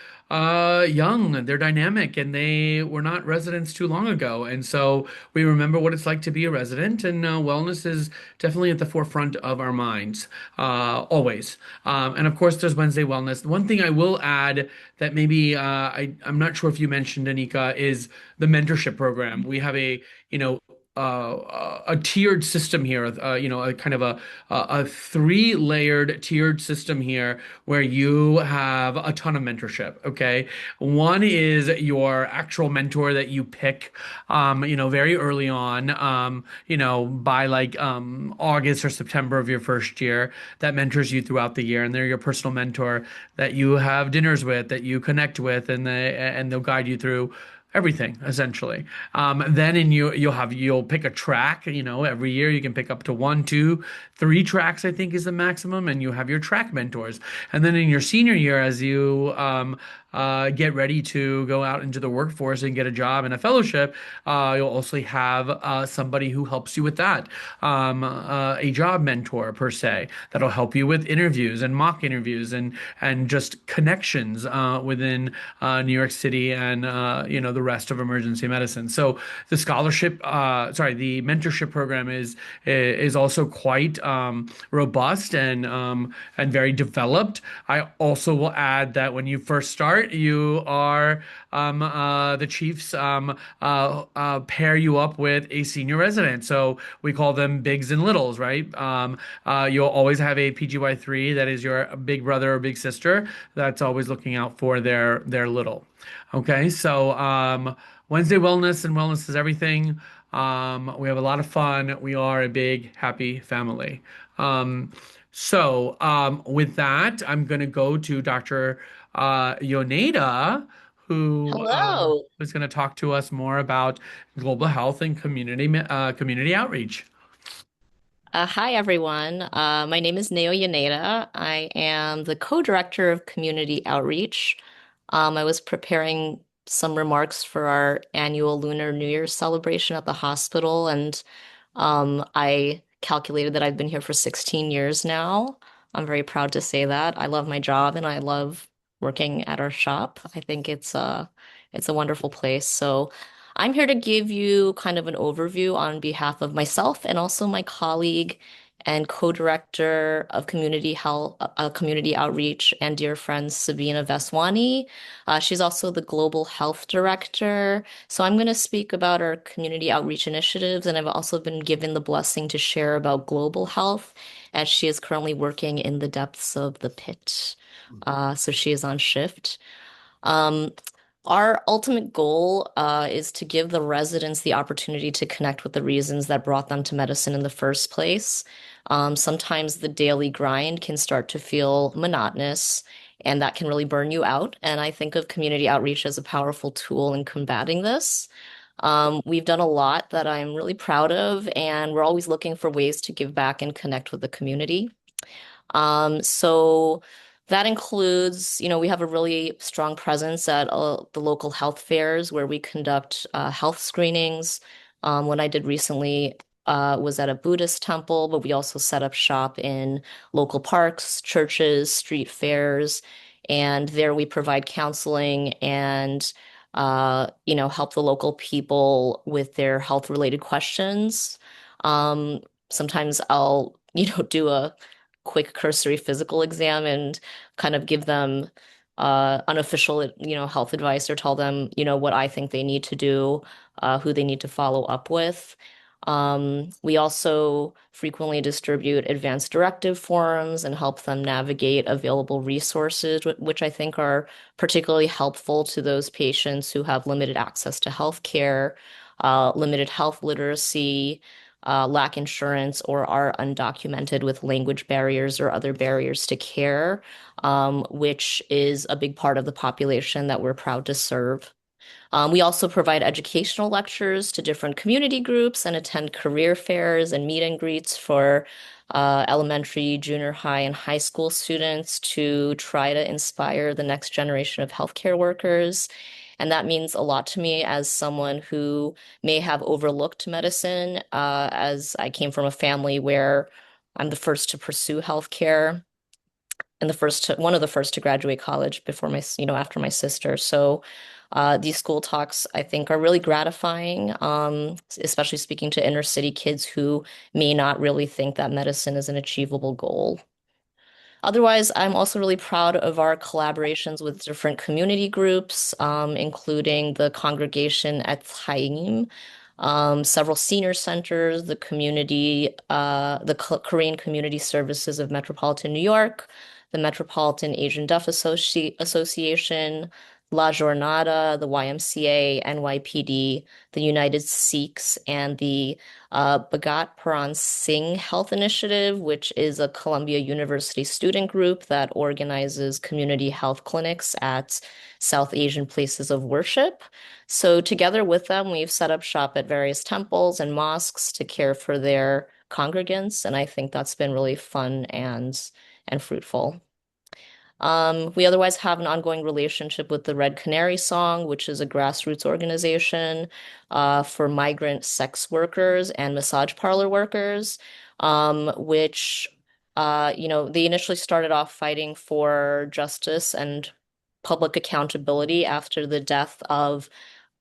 young, they're dynamic, and they were not residents too long ago. And so we remember what it's like to be a resident, and wellness is definitely at the forefront of our minds, always. And of course, there's Wednesday Wellness. One thing I will add that maybe I'm not sure if you mentioned, Anika, is the mentorship program. We have a tiered system here, a kind of a 3-layered tiered system here where you have a ton of mentorship. Okay, one is your actual mentor that you pick, very early on, by like August or September of your first year, that mentors you throughout the year, and they're your personal mentor that you have dinners with, that you connect with, and they'll guide you through everything essentially. Then you'll pick a track. Every year you can pick up to one, two, three tracks, I think is the maximum, and you have your track mentors. And then in your senior year, as you get ready to go out into the workforce and get a job and a fellowship, you'll also have somebody who helps you with that, a job mentor per se, that'll help you with interviews and mock interviews and just connections within New York City and the rest of emergency medicine. So the mentorship program is also quite robust and very developed. I also will add that when you first start, you are the chiefs pair you up with a senior resident. So we call them bigs and littles, right? You'll always have a PGY3 that is your big brother or big sister that's always looking out for their little. Okay, so Wednesday wellness and wellness is everything. We have a lot of fun. We are a big, happy family. With that, I'm going to go to Dr. Yoneda, who Hello. is going to talk to us more about global health and community outreach. Hi, everyone. My name is Neo Yaneda. I am the co-director of community outreach. I was preparing some remarks for our annual Lunar New Year celebration at the hospital, and I calculated that I've been here for 16 years now. I'm very proud to say that. I love my job and I love working at our shop. I think it's a wonderful place. So I'm here to give you kind of an overview on behalf of myself and also my colleague and co-director of community health, community outreach, and dear friend Sabina Vaswani. She's also the global health director. So I'm going to speak about our community outreach initiatives, and I've also been given the blessing to share about global health, as she is currently working in the depths of the pit. So she is on shift. Um, our ultimate goal is to give the residents the opportunity to connect with the reasons that brought them to medicine in the first place. Sometimes the daily grind can start to feel monotonous, and that can really burn you out. And I think of community outreach as a powerful tool in combating this. We've done a lot that I'm really proud of, and we're always looking for ways to give back and connect with the community. So that includes, we have a really strong presence at the local health fairs where we conduct health screenings. What I did recently was at a Buddhist temple, but we also set up shop in local parks, churches, street fairs, and there we provide counseling and help the local people with their health related questions. Sometimes I'll, do a quick cursory physical exam and kind of give them unofficial, health advice or tell them, what I think they need to do, who they need to follow up with. We also frequently distribute advanced directive forms and help them navigate available resources, which I think are particularly helpful to those patients who have limited access to health care, limited health literacy, lack insurance, or are undocumented with language barriers or other barriers to care, which is a big part of the population that we're proud to serve. We also provide educational lectures to different community groups and attend career fairs and meet and greets for elementary, junior high, and high school students to try to inspire the next generation of healthcare workers. And that means a lot to me as someone who may have overlooked medicine, as I came from a family where I'm the first to pursue healthcare and one of the first to graduate college before after my sister. So these school talks, I think, are really gratifying, especially speaking to inner city kids who may not really think that medicine is an achievable goal. Otherwise, I'm also really proud of our collaborations with different community groups, including the Congregation at Chaim, several senior centers, the Korean Community Services of Metropolitan New York, the Metropolitan Asian Deaf Association, La Jornada, the YMCA, NYPD, the United Sikhs, and the Bhagat Puran Singh Health Initiative, which is a Columbia University student group that organizes community health clinics at South Asian places of worship. So together with them, we've set up shop at various temples and mosques to care for their congregants, and I think that's been really fun and fruitful. We otherwise have an ongoing relationship with the Red Canary Song, which is a grassroots organization for migrant sex workers and massage parlor workers, which, they initially started off fighting for justice and public accountability after the death of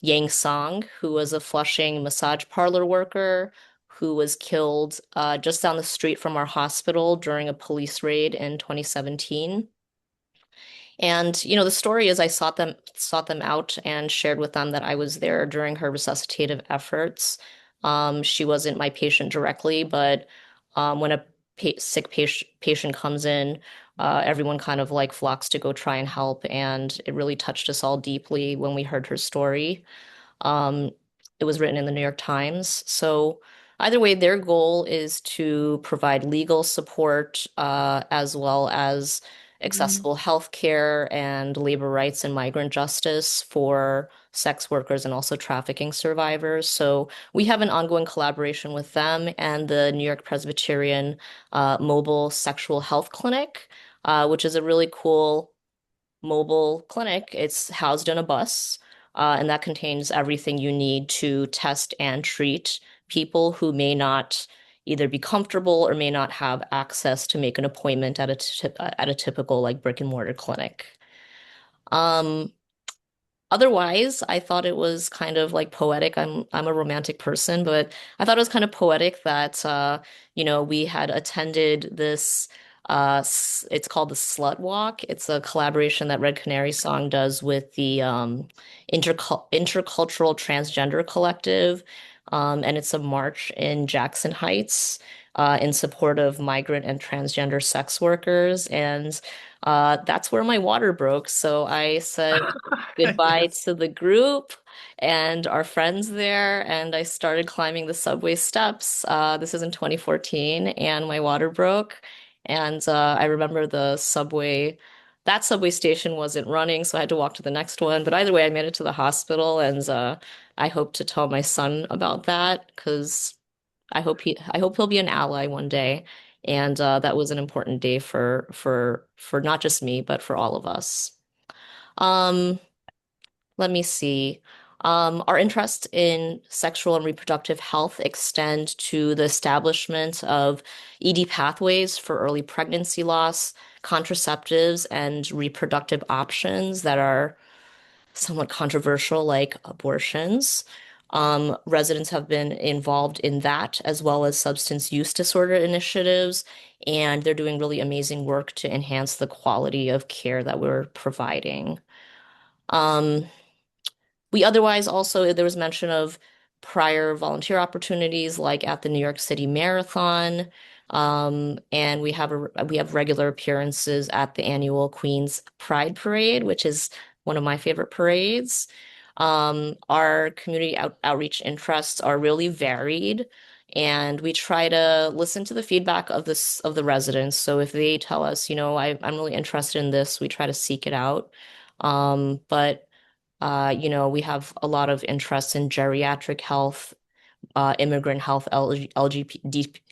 Yang Song, who was a Flushing massage parlor worker who was killed just down the street from our hospital during a police raid in 2017. And the story is I sought them out and shared with them that I was there during her resuscitative efforts. She wasn't my patient directly, but when a sick patient comes in, everyone kind of like flocks to go try and help, and it really touched us all deeply when we heard her story. Um, it was written in the New York Times. So either way, their goal is to provide legal support, as well as accessible health care and labor rights and migrant justice for sex workers and also trafficking survivors. So we have an ongoing collaboration with them and the New York Presbyterian Mobile Sexual Health Clinic, which is a really cool mobile clinic. It's housed in a bus, and that contains everything you need to test and treat people who may not either be comfortable or may not have access to make an appointment at a typical like brick and mortar clinic. Um, Otherwise, I thought it was kind of like poetic. I'm a romantic person, but I thought it was kind of poetic that we had attended this it's called the Slut Walk. It's a collaboration that Red Canary Song does with the Intercultural Transgender Collective. And it's a march in Jackson Heights in support of migrant and transgender sex workers. And that's where my water broke. So I said goodbye Yes. to the group and our friends there, and I started climbing the subway steps. This is in 2014, and my water broke. And I remember that subway station wasn't running, so I had to walk to the next one. But either way, I made it to the hospital, and I hope to tell my son about that because I hope he'll be an ally one day. And that was an important day for not just me, but for all of us. Um, Let me see. Our interest in sexual and reproductive health extend to the establishment of ED pathways for early pregnancy loss, contraceptives, and reproductive options that are somewhat controversial, like abortions. Residents have been involved in that, as well as substance use disorder initiatives, and they're doing really amazing work to enhance the quality of care that we're providing. Um, we otherwise also, there was mention of prior volunteer opportunities like at the New York City Marathon. And we have regular appearances at the annual Queens Pride Parade, which is one of my favorite parades. Our community outreach interests are really varied, and we try to listen to the feedback of the residents. So if they tell us, I'm really interested in this, we try to seek it out. But we have a lot of interest in geriatric health, immigrant health,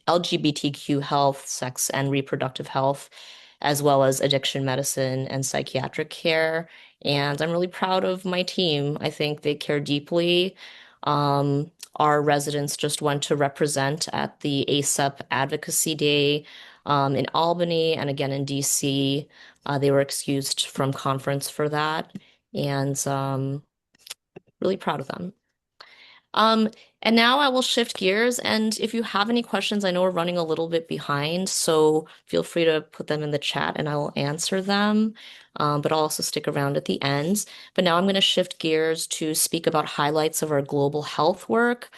LGBTQ health, sex and reproductive health, as well as addiction medicine and psychiatric care. And I'm really proud of my team. I think they care deeply. Our residents just went to represent at the ASAP Advocacy Day in Albany and again in DC. They were excused from conference for that, and really proud of them. Um, and now I will shift gears. And if you have any questions, I know we're running a little bit behind, so feel free to put them in the chat and I will answer them. But I'll also stick around at the end. But now I'm going to shift gears to speak about highlights of our global health work,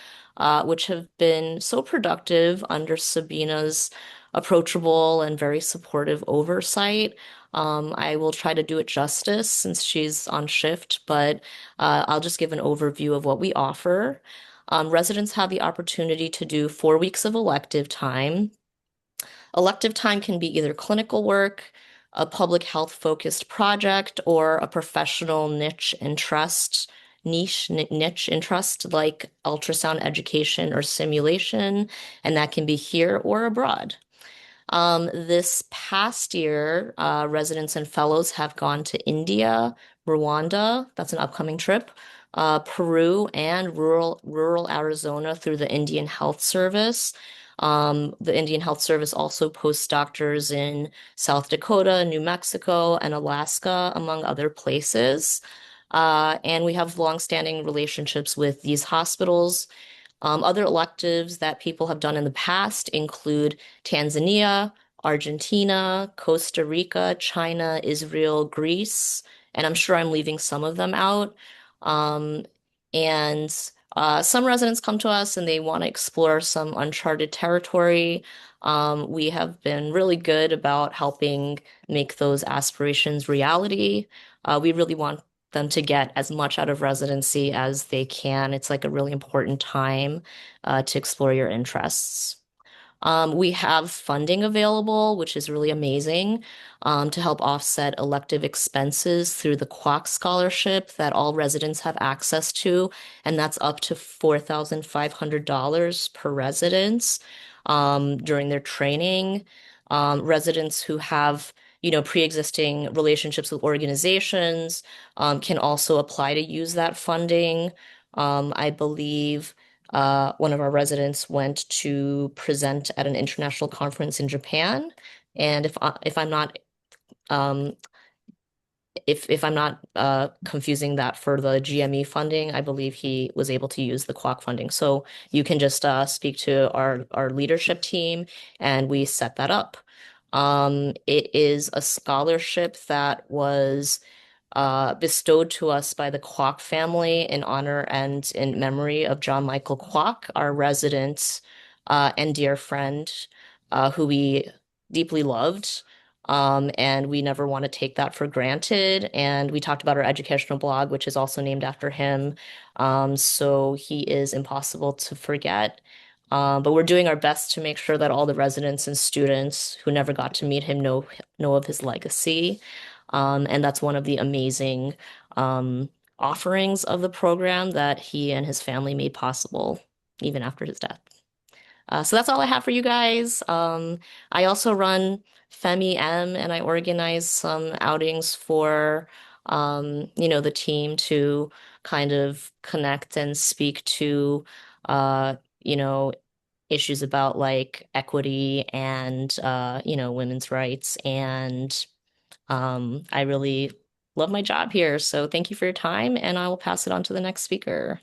which have been so productive under Sabina's approachable and very supportive oversight. I will try to do it justice since she's on shift, but I'll just give an overview of what we offer. Residents have the opportunity to do 4 weeks of elective time. Elective time can be either clinical work, a public health focused project, or a professional niche interest like ultrasound education or simulation, and that can be here or abroad. This past year, residents and fellows have gone to India, Rwanda, that's an upcoming trip, Peru, and rural Arizona through the Indian Health Service. The Indian Health Service also posts doctors in South Dakota, New Mexico, and Alaska, among other places. And we have longstanding relationships with these hospitals. Other electives that people have done in the past include Tanzania, Argentina, Costa Rica, China, Israel, Greece, and I'm sure I'm leaving some of them out. Um, and some residents come to us and they want to explore some uncharted territory. We have been really good about helping make those aspirations reality. We really want them to get as much out of residency as they can. It's like a really important time to explore your interests. We have funding available, which is really amazing, to help offset elective expenses through the Quack Scholarship that all residents have access to, and that's up to $4,500 per residence during their training. Residents who have, pre-existing relationships with organizations can also apply to use that funding. I believe one of our residents went to present at an international conference in Japan. And if I'm not um, if I'm not confusing that for the GME funding, I believe he was able to use the Quack funding. So you can just speak to our leadership team, and we set that up. It is a scholarship that was bestowed to us by the Kwok family in honor and in memory of John Michael Kwok, our resident and dear friend, who we deeply loved. And we never want to take that for granted. And we talked about our educational blog, which is also named after him. So he is impossible to forget. But we're doing our best to make sure that all the residents and students who never got to meet him know of his legacy. And that's one of the amazing offerings of the program that he and his family made possible even after his death. So that's all I have for you guys. I also run FEMI-M and I organize some outings for the team to kind of connect and speak to issues about like equity and women's rights. And I really love my job here. So thank you for your time, and I will pass it on to the next speaker.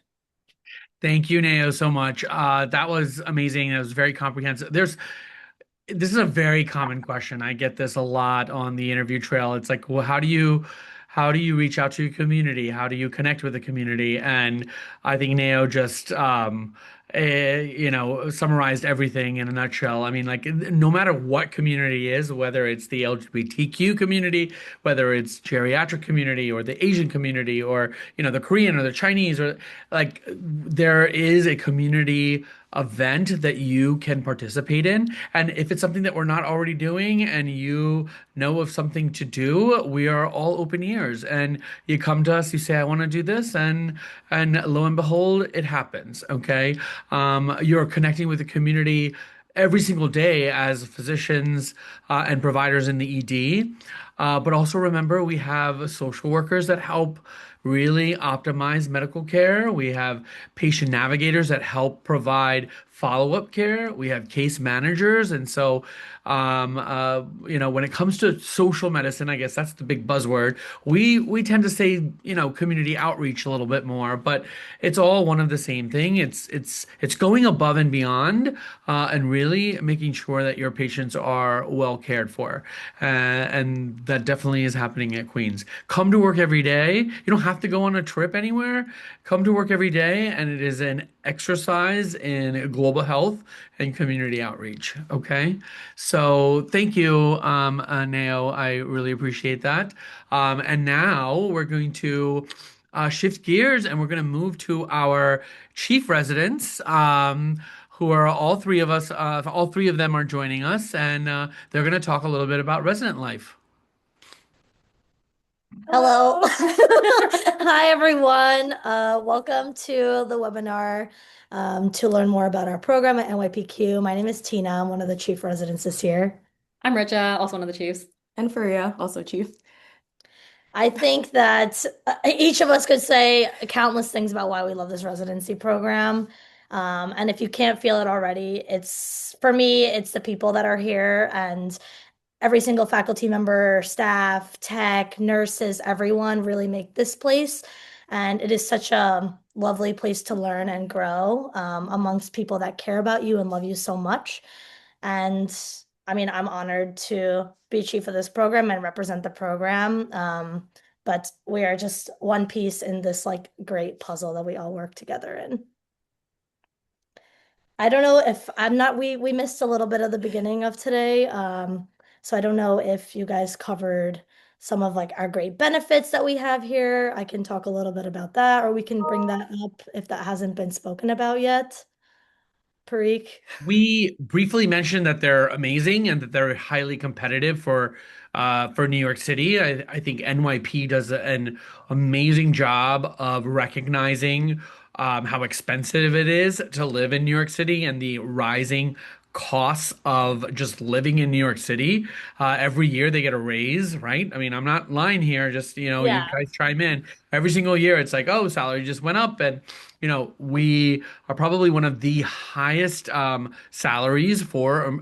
Thank you, Nao, so much. That was amazing. It was very comprehensive. This is a very common question. I get this a lot on the interview trail. It's like, well, how do you reach out to your community? How do you connect with the community? And I think Nao just summarized everything in a nutshell. I mean, like no matter what community is, whether it's the LGBTQ community, whether it's geriatric community or the Asian community or the Korean or the Chinese, or like there is a community event that you can participate in. And if it's something that we're not already doing and you know of something to do, we are all open ears. And you come to us, you say, I want to do this, and lo and behold, it happens. Okay. You're connecting with the community every single day as physicians and providers in the ED. But also remember, we have social workers that help really optimize medical care. We have patient navigators that help provide follow-up care. We have case managers. And so, when it comes to social medicine, I guess that's the big buzzword. We tend to say, community outreach a little bit more, but it's all one of the same thing. It's going above and beyond, and really making sure that your patients are well cared for. And that definitely is happening at Queens. Come to work every day. You don't have to go on a trip anywhere. Come to work every day, and it is an exercise in global health and community outreach. Okay, so thank you, Nao. I really appreciate that. And now we're going to shift gears, and we're going to move to our chief residents. Who are all three of us, all three of them are joining us, and they're going to talk a little bit about resident life. Hello. Hi, everyone. Welcome to the webinar to learn more about our program at NYPQ. My name is Tina. I'm one of the chief residents this year. I'm Richa, also one of the chiefs. And Faria, also chief. I think that each of us could say countless things about why we love this residency program. And if you can't feel it already, it's for me, it's the people that are here and every single faculty member, staff, tech, nurses, everyone really make this place. And it is such a lovely place to learn and grow amongst people that care about you and love you so much. And I mean, I'm honored to be chief of this program and represent the program. But we are just one piece in this like great puzzle that we all work together in. I don't know if I'm not, we missed a little bit of the beginning of today. So I don't know if you guys covered some of like our great benefits that we have here. I can talk a little bit about that, or we can bring that up if that hasn't been spoken about yet. Parikh. We briefly mentioned that they're amazing and that they're highly competitive for New York City. I think NYP does an amazing job of recognizing how expensive it is to live in New York City and the rising costs of just living in New York City. Every year they get a raise, right? I mean, I'm not lying here. Just, you know, you Yeah. guys chime in. Every single year it's like, oh, salary just went up. And, you know, we are probably one of the highest salaries for,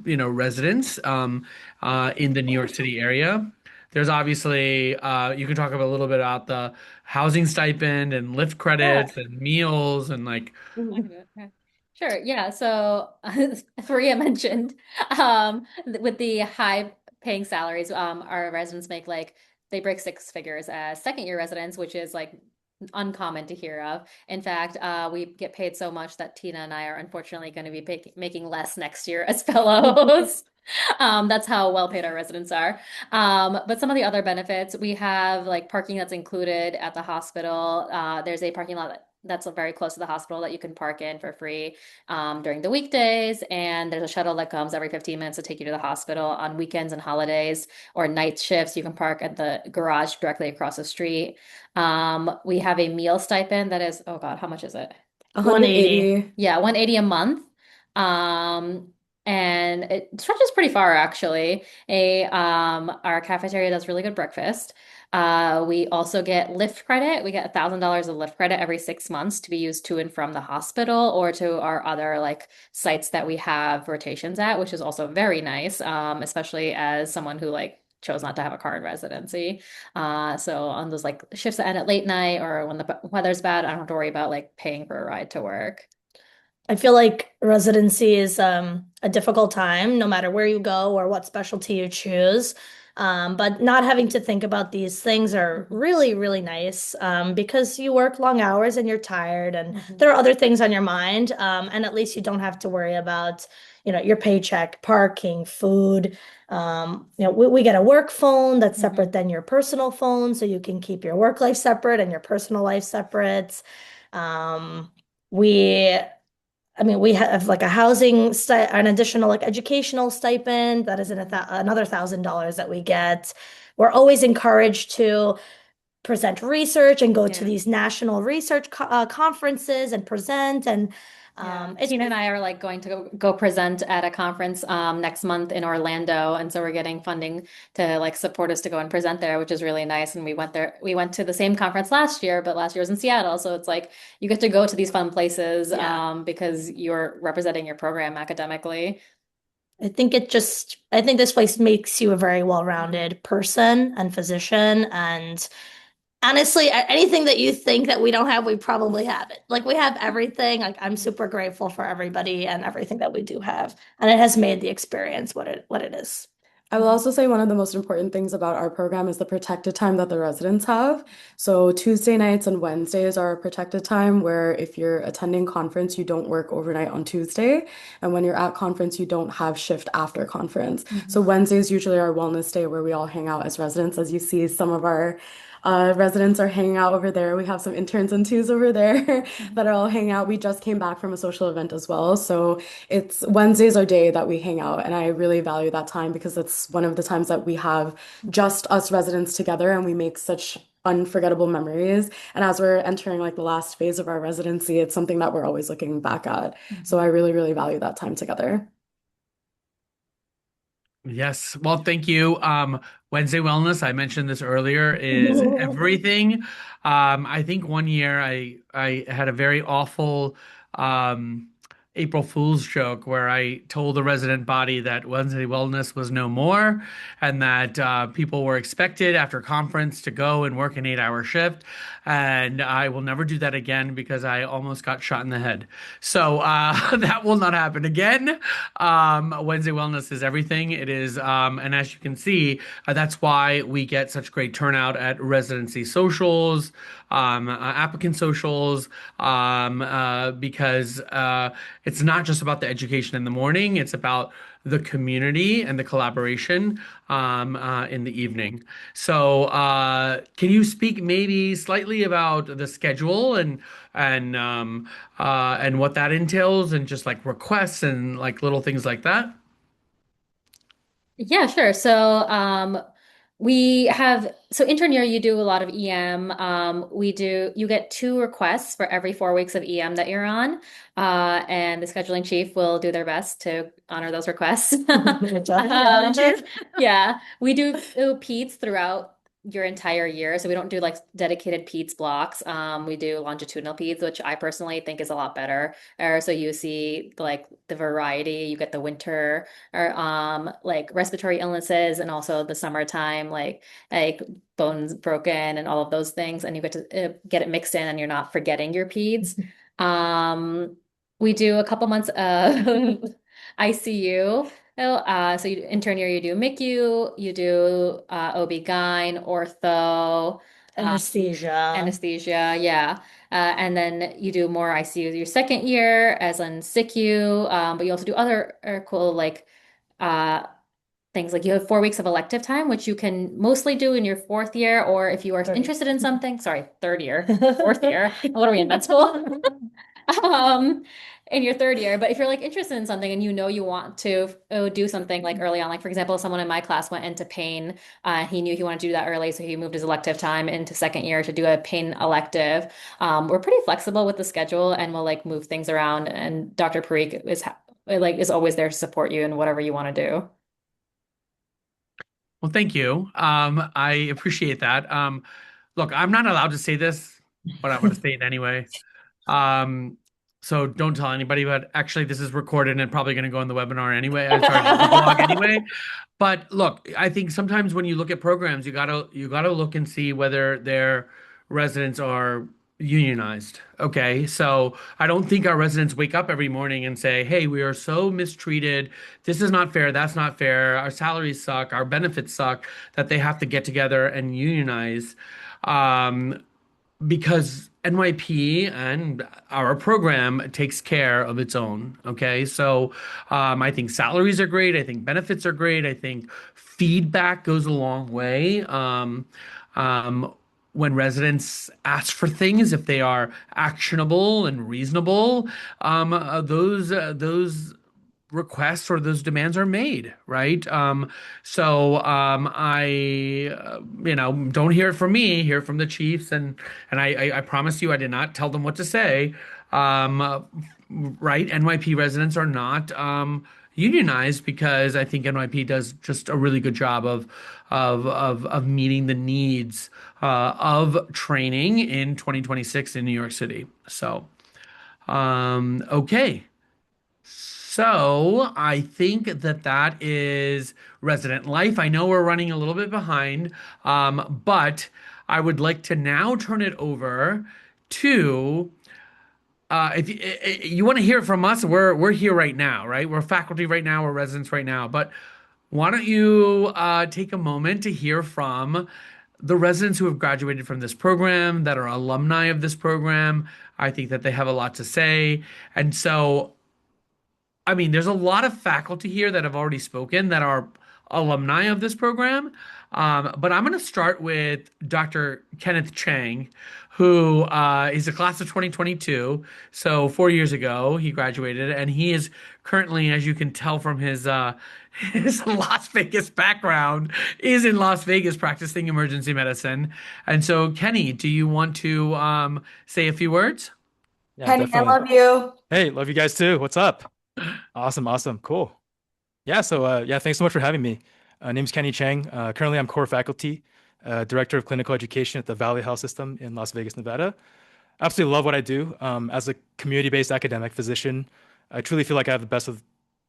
residents in the New York City area. There's obviously, you can talk about a little bit about the housing stipend and Lyft Yeah. credits and meals and like, I can do it. Okay. Sure. Yeah. So Faria mentioned with the high paying salaries, our residents make like they break six figures as second year residents, which is like uncommon to hear of. In fact, we get paid so much that Tina and I are unfortunately going to be making less next year as fellows. That's how well paid our residents are. But some of the other benefits, we have like parking that's included at the hospital. There's a parking lot that's very close to the hospital that you can park in for free during the weekdays. And there's a shuttle that comes every 15 minutes to take you to the hospital on weekends and holidays or night shifts. You can park at the garage directly across the street. We have a meal stipend that is, oh God, how much is it? 180. Yeah, 180 a month. Um, and it stretches pretty far actually. Our cafeteria does really good breakfast. We also get Lyft credit. We get $1,000 of Lyft credit every 6 months to be used to and from the hospital or to our other like sites that we have rotations at, which is also very nice, especially as someone who like chose not to have a car in residency. So on those like shifts that end at late night or when the weather's bad, I don't have to worry about like paying for a ride to work. I feel like residency is a difficult time, no matter where you go or what specialty you choose. But not having to think about these things are really, really nice because you work long hours and you're tired and there are other things on your mind. And at least you don't have to worry about, you know, your paycheck, parking, food. We get a work phone that's separate than your personal phone, so you can keep your work life separate and your personal life separate. Um, we we have like a an additional like educational stipend that is another $1,000 that we get. We're always encouraged to present research and go to these national research conferences and present. And Tina and I are like going to go present at a conference next month in Orlando, and so we're getting funding to like support us to go and present there, which is really nice. And we went there. We went to the same conference last year, but last year was in Seattle, so it's like you get to go to these fun places because you're representing your program academically. I think this place makes you a very well-rounded person and physician. And honestly, anything that you think that we don't have, we probably have it. Like we have everything. Like I'm super grateful for everybody and everything that we do have. And it has made the experience what it is. I will also say one of the most important things about our program is the protected time that the residents have. So Tuesday nights and Wednesdays are a protected time where if you're attending conference, you don't work overnight on Tuesday. And when you're at conference, you don't have shift after conference. So Wednesdays usually our wellness day where we all hang out as residents. As you see, some of our residents are hanging out over there. We have some interns and twos over there that are all hanging out. We just came back from a social event as well. So it's Wednesdays our day that we hang out. And I really value that time because it's one of the times that we have just us residents together and we make such unforgettable memories. And as we're entering like the last phase of our residency, it's something that we're always looking back at. So I really, really value that time together. Yes. Well, thank you. Wednesday Wellness, I mentioned this earlier, is everything. I think one year I had a very awful April Fool's joke where I told the resident body that Wednesday Wellness was no more and that people were expected after conference to go and work an 8-hour shift. And I will never do that again because I almost got shot in the head. So that will not happen again. Wednesday Wellness is everything. It is, and as you can see, that's why we get such great turnout at residency socials, applicant socials, because it's not just about the education in the morning, it's about the community and the collaboration in the evening. So, can you speak maybe slightly about the schedule and what that entails, and just like requests and like little things like that? Yeah, sure. We have, so intern year, you do a lot of EM. You get 2 requests for every 4 weeks of EM that you're on. And the scheduling chief will do their best to honor those requests. Good job. Yeah, we do PEDS throughout your entire year. So we don't do like dedicated PEDS blocks. We do longitudinal PEDS, which I personally think is a lot better. So you see like the variety, you get the winter or like respiratory illnesses and also the summertime, like bones broken and all of those things. And you get to get it mixed in and you're not forgetting your peds. We do a couple months of ICU. So you intern year, you do MICU, you do OB-GYN, ortho, anesthesia, yeah. And then you do more ICU your second year, as in SICU, but you also do other cool like uh, things like you have 4 weeks of elective time, which you can mostly do in your fourth year, or if you are interested in something, sorry, third year, fourth year. What are we in med school? um, in your third year. But if you're like interested in something and you know you want to do something like early on, like for example, someone in my class went into pain. He knew he wanted to do that early, so he moved his elective time into second year to do a pain elective. We're pretty flexible with the schedule and we'll like move things around. And Dr. Parikh is always there to support you in whatever you want to do. Well, thank you. I appreciate that. Look, I'm not allowed to say this, but I'm going to say it anyway. Um, so don't tell anybody, but actually this is recorded and probably going to go in the webinar anyway. I'm sorry, the blog anyway. But look, I think sometimes when you look at programs, you gotta look and see whether their residents are unionized. Okay, so I don't think our residents wake up every morning and say, "Hey, we are so mistreated. This is not fair. That's not fair. Our salaries suck. Our benefits suck." That they have to get together and unionize. Um, because NYP and our program takes care of its own. Okay. So I think salaries are great. I think benefits are great. I think feedback goes a long way. Um, when residents ask for things, if they are actionable and reasonable, those requests or those demands are made, right? I, don't hear it from me, hear it from the chiefs, and I promise you, I did not tell them what to say. Right? NYP residents are not unionized because I think NYP does just a really good job of meeting the needs of training in 2026 in New York City. So, okay. So I think that that is resident life. I know we're running a little bit behind, but I would like to now turn it over to if you want to hear from us, we're here right now, right? We're faculty right now, we're residents right now, but why don't you take a moment to hear from the residents who have graduated from this program, that are alumni of this program. I think that they have a lot to say. And so I mean, there's a lot of faculty here that have already spoken that are alumni of this program. But I'm going to start with Dr. Kenneth Chang, who is a class of 2022. So 4 years ago, he graduated, and he is currently, as you can tell from his his Las Vegas background, is in Las Vegas practicing emergency medicine. And so, Kenny, do you want to say a few words? Yeah, Kenny, I definitely. love you. Hey, love you guys too. What's up? Awesome, awesome, cool. Yeah, so yeah, thanks so much for having me. Name's Kenny Chang. Currently, I'm core faculty, director of clinical education at the Valley Health System in Las Vegas, Nevada. Absolutely love what I do. As a community-based academic physician, I truly feel like I have the best of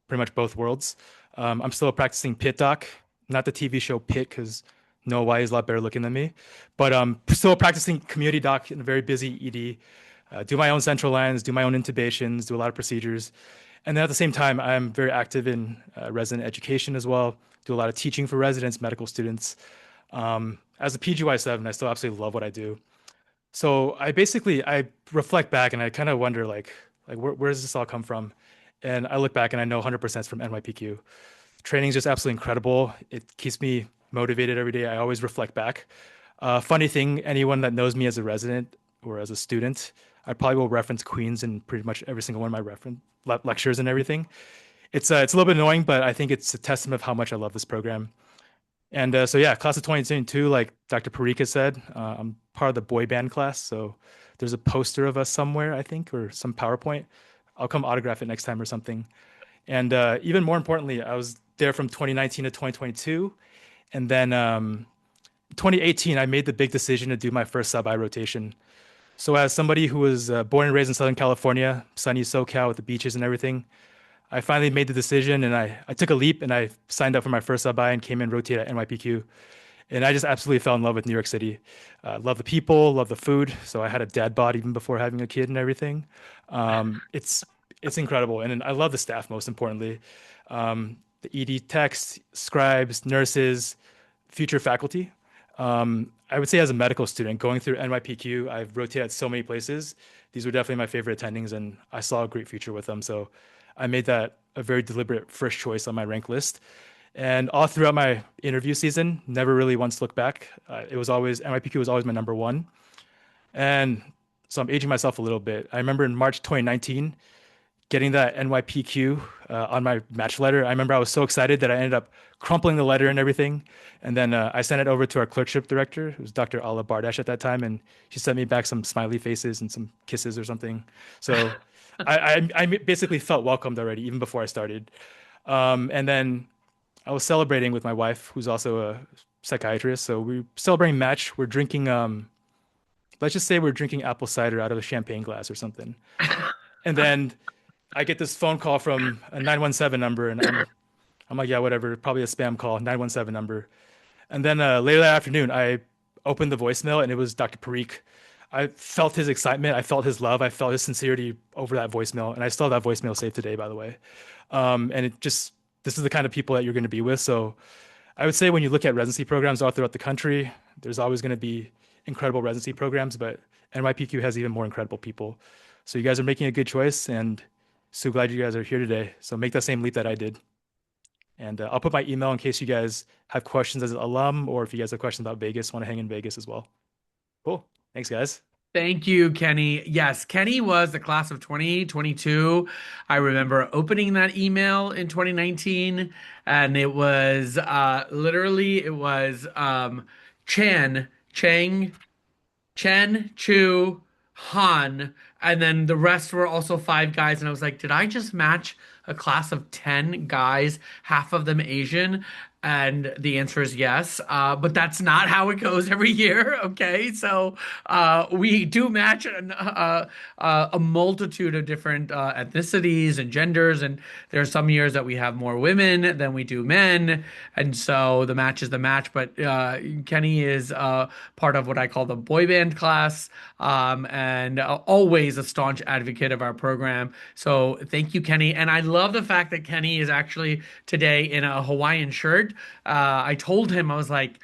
pretty much both worlds. I'm still a practicing pit doc, not the TV show Pit, because Noah Wai is a lot better looking than me, but still a practicing community doc in a very busy ED. Do my own central lines, do my own intubations, do a lot of procedures. And then at the same time, I'm very active in resident education as well, do a lot of teaching for residents, medical students. As a PGY7, I still absolutely love what I do. So I reflect back and I kind of wonder like where does this all come from? And I look back and I know 100% it's from NYPQ. Training is just absolutely incredible. It keeps me motivated every day. I always reflect back. Funny thing, anyone that knows me as a resident or as a student, I probably will reference Queens in pretty much every single one of my reference lectures and everything. It's a little bit annoying, but I think it's a testament of how much I love this program. And so yeah, class of 2022, like Dr. Parika said, I'm part of the boy band class. So there's a poster of us somewhere, I think, or some PowerPoint. I'll come autograph it next time or something. And even more importantly, I was there from 2019 to 2022. And then 2018, I made the big decision to do my first sub-I rotation. So as somebody who was born and raised in Southern California, sunny SoCal with the beaches and everything, I finally made the decision and I took a leap and I signed up for my first sub-I and came and rotated at NYPQ. And I just absolutely fell in love with New York City. Love the people, love the food. So I had a dad bod even before having a kid and everything. It's incredible, and I love the staff most importantly. The ED techs, scribes, nurses, future faculty. I would say as a medical student going through NYPQ, I've rotated at so many places. These were definitely my favorite attendings, and I saw a great future with them. So I made that a very deliberate first choice on my rank list. And all throughout my interview season, never really once looked back. It was always NYPQ was always my number one. And so I'm aging myself a little bit. I remember in March 2019 getting that NYPQ on my match letter. I remember I was so excited that I ended up crumpling the letter and everything. And then I sent it over to our clerkship director, who was Dr. Ala Bardash at that time. And she sent me back some smiley faces and some kisses or something. So I basically felt welcomed already, even before I started. And then I was celebrating with my wife, who's also a psychiatrist. So we're celebrating match. We're drinking, let's just say we're drinking apple cider out of a champagne glass or something. And then I get this phone call from a 917 number, and I'm like, yeah, whatever, probably a spam call, 917 number. And then later that afternoon, I opened the voicemail, and it was Dr. Parikh. I felt his excitement, I felt his love, I felt his sincerity over that voicemail, and I still have that voicemail saved today, by the way. And this is the kind of people that you're going to be with. So I would say when you look at residency programs all throughout the country, there's always going to be incredible residency programs, but NYPQ has even more incredible people. So you guys are making a good choice, and so glad you guys are here today. So make that same leap that I did. And I'll put my email in case you guys have questions as an alum, or if you guys have questions about Vegas, want to hang in Vegas as well. Cool. Thanks, guys. Thank you, Kenny. Yes, Kenny was the class of 2022. I remember opening that email in 2019, and it was literally it was Chang, Chen, Chu, Han, and then the rest were also five guys. And I was like, did I just match a class of 10 guys, half of them Asian? And the answer is yes. But that's not how it goes every year. Okay. So we do match a multitude of different ethnicities and genders. And there are some years that we have more women than we do men. And so the match is the match. But Kenny is part of what I call the boy band class, and always a staunch advocate of our program. So thank you, Kenny. And I love the fact that Kenny is actually today in a Hawaiian shirt. I told him, I was like,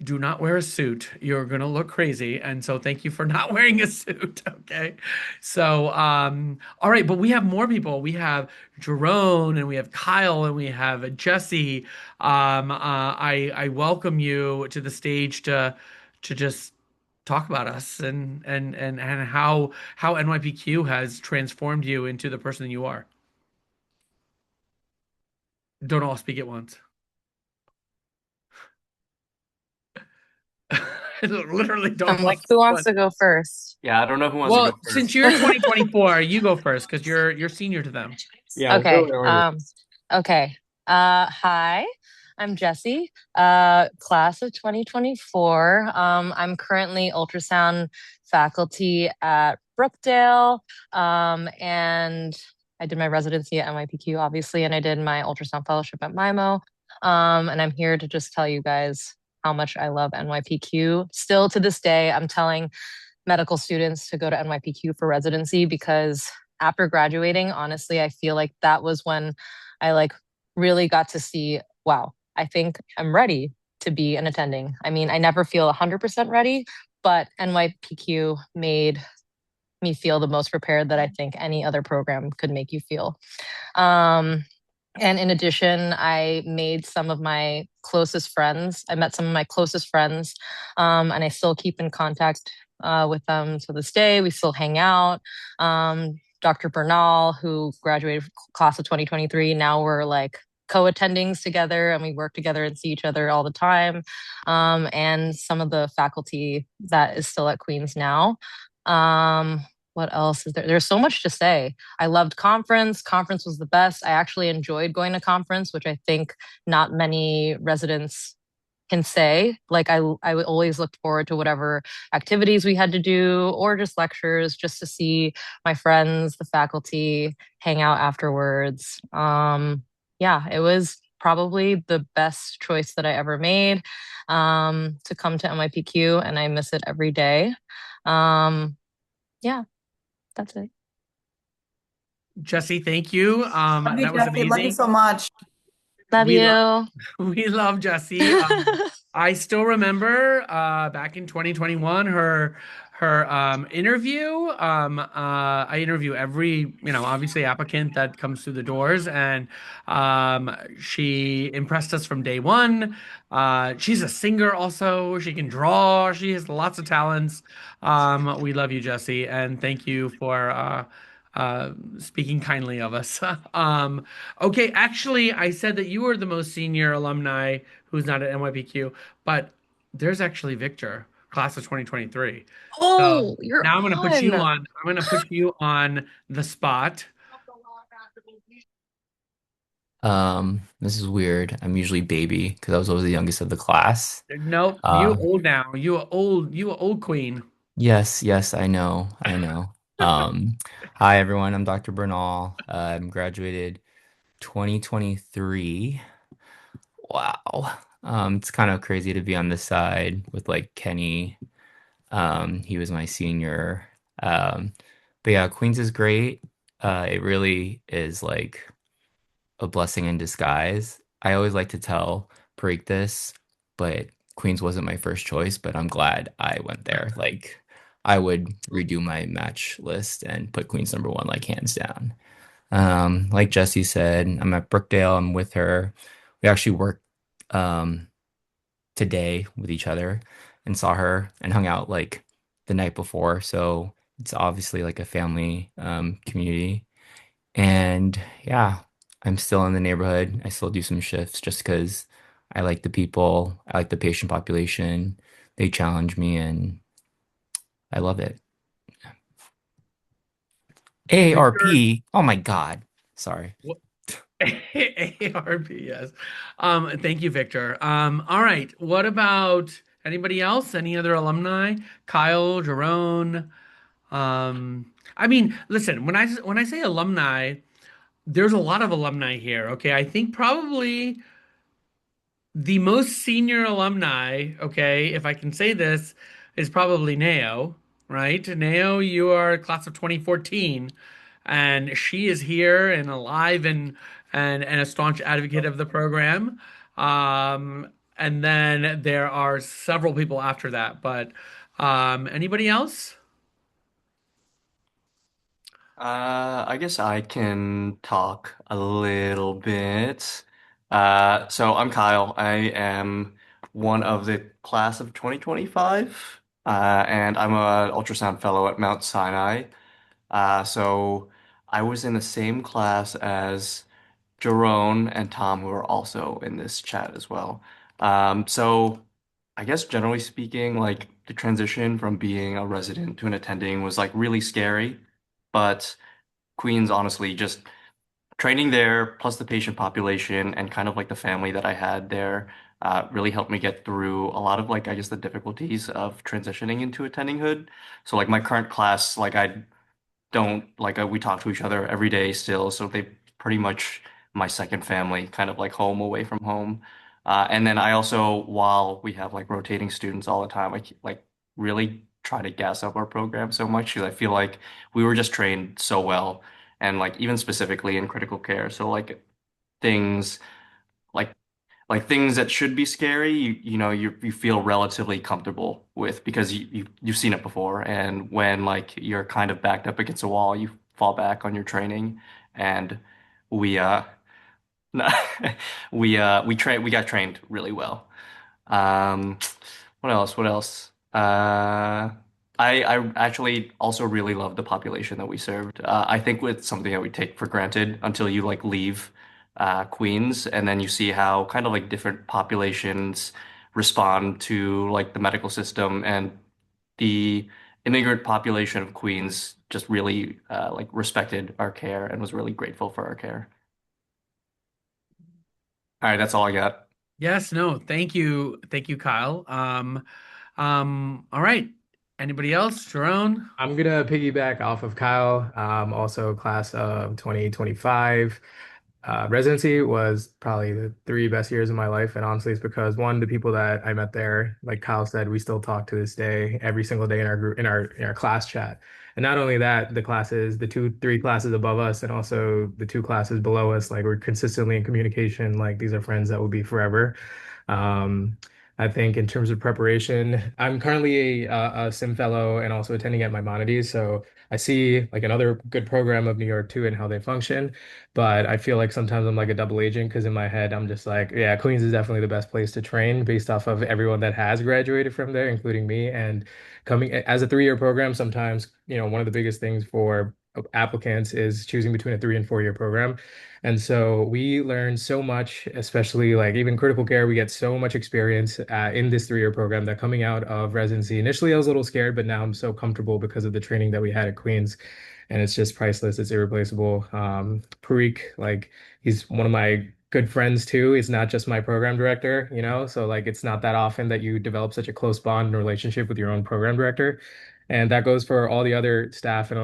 do not wear a suit. You're going to look crazy. And so thank you for not wearing a suit. Okay. So, all right. But we have more people. We have Jerome and we have Kyle and we have Jesse. I welcome you to the stage to just talk about us and how NYPQ has transformed you into the person you are. Don't all speak at once. Literally don't all speak Who at wants once. to go first? Yeah, I don't know who wants to go Well, since first. you're 2024, you go first because you're senior to them. Yeah, we'll go Okay. in order. Okay. Hi, I'm Jessie, class of 2024. I'm currently ultrasound faculty at Brookdale. And I did my residency at NYPQ, obviously, and I did my ultrasound fellowship at MIMO. And I'm here to just tell you guys how much I love NYPQ. Still to this day, I'm telling medical students to go to NYPQ for residency because after graduating, honestly, I feel like that was when I like really got to see, wow, I think I'm ready to be an attending. I mean, I never feel 100% ready, but NYPQ made me feel the most prepared that I think any other program could make you feel. And in addition, I made some of my closest friends. I met some of my closest friends, and I still keep in contact with them to this day. We still hang out. Dr. Bernal, who graduated class of 2023, now we're like co-attendings together and we work together and see each other all the time. And some of the faculty that is still at Queens now. What else is there? There's so much to say. I loved conference. Conference was the best. I actually enjoyed going to conference, which I think not many residents can say. Like I would always look forward to whatever activities we had to do or just lectures just to see my friends, the faculty, hang out afterwards. Yeah, it was probably the best choice that I ever made to come to NYPQ, and I miss it every day. Yeah, that's it. Jesse, thank you. Love you, That was Jesse. Love you amazing. so much. Love We love you. we love Jesse. I still remember back in 2021 her interview. I interview every, obviously applicant that comes through the doors, and she impressed us from day one. She's a singer also. She can draw. She has lots of talents. We love you, Jesse, and thank you for speaking kindly of us. Okay, actually, I said that you were the most senior alumni who's not at NYPQ, but there's actually Victor, class of 2023. So Oh, you're now I'm going to put you on. on. I'm going to put you on the spot. This is weird. I'm usually baby because I was always the youngest of the class. Nope, you Uh, old now. You are old. You are old queen. yes, yes, I know, I know. Hi everyone, I'm Dr. Bernal. I'm graduated 2023. Wow. It's kind of crazy to be on this side with like Kenny. He was my senior. Um, but yeah, Queens is great. It really is like a blessing in disguise. I always like to tell Parikh this, but Queens wasn't my first choice, but I'm glad I went there. Like I would redo my match list and put Queens number one, like hands down. Like Jesse said, I'm at Brookdale, I'm with her. We actually worked um today with each other and saw her and hung out like the night before. So it's obviously like a family community. And yeah, I'm still in the neighborhood. I still do some shifts just because I like the people, I like the patient population. They challenge me and I love it. Victor, AARP. Oh my God. Sorry. ARP, yes. Thank you, Victor. All right. What about anybody else? Any other alumni? Kyle, Jerome? I mean, listen, when I say alumni, there's a lot of alumni here. Okay, I think probably the most senior alumni, okay, if I can say this, is probably Nao, right? Nao, you are class of 2014, and she is here and alive and a staunch advocate of the program. And then there are several people after that, but anybody else? I guess I can talk a little bit. So I'm Kyle. I am one of the class of 2025, and I'm an ultrasound fellow at Mount Sinai. So I was in the same class as Jerome and Tom, who are also in this chat as well. So I guess generally speaking, like the transition from being a resident to an attending was like really scary, but Queens, honestly, just training there, plus the patient population and kind of like the family that I had there, really helped me get through a lot of like, I guess, the difficulties of transitioning into attending hood. So like my current class, like I don't like we talk to each other every day still, so they pretty much my second family, kind of like home away from home. And then I also, while we have like rotating students all the time, like really try to gas up our program so much because I feel like we were just trained so well, and like even specifically in critical care. So like things like things that should be scary, you feel relatively comfortable with because you've seen it before. And when like you're kind of backed up against a wall, you fall back on your training. And we we got trained really well. Um, what else? What else? I actually also really love the population that we served. I think it's something that we take for granted until you like leave Queens, and then you see how kind of like different populations respond to like the medical system, and the immigrant population of Queens just really like respected our care and was really grateful for our care. All right, that's all I got. Yes, no, thank you, Kyle. All right. Anybody else? Jerome? I'm gonna piggyback off of Kyle. Also class of 2025. Residency was probably the three best years of my life, and honestly, it's because one, the people that I met there, like Kyle said, we still talk to this day, every single day in our group, in our class chat. And not only that, the classes, the two, three classes above us, and also the two classes below us, like we're consistently in communication. Like these are friends that will be forever. Um, I think in terms of preparation, I'm currently a sim fellow and also attending at Maimonides. So I see like another good program of New York too and how they function. But I feel like sometimes I'm like a double agent because in my head, I'm just like, yeah, Queens is definitely the best place to train based off of everyone that has graduated from there, including me. And coming as a 3 year program, sometimes, one of the biggest things for applicants is choosing between a 3 and 4 year program. And so we learn so much, especially like even critical care, we get so much experience in this 3 year program that coming out of residency, initially I was a little scared, but now I'm so comfortable because of the training that we had at Queens. And it's just priceless. It's irreplaceable. Parikh, like he's one of my good friends too. He's not just my program director, so like it's not that often that you develop such a close bond and relationship with your own program director. And that goes for all the other staff and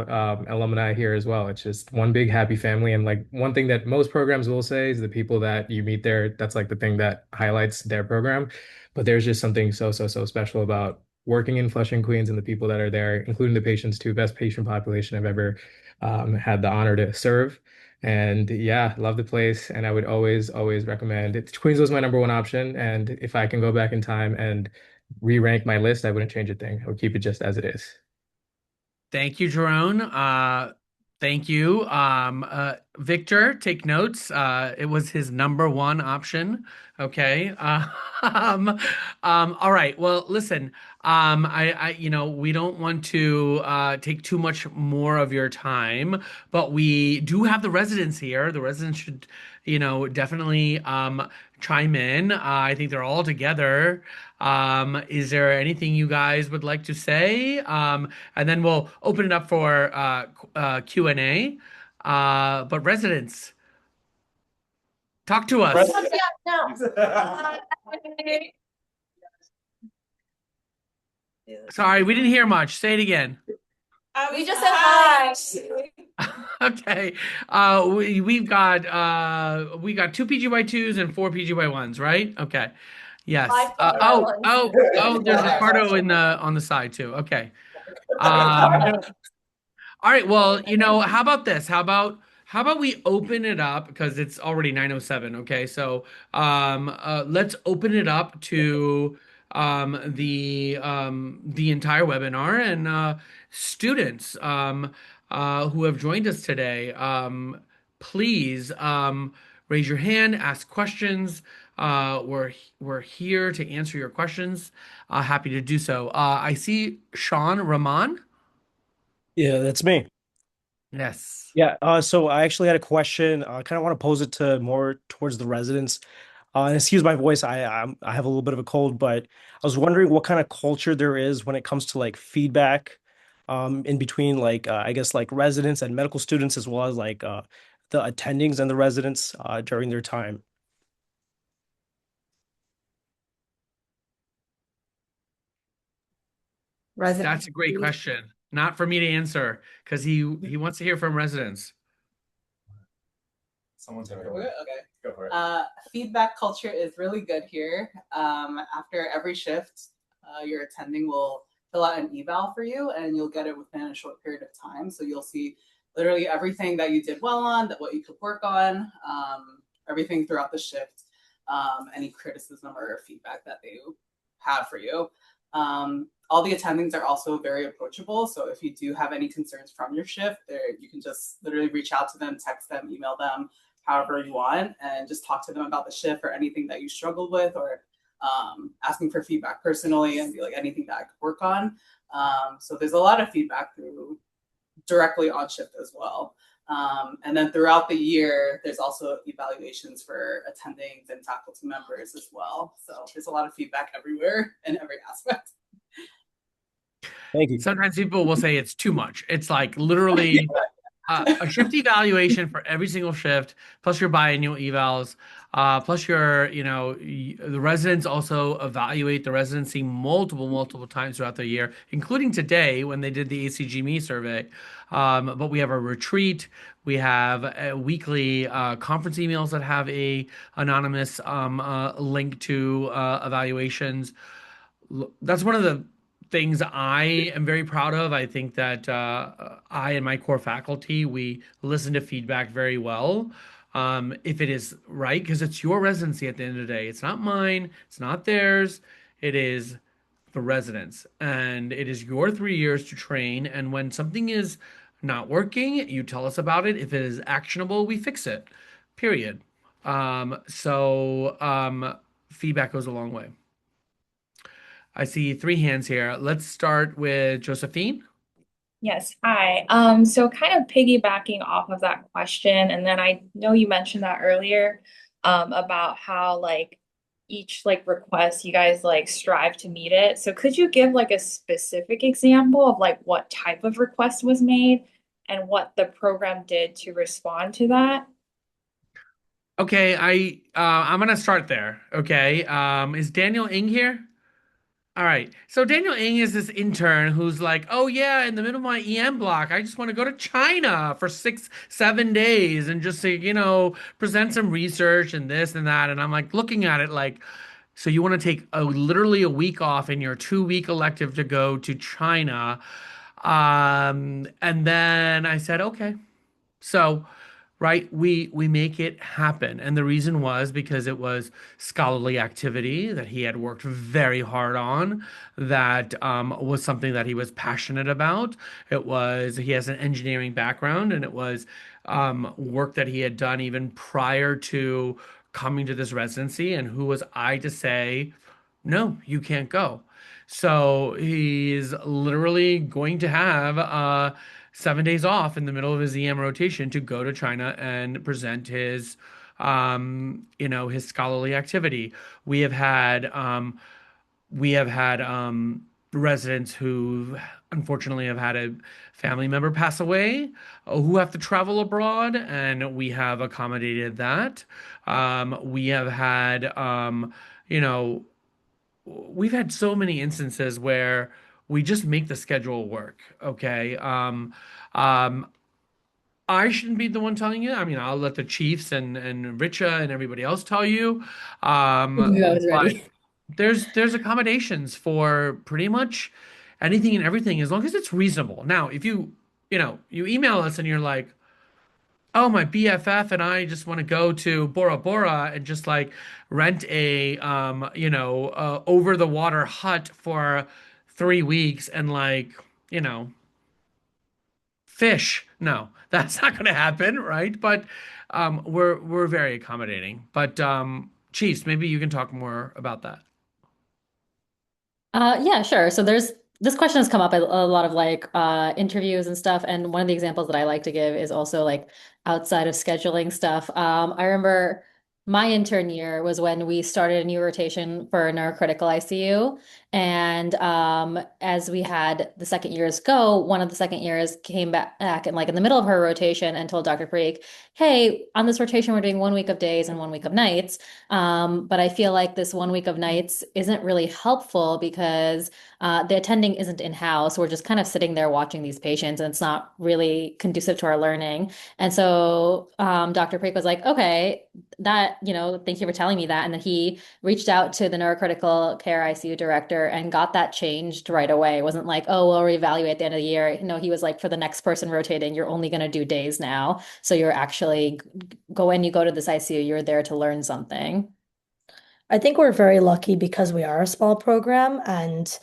alumni here as well. It's just one big happy family. And like one thing that most programs will say is the people that you meet there, that's like the thing that highlights their program. But there's just something so, so, so special about working in Flushing, Queens and the people that are there, including the patients too. Best patient population I've ever had the honor to serve. And yeah, love the place. And I would always, always recommend it. Queens was my number one option. And if I can go back in time and re-rank my list, I wouldn't change a thing. I would keep it just as it is. Thank you, Jerome. Thank you. Victor, take notes. It was his number one option. Okay. All right. Well, listen, we don't want to take too much more of your time, but we do have the residents here. The residents should, definitely chime in. I think they're all together. Is there anything you guys would like to say? And then we'll open it up for Q&A. But residents, Talk to us. No. Sorry, we didn't hear much. Say it again. We just said hi. Okay. We got two PGY2s and four PGY1s, right? Okay. Yes. There's Ricardo in the on the side too. Okay. All right, well, how about this? How about we open it up because it's already 9:07, okay? So, let's open it up to the entire webinar and students who have joined us today. Please raise your hand, ask questions. We're here to answer your questions. Happy to do so. I see Sean Rahman. Yeah, that's me. Yes. Yeah, so I actually had a question. I kind of want to pose it to more towards the residents. And excuse my voice, I have a little bit of a cold, but I was wondering what kind of culture there is when it comes to like feedback, in between like I guess like residents and medical students as well as like the attendings and the residents during their time. That's a great question. Not for me to answer because he wants to hear from residents. Someone's gonna go. Okay. Go for it. Feedback culture is really good here. After every shift, your attending will fill out an eval for you, and you'll get it within a short period of time. So you'll see literally everything that you did well on, that what you could work on, everything throughout the shift, any criticism or feedback that they have for you. All the attendings are also very approachable. So if you do have any concerns from your shift, you can just literally reach out to them, text them, email them, however you want, and just talk to them about the shift or anything that you struggled with, or asking for feedback personally and be like anything that I could work on. So there's a lot of feedback through directly on shift as well. And then throughout the year, there's also evaluations for attendings and faculty members as well. So there's a lot of feedback everywhere in every aspect. Thank you. Sometimes people will say it's too much. It's like literally a shift evaluation for every single shift, plus your biannual evals, plus the residents also evaluate the residency multiple times throughout the year, including today when they did the ACGME survey. But we have a retreat. We have weekly conference emails that have a anonymous link to evaluations. That's one of the things I am very proud of. I think that I and my core faculty, we listen to feedback very well. If it is right, because it's your residency at the end of the day. It's not mine, it's not theirs, it is the residents. And it is your 3 years to train. And when something is not working, you tell us about it. If it is actionable, we fix it. Period. Feedback goes a long way. I see three hands here. Let's start with Josephine. Yes, hi. So kind of piggybacking off of that question, and then I know you mentioned that earlier, about how like each like request you guys like strive to meet it. So could you give like a specific example of like what type of request was made and what the program did to respond to that? Okay, I'm gonna start there. Okay. Is Daniel Ing here? All right. So Daniel Ing is this intern who's like, oh yeah, in the middle of my EM block, I just want to go to China for 6, 7 days and just say, present some research and this and that. And I'm like looking at it like, so you want to take literally a week off in your 2 week elective to go to China. And then I said, okay. So, right, we make it happen. And the reason was because it was scholarly activity that he had worked very hard on, that was something that he was passionate about. He has an engineering background, and it was work that he had done even prior to coming to this residency. And who was I to say, no, you can't go? So he's literally going to have 7 days off in the middle of his EM rotation to go to China and present his scholarly activity. We have had residents who unfortunately have had a family member pass away, who have to travel abroad, and we have accommodated that. We have had, you know, we've had so many instances where we just make the schedule work. Okay. Um, I shouldn't be the one telling you. I mean, I'll let the Chiefs and Richa and everybody else tell you. I was But ready. there's accommodations for pretty much anything and everything as long as it's reasonable. Now, if you email us and you're like, "Oh, my BFF and I just want to go to Bora Bora and just like rent a over the water hut for 3 weeks and like, you know, fish." No, that's not going to happen, right? But we're very accommodating. But Chiefs, maybe you can talk more about that. Yeah, sure. So there's this question has come up at a lot of like interviews and stuff, and one of the examples that I like to give is also like outside of scheduling stuff. I remember my intern year was when we started a new rotation for neurocritical ICU, and as we had the second years go, one of the second years came back and like in the middle of her rotation and told Dr. Parikh, "Hey, on this rotation we're doing 1 week of days and 1 week of nights." But I feel like this 1 week of nights isn't really helpful because the attending isn't in-house. We're just kind of sitting there watching these patients, and it's not really conducive to our learning. And so Dr. Preek was like, okay, thank you for telling me that. And then he reached out to the neurocritical care ICU director and got that changed right away. It wasn't like, oh, we'll reevaluate at the end of the year. No, he was like, for the next person rotating, you're only going to do days now. So you're actually when you go to this ICU, you're there to learn something. I think we're very lucky because we are a small program and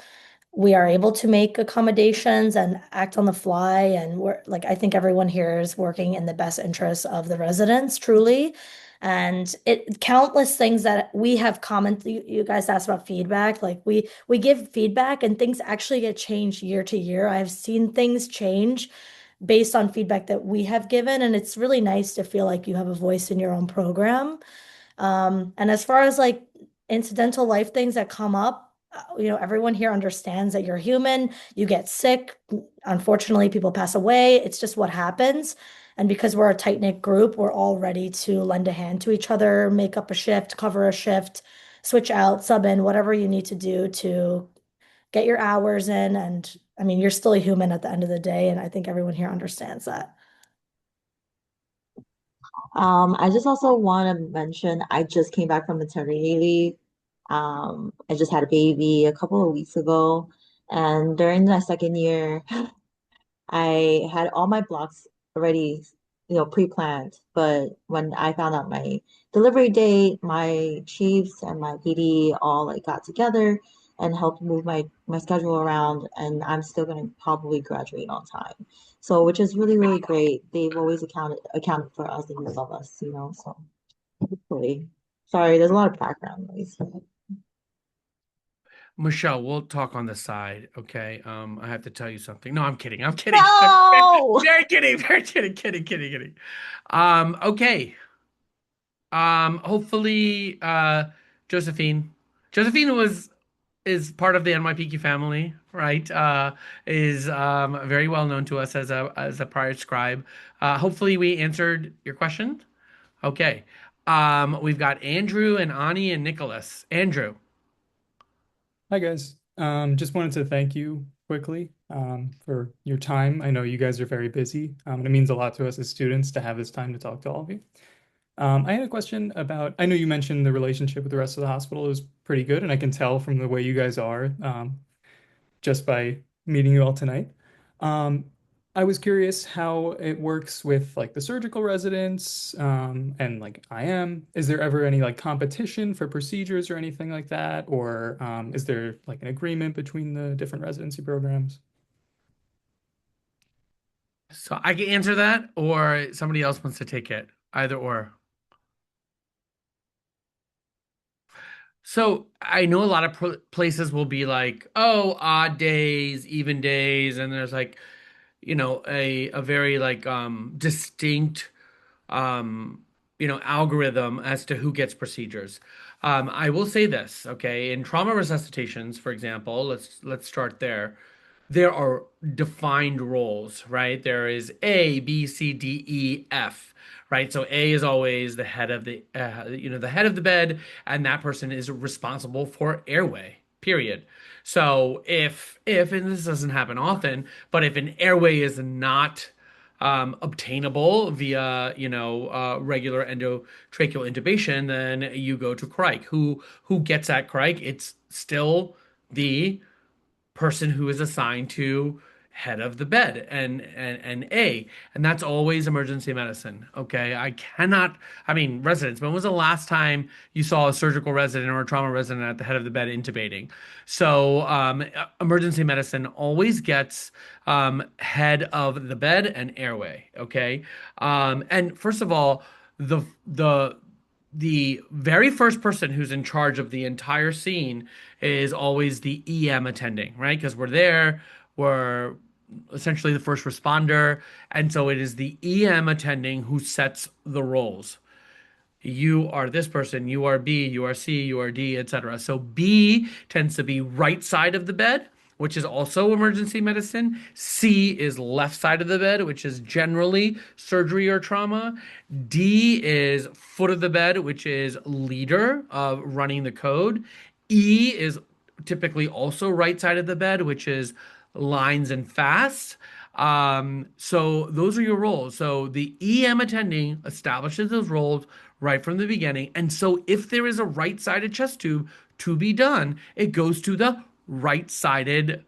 we are able to make accommodations and act on the fly. And we're like, I think everyone here is working in the best interests of the residents, truly. And it countless things that we have commented. You guys asked about feedback. Like we give feedback and things actually get changed year to year. I've seen things change based on feedback that we have given, and it's really nice to feel like you have a voice in your own program. And as far as like incidental life things that come up, everyone here understands that you're human, you get sick. Unfortunately, people pass away. It's just what happens. And because we're a tight-knit group, we're all ready to lend a hand to each other, make up a shift, cover a shift, switch out, sub in, whatever you need to do to get your hours in. And I mean, you're still a human at the end of the day, and I think everyone here understands that. I just also want to mention I just came back from maternity leave. I just had a baby a couple of weeks ago, and during the second year, I had all my blocks already, pre-planned. But when I found out my delivery date, my chiefs and my PD all like got together and helped move my schedule around, and I'm still gonna probably graduate on time. So, which is really, really great. They've always accounted for us and love us, so hopefully. Sorry, there's a lot of background noise. Michelle, we'll talk on the side, okay? I have to tell you something. No, I'm kidding. I'm kidding. No! Very kidding. Very kidding. Okay. Hopefully, Josephine. Josephine is part of the NYPQ family, right? Is very well known to us as a prior scribe. Hopefully, we answered your question. Okay. We've got Andrew and Ani and Nicholas. Andrew. Hi guys. Just wanted to thank you quickly for your time. I know you guys are very busy, and it means a lot to us as students to have this time to talk to all of you. I had a question about, I know you mentioned the relationship with the rest of the hospital is pretty good, and I can tell from the way you guys are just by meeting you all tonight. Um, I was curious how it works with like the surgical residents and like IM. Is there ever any like competition for procedures or anything like that? Or is there like an agreement between the different residency programs? So I can answer that, or somebody else wants to take it. Either or. So I know a lot of places will be like, oh, odd days, even days, and there's like, a very like distinct algorithm as to who gets procedures. I will say this, okay? In trauma resuscitations, for example, let's start there. There are defined roles, right? There is A, B, C, D, E, F, right? So A is always the head of the head of the bed, and that person is responsible for airway, period. So if and this doesn't happen often, but if an airway is not obtainable via, regular endotracheal intubation, then you go to crike. Who gets at crike? It's still the person who is assigned to head of the bed and A, and that's always emergency medicine. Okay, I mean, residents, when was the last time you saw a surgical resident or a trauma resident at the head of the bed intubating? So emergency medicine always gets head of the bed and airway. Okay, and first of all, the very first person who's in charge of the entire scene is always the EM attending, right? Because we're essentially the first responder, and so it is the EM attending who sets the roles. You are this person, you are B, you are C, you are D, etc. So B tends to be right side of the bed, which is also emergency medicine. C is left side of the bed, which is generally surgery or trauma. D is foot of the bed, which is leader of running the code. E is typically also right side of the bed, which is lines and fast. So those are your roles. So the EM attending establishes those roles right from the beginning. And so if there is a right-sided chest tube to be done, it goes to the right-sided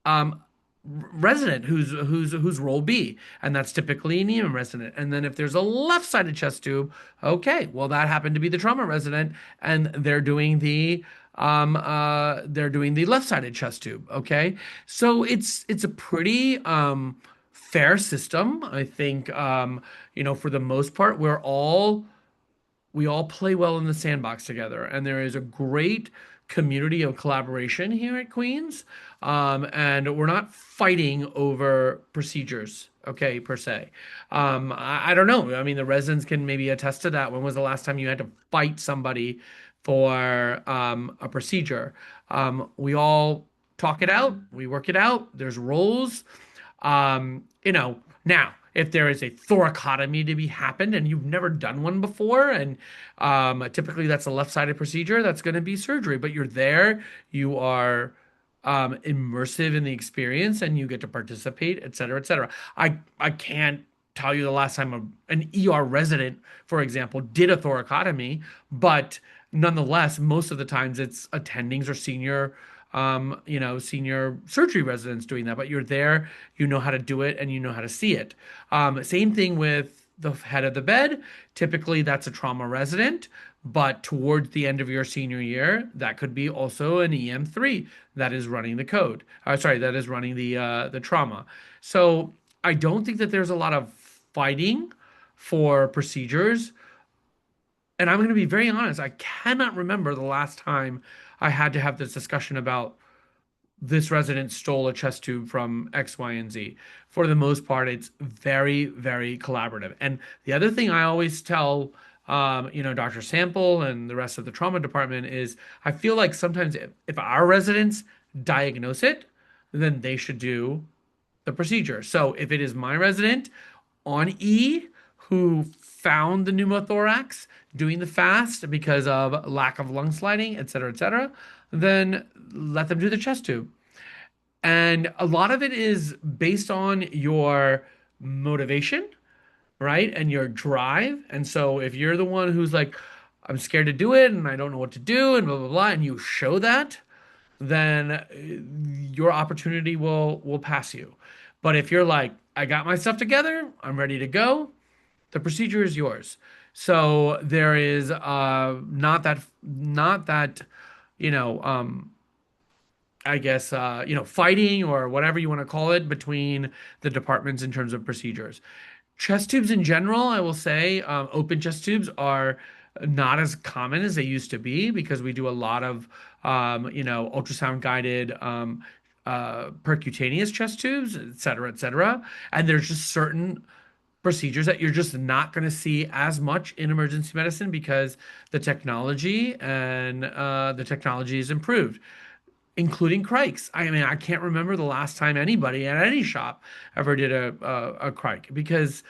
um, resident who's role B, and that's typically an EM resident. And then if there's a left-sided chest tube, okay, well that happened to be the trauma resident, and they're doing the left-sided chest tube. Okay, so it's a pretty fair system. I think for the most part, we all play well in the sandbox together, and there is a great community of collaboration here at Queens. And we're not fighting over procedures, okay, per se. I don't know. I mean, the residents can maybe attest to that. When was the last time you had to fight somebody for a procedure? We all talk it out, we work it out. There's roles. Now, if there is a thoracotomy to be happened and you've never done one before, and typically that's a left-sided procedure, that's going to be surgery, but you're there, you are immersive in the experience, and you get to participate, et cetera, et cetera. I can't tell you the last time an ER resident, for example, did a thoracotomy, but nonetheless, most of the times it's attendings or senior surgery residents doing that, but you're there, you know how to do it, and you know how to see it. Same thing with the head of the bed. Typically, that's a trauma resident, but towards the end of your senior year, that could be also an EM3 that is running the code. Sorry, that is running the trauma. So I don't think that there's a lot of fighting for procedures. And I'm going to be very honest, I cannot remember the last time I had to have this discussion about this resident stole a chest tube from X, Y, and Z. For the most part, it's very, very collaborative. And the other thing I always tell, Dr. Sample and the rest of the trauma department is I feel like sometimes if our residents diagnose it, then they should do the procedure. So if it is my resident on E who found the pneumothorax doing the fast because of lack of lung sliding, et cetera, then let them do the chest tube. And a lot of it is based on your motivation, right? And your drive. And so if you're the one who's like, I'm scared to do it and I don't know what to do and blah, blah, blah, and you show that, then your opportunity will pass you. But if you're like, I got my stuff together, I'm ready to go, the procedure is yours. So there is not that you know I guess fighting or whatever you want to call it between the departments in terms of procedures. Chest tubes in general, I will say, open chest tubes are not as common as they used to be because we do a lot of ultrasound guided percutaneous chest tubes, et cetera, et cetera. And there's just certain procedures that you're just not going to see as much in emergency medicine because the technology is improved, including Crikes. I mean, I can't remember the last time anybody at any shop ever did a Crike because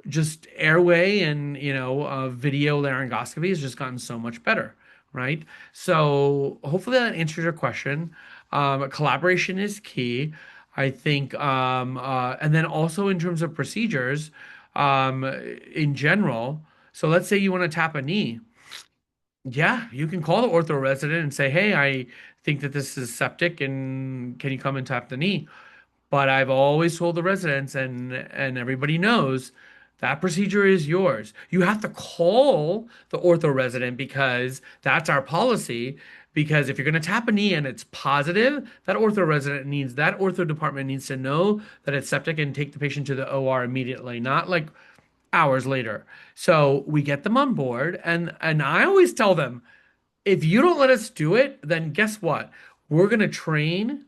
just airway and video laryngoscopy has just gotten so much better, right? So hopefully that answers your question. Collaboration is key, I think, and then also in terms of procedures, in general. So let's say you want to tap a knee. Yeah, you can call the ortho resident and say, "Hey, I think that this is septic, and can you come and tap the knee?" But I've always told the residents, and everybody knows that procedure is yours. You have to call the ortho resident because that's our policy. Because if you're going to tap a knee and it's positive, that ortho department needs to know that it's septic and take the patient to the OR immediately, not like hours later. So we get them on board, and I always tell them, if you don't let us do it, then guess what? We're going to train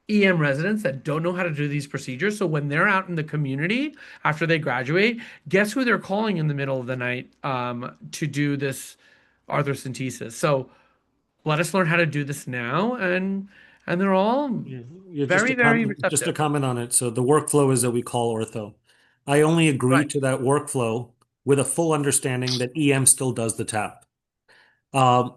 EM residents that don't know how to do these procedures. So when they're out in the community after they graduate, guess who they're calling in the middle of the night to do this arthrocentesis? So let us learn how to do this now, and they're all Yeah, very, very just to receptive. comment on it. So the workflow is that we call ortho. I only agree Right. to that workflow with a full understanding that EM still does the tap.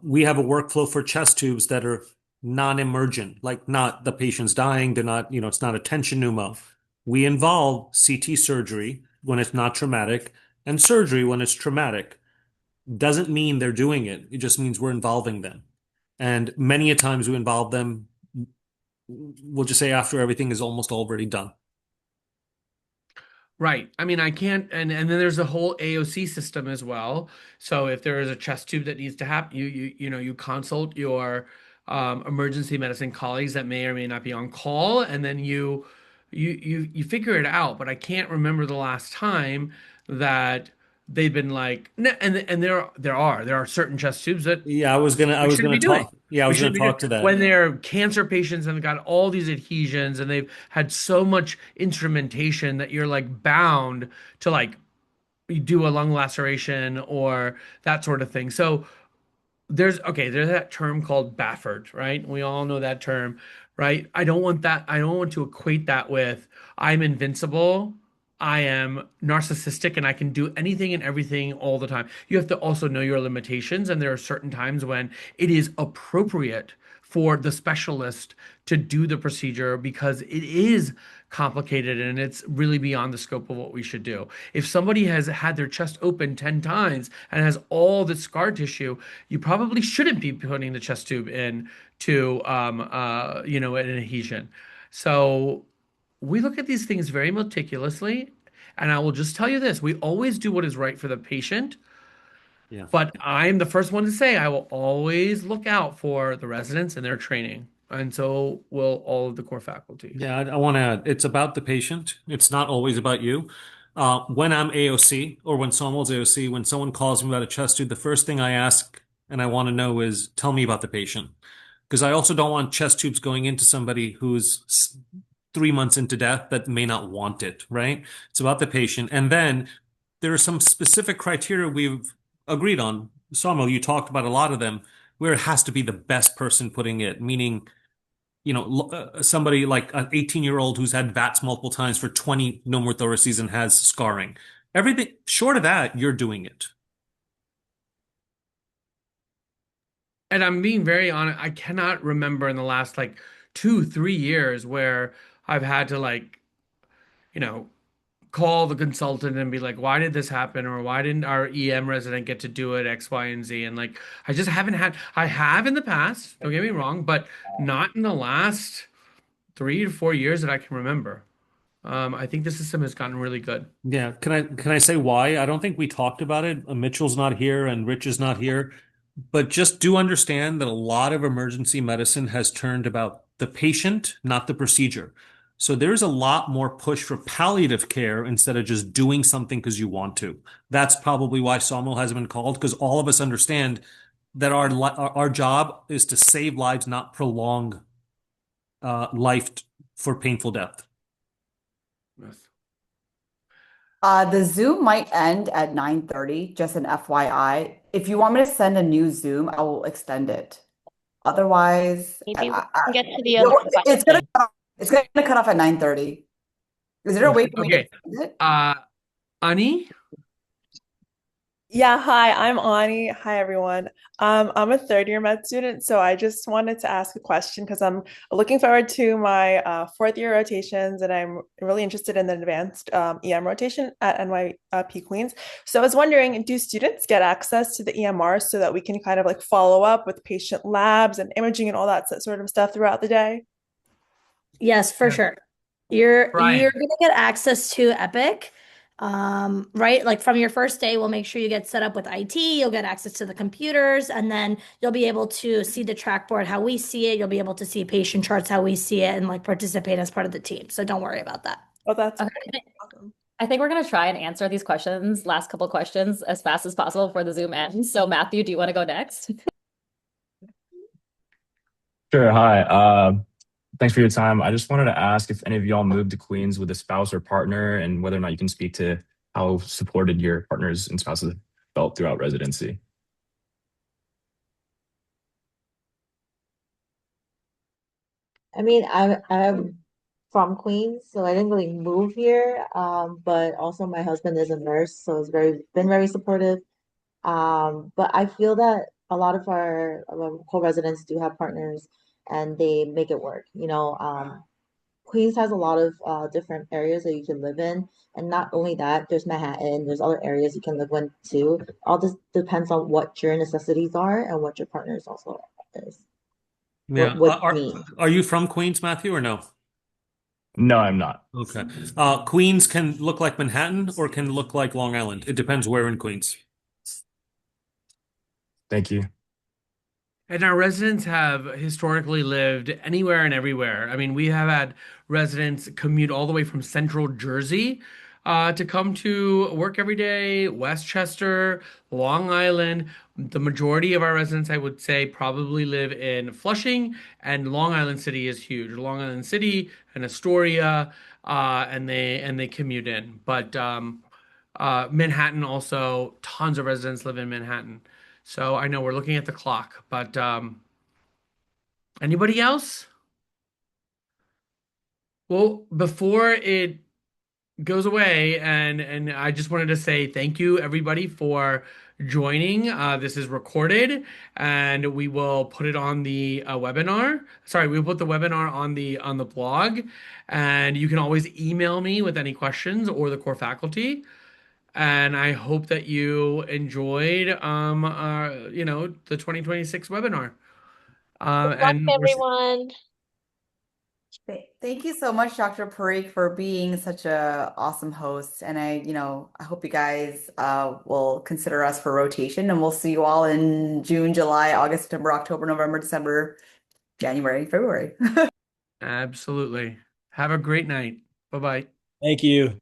We have a workflow for chest tubes that are non-emergent, like not the patient's dying, they're not, it's not a tension pneumo. We involve CT surgery when it's not traumatic and surgery when it's traumatic. Doesn't mean they're doing it. It just means we're involving them. And many a times we involve them, we'll just say after everything is almost already done. Right. I mean, I can't, and then there's a whole AOC system as well. So if there is a chest tube that needs to happen, you consult your emergency medicine colleagues that may or may not be on call, and then you figure it out. But I can't remember the last time that they've been like, and there are certain chest tubes that Yeah, I we was shouldn't gonna be doing. talk. Yeah, I We was gonna shouldn't be doing talk to that. when they're cancer patients and got all these adhesions and they've had so much instrumentation that you're like bound to like do a lung laceration or that sort of thing. So there's that term called Baffert, right? We all know that term, right? I don't want that. I don't want to equate that with I'm invincible. I am narcissistic and I can do anything and everything all the time. You have to also know your limitations, and there are certain times when it is appropriate for the specialist to do the procedure because it is complicated and it's really beyond the scope of what we should do. If somebody has had their chest open 10 times and has all the scar tissue, you probably shouldn't be putting the chest tube in to an adhesion. So we look at these things very meticulously, and I will just tell you this, we always do what is right for the patient, Yeah. but I'm the first one to say I will always look out for the residents and their training, and so will all of the core faculty. Yeah, I want to add, it's about the patient. It's not always about you. When I'm AOC or when someone's AOC, when someone calls me about a chest tube, the first thing I ask and I want to know is, tell me about the patient. Because I also don't want chest tubes going into somebody who's 3 months into death that may not want it, right? It's about the patient. And then there are some specific criteria we've agreed on. Samuel, you talked about a lot of them where it has to be the best person putting it, meaning somebody like an 18-year-old who's had VATS multiple times for 20 pneumothoraces and has scarring. Everything short of that, you're doing it. And I'm being very honest, I cannot remember in the last like 2, 3 years where I've had to like, you know, call the consultant and be like, why did this happen? Or why didn't our EM resident get to do it X, Y, and Z? And like, I just haven't had, I have in the past, don't get me wrong, but not in the last 3 to 4 years that I can remember. I think the system has gotten really good. Yeah, can I say why? I don't think we talked about it. Mitchell's not here and Rich is not here, but just do understand that a lot of emergency medicine has turned about the patient, not the procedure. So there's a lot more push for palliative care instead of just doing something because you want to. That's probably why Sawmill hasn't been called, because all of us understand that our job is to save lives, not prolong life for painful death. Yes. The Zoom might end at 9:30, just an FYI. If you want me to send a new Zoom, I will extend it. Otherwise, Maybe we can get to the other it's gonna question. it's gonna cut off at 9:30. Is there a way for me to Okay. extend it? Ani? Yeah, hi, I'm Ani. Hi, everyone. I'm a third year med student, so I just wanted to ask a question because I'm looking forward to my fourth year rotations, and I'm really interested in the advanced EM rotation at NYP Queens. So I was wondering, do students get access to the EMR so that we can kind of like follow up with patient labs and imaging and all that sort of stuff throughout the day? Yes, for sure. You're Brian. gonna get access to Epic. Right? Like from your first day, we'll make sure you get set up with IT, you'll get access to the computers, and then you'll be able to see the track board how we see it. You'll be able to see patient charts how we see it and like participate as part of the team. So don't worry about that. Oh, that's Okay. awesome. I think we're going to try and answer these questions, last couple questions, as fast as possible before the Zoom ends. So, Matthew, do you want to go next? Sure. Hi. Thanks for your time. I just wanted to ask if any of y'all moved to Queens with a spouse or partner, and whether or not you can speak to how supported your partners and spouses felt throughout residency. I mean, I'm from Queens, so I didn't really move here. But also my husband is a nurse, so it's been very supportive. But I feel that a lot of our co-residents do have partners and they make it work. Queens has a lot of different areas that you can live in, and not only that, there's Manhattan, there's other areas you can live in too. All this depends on what your necessities are and what your partners also is. Yeah. What Are need. are you from Queens, Matthew, or no? No, I'm not. Okay. Queens can look like Manhattan or can look like Long Island. It depends where in Queens. Thank you. And our residents have historically lived anywhere and everywhere. I mean, we have had residents commute all the way from central Jersey to come to work every day, Westchester, Long Island. The majority of our residents, I would say, probably live in Flushing, and Long Island City is huge. Long Island City and Astoria, and they commute in. But Manhattan also, tons of residents live in Manhattan. So I know we're looking at the clock, but anybody else? Well, before it goes away, and I just wanted to say thank you everybody for joining. This is recorded, and we will put it on the webinar. Sorry, we'll put the webinar on the blog, and you can always email me with any questions or the core faculty. And I hope that you enjoyed the 2026 webinar. Good luck, And we're everyone. Thank you so much, Dr. Parikh, for being such a awesome host. And I hope you guys will consider us for rotation, and we'll see you all in June, July, August, September, October, November, December, January, February. Absolutely. Have a great night. Bye-bye. Thank you.